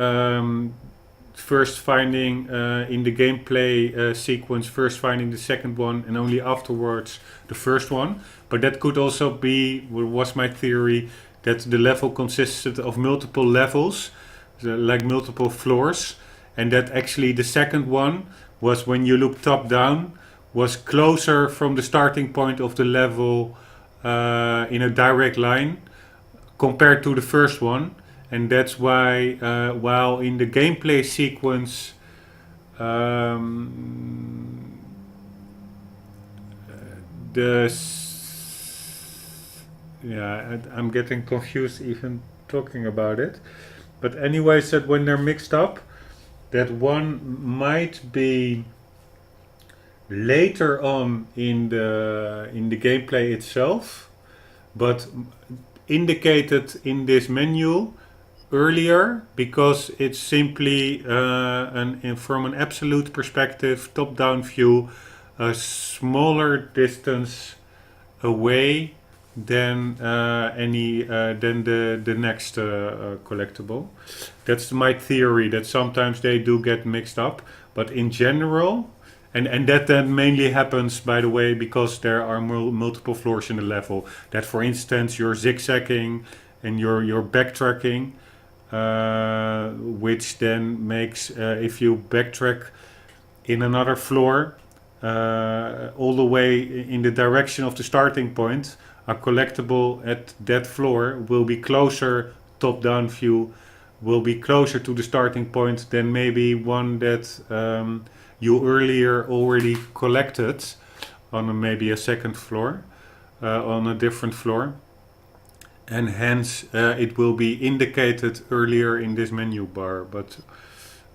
first finding in the gameplay sequence, first finding the second one, and only afterwards the first one. But that could also be, was my theory, that the level consisted of multiple levels, like multiple floors, and that actually the second one was, when you look top down, was closer from the starting point of the level in a direct line compared to the first one. And that's why while in the gameplay sequence yeah, I'm getting confused even talking about it. But anyway, said when they're mixed up, that one might be later on in the gameplay itself, but indicated in this menu earlier because it's simply from an absolute perspective, top-down view, a smaller distance away than the next collectible. That's my theory, that sometimes they do get mixed up, but in general, and that then mainly happens, by the way, because there are multiple floors in the level. That, for instance, you're zigzagging and you're backtracking, which then makes if you backtrack in another floor all the way in the direction of the starting point, a collectible at that floor will be closer, top-down view, will be closer to the starting point than maybe one that you earlier already collected on maybe a second floor, on a different floor. And hence it will be indicated earlier in this menu bar. But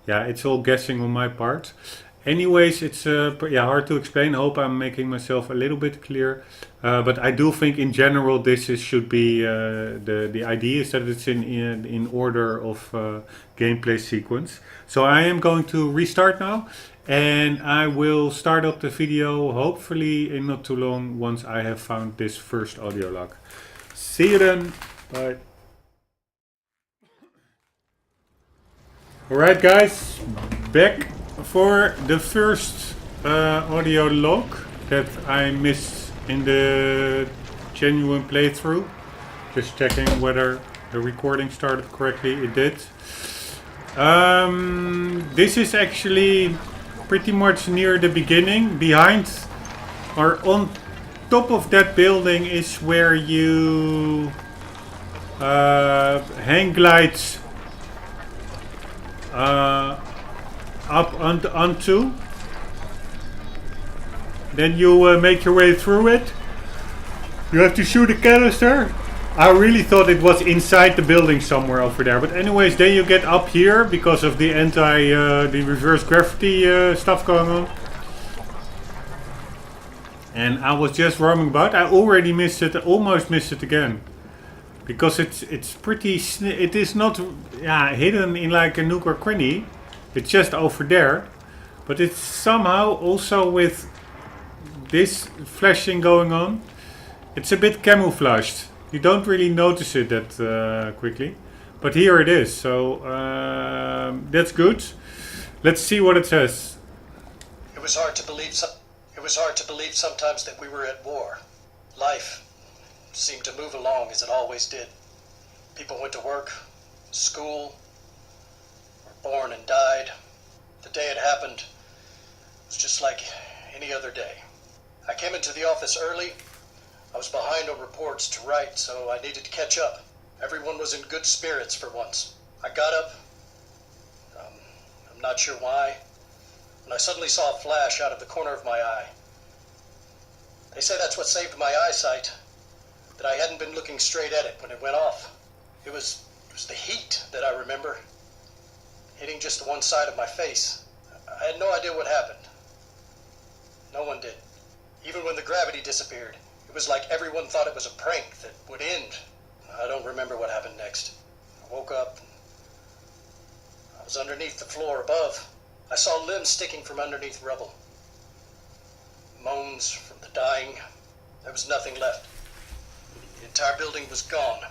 yeah, it's all guessing on my part. Anyways, it's hard to explain. Hope I'm making myself a little bit clear. But I do think in general this should be the idea is that it's in order of gameplay sequence. So I am going to restart now, and I will start up the video hopefully in not too long once I have found this first audio log. See you then. Bye. Alright guys, back for the first audio log that I missed in the genuine playthrough. Just checking whether the recording started correctly. It did. This is actually pretty much near the beginning. Behind or on top of that building is where you hang glides up onto. Then you make your way through it. You have to shoot a canister. I really thought it was inside the building somewhere over there. But anyways, then you get up here because of the the reverse gravity stuff going on. And I was just roaming about. I already missed it, almost missed it again. Because it's pretty, it is not hidden in like a nook or cranny. It's just over there. But it's somehow also with this flashing going on, it's a bit camouflaged. You don't really notice it that quickly. But here it is, so that's good. Let's see what it says. It was hard to believe sometimes that we were at war. Life seemed to move along as it always did. People went to work, school, were born and died. The day it happened was just like any other day. I came into the office early. I was behind on reports to write, so I needed to catch up. Everyone was in good spirits for once. I got up. I'm not sure why, when I suddenly saw a flash out of the corner of my eye. They say that's what saved my eyesight, that I hadn't been looking straight at it when it went off. It was the heat that I remember, hitting just one side of my face. I had no idea what happened. No one did. Even when the gravity disappeared, it was like everyone thought it was a prank that would end. I don't remember what happened next. I woke up. I was underneath the floor above. I saw limbs sticking from underneath rubble. Moans from the dying. There was nothing left. The entire building was gone.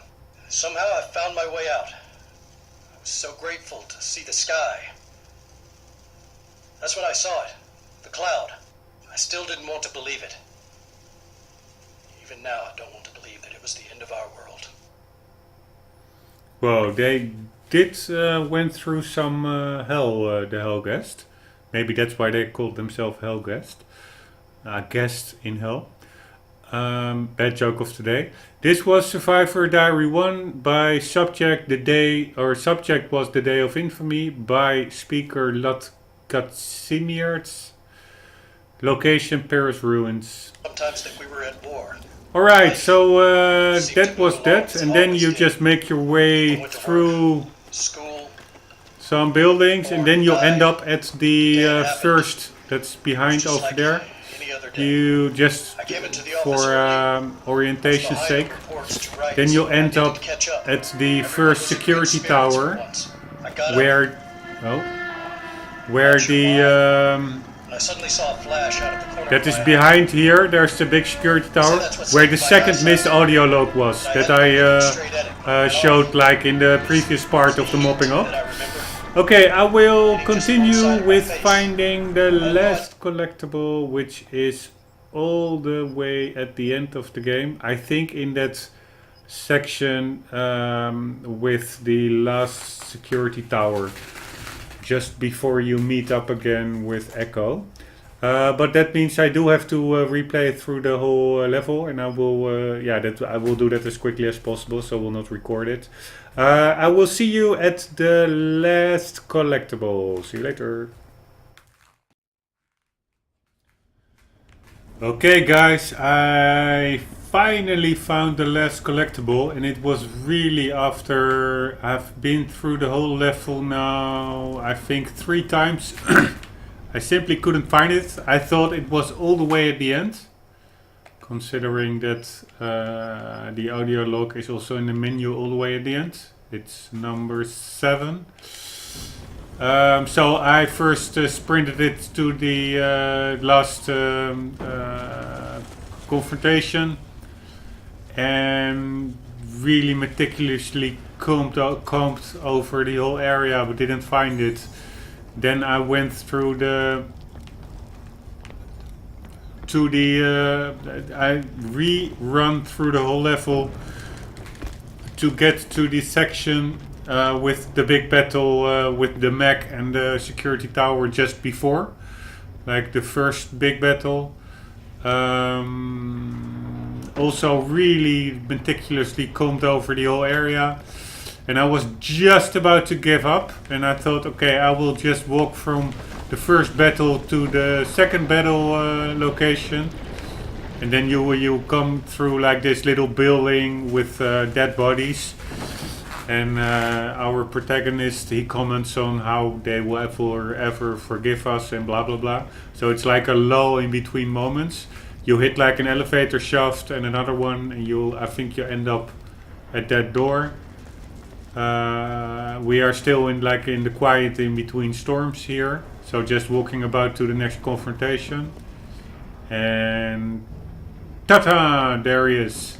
Somehow I found my way out. I was so grateful to see the sky. That's when I saw it. The cloud. I still didn't want to believe it. Even now, I don't want to believe that it was the end of our world. Well, they did went through some hell, the Hellguest. Maybe that's why they called themselves Hellguest. Guest in hell. Bad joke of today. This was Survivor Diary 1 by Subject Subject was The Day of Infamy by Speaker Lat Katsimiarts. Location Paris Ruins. Sometimes that we were at war. Alright, so that was that, and then you just make your way through School. some buildings, and then you end up at the first that's behind Just over like there. any other day. You just, I gave it to the for officer early. orientation's Behind sake, reports to write, then you so I end needed up to catch up. at the Everyone first was a good security experience for tower, once. I got up, where the and I suddenly saw a flash out of the corner that of is my eye. behind here. There's the big security tower where the second missed audio log was that I showed like in the previous part of the mopping up. That I remember. Okay, I will continue with finding the last collectible, which is all the way at the end of the game. I think in that section with the last security tower, just before you meet up again with Echo. But that means I do have to replay through the whole level, and I will, I will do that as quickly as possible, so I will not record it. I will see you at the last collectible. See you later. Okay, guys, I finally found the last collectible, and it was really after I've been through the whole level now, I think 3 times. I simply couldn't find it. I thought it was all the way at the end, considering that the audio log is also in the menu all the way at the end. It's number 7. So I first sprinted it to the last confrontation and really meticulously combed over the whole area, but didn't find it. Then I went through I rerun through the whole level to get to the section with the big battle with the mech and the security tower just before, like the first big battle. Also really meticulously combed over the whole area, and I was just about to give up, and I thought, okay, I will just walk from the first battle to the second battle location, and then you come through like this little building with dead bodies, and our protagonist, he comments on how they will ever forgive us and blah blah blah. So it's like a lull in between moments. You hit like an elevator shaft and another one, and I think you end up at that door. We are still in the quiet in between storms here, so just walking about to the next confrontation, and ta-ta! There he is.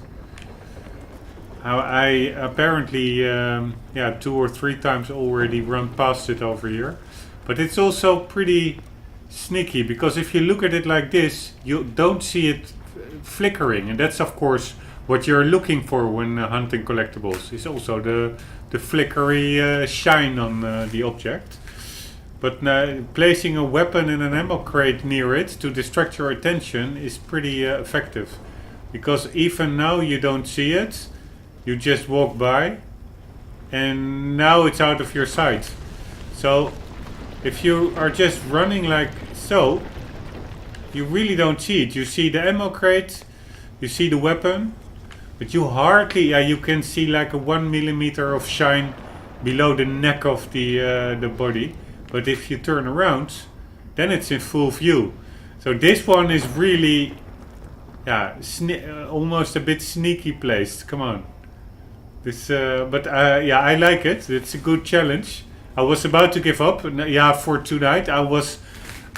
I apparently 2 or 3 times already run past it over here, but it's also pretty sneaky, because if you look at it like this, you don't see it flickering, and that's of course what you're looking for when hunting collectibles, is also the flickery shine on the object. But placing a weapon in an ammo crate near it to distract your attention is pretty effective, because even now you don't see it, you just walk by and now it's out of your sight. So if you are just running like so, you really don't see it. You see the ammo crate, you see the weapon, but you hardly, you can see like a 1 millimeter of shine below the neck of the body. But if you turn around, then it's in full view. So this one is really, almost a bit sneaky placed. Come on. This, I like it. It's a good challenge. I was about to give up. For tonight. I was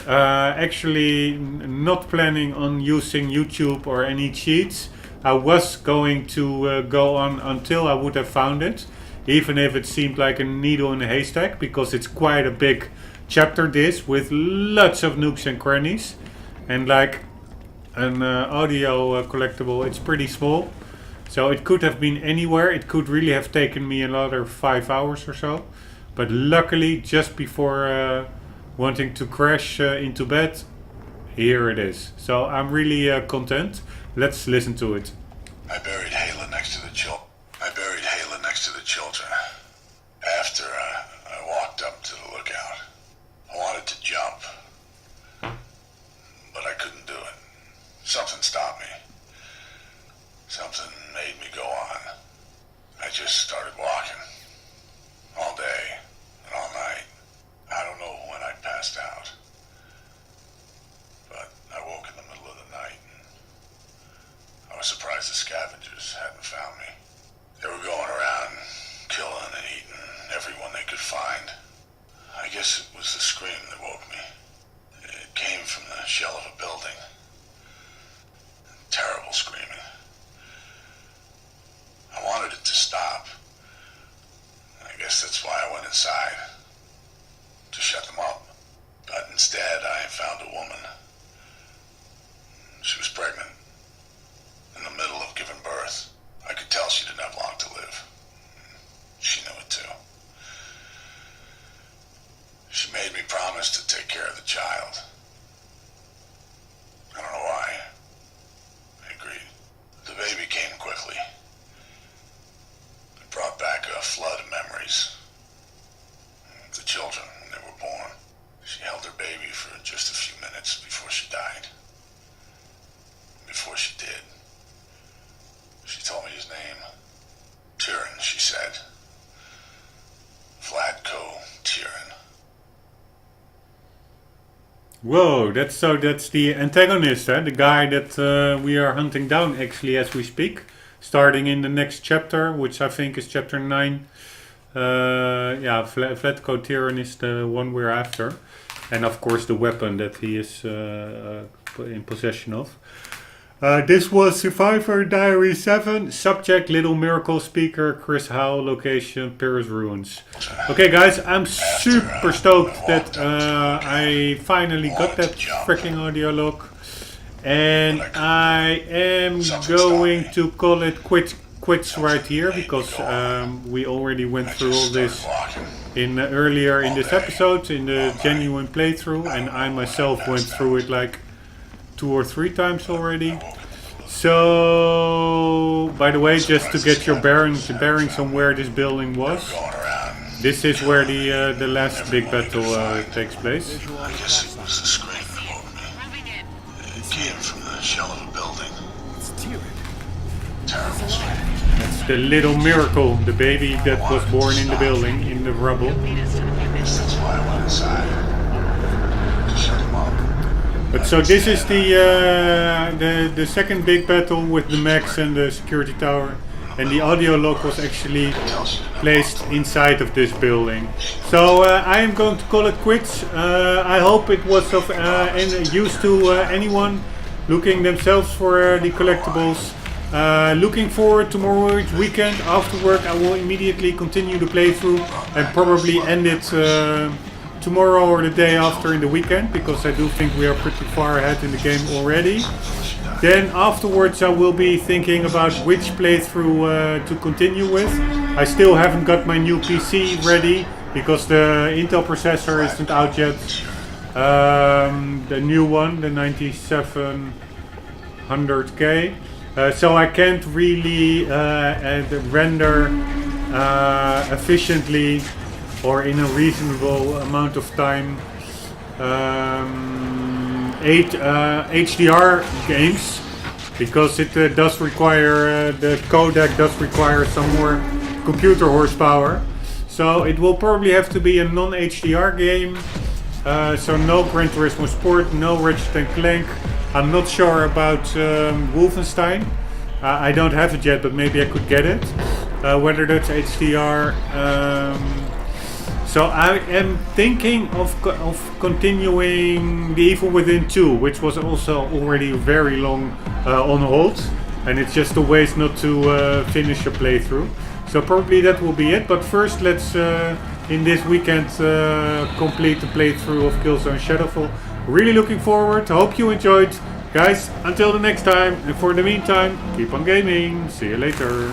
actually not planning on using YouTube or any cheats. I was going to go on until I would have found it, even if it seemed like a needle in a haystack, because it's quite a big chapter this, with lots of nooks and crannies, and like an audio collectible, it's pretty small, so it could have been anywhere. It could really have taken me another 5 hours or so, but luckily just before wanting to crash into bed, here it is. So I'm really content. Let's listen to it. I buried Hayla next to the children. After I walked up to the lookout, I wanted to jump, but I couldn't do it. Something stopped me. Whoa, that's the antagonist, the guy that we are hunting down actually as we speak, starting in the next chapter, which I think is chapter 9. Yeah, Flatcoat Tyrann is the one we're after, and of course the weapon that he is in possession of. This was Survivor Diary 7, subject Little Miracle, speaker Chris Howe, location Paris Ruins. Okay guys, I'm super stoked that I finally got that freaking audio log, and I am going to call it quits right here, because we already went through all this earlier in this episode, in the genuine playthrough, and I myself went through it like 2 or 3 times already. So, by the way, just to get your bearings on where this building was, this is where the last big battle takes place. I guess it was the scream that woke me. It came from the shell of a building. It's Tyrann. Terrible scream. That's the little miracle, the baby that was born in the building, in the rubble. That's why I went inside. To shut him up. But so this is the second big battle with the mechs and the security tower, and the audio log was actually placed inside of this building. So I am going to call it quits. I hope it was of use to anyone looking themselves for the collectibles. Looking forward to tomorrow's weekend. After work I will immediately continue the playthrough and probably end it tomorrow or the day after in the weekend, because I do think we are pretty far ahead in the game already. Then afterwards I will be thinking about which playthrough to continue with. I still haven't got my new PC ready because the Intel processor isn't out yet. The new one, the 9700K. So I can't really render efficiently or in a reasonable amount of time 8 HDR games, because it does require, the codec does require some more computer horsepower. So it will probably have to be a non-HDR game. So no Gran Turismo Sport, no Ratchet & Clank. I'm not sure about Wolfenstein. I don't have it yet, but maybe I could get it. Whether that's HDR. So I am thinking of continuing The Evil Within 2, which was also already very long on hold, and it's just a waste not to finish a playthrough. So probably that will be it, but first let's in this weekend complete the playthrough of Killzone Shadowfall. Really looking forward, hope you enjoyed. Guys, until the next time, and for the meantime, keep on gaming. See you later.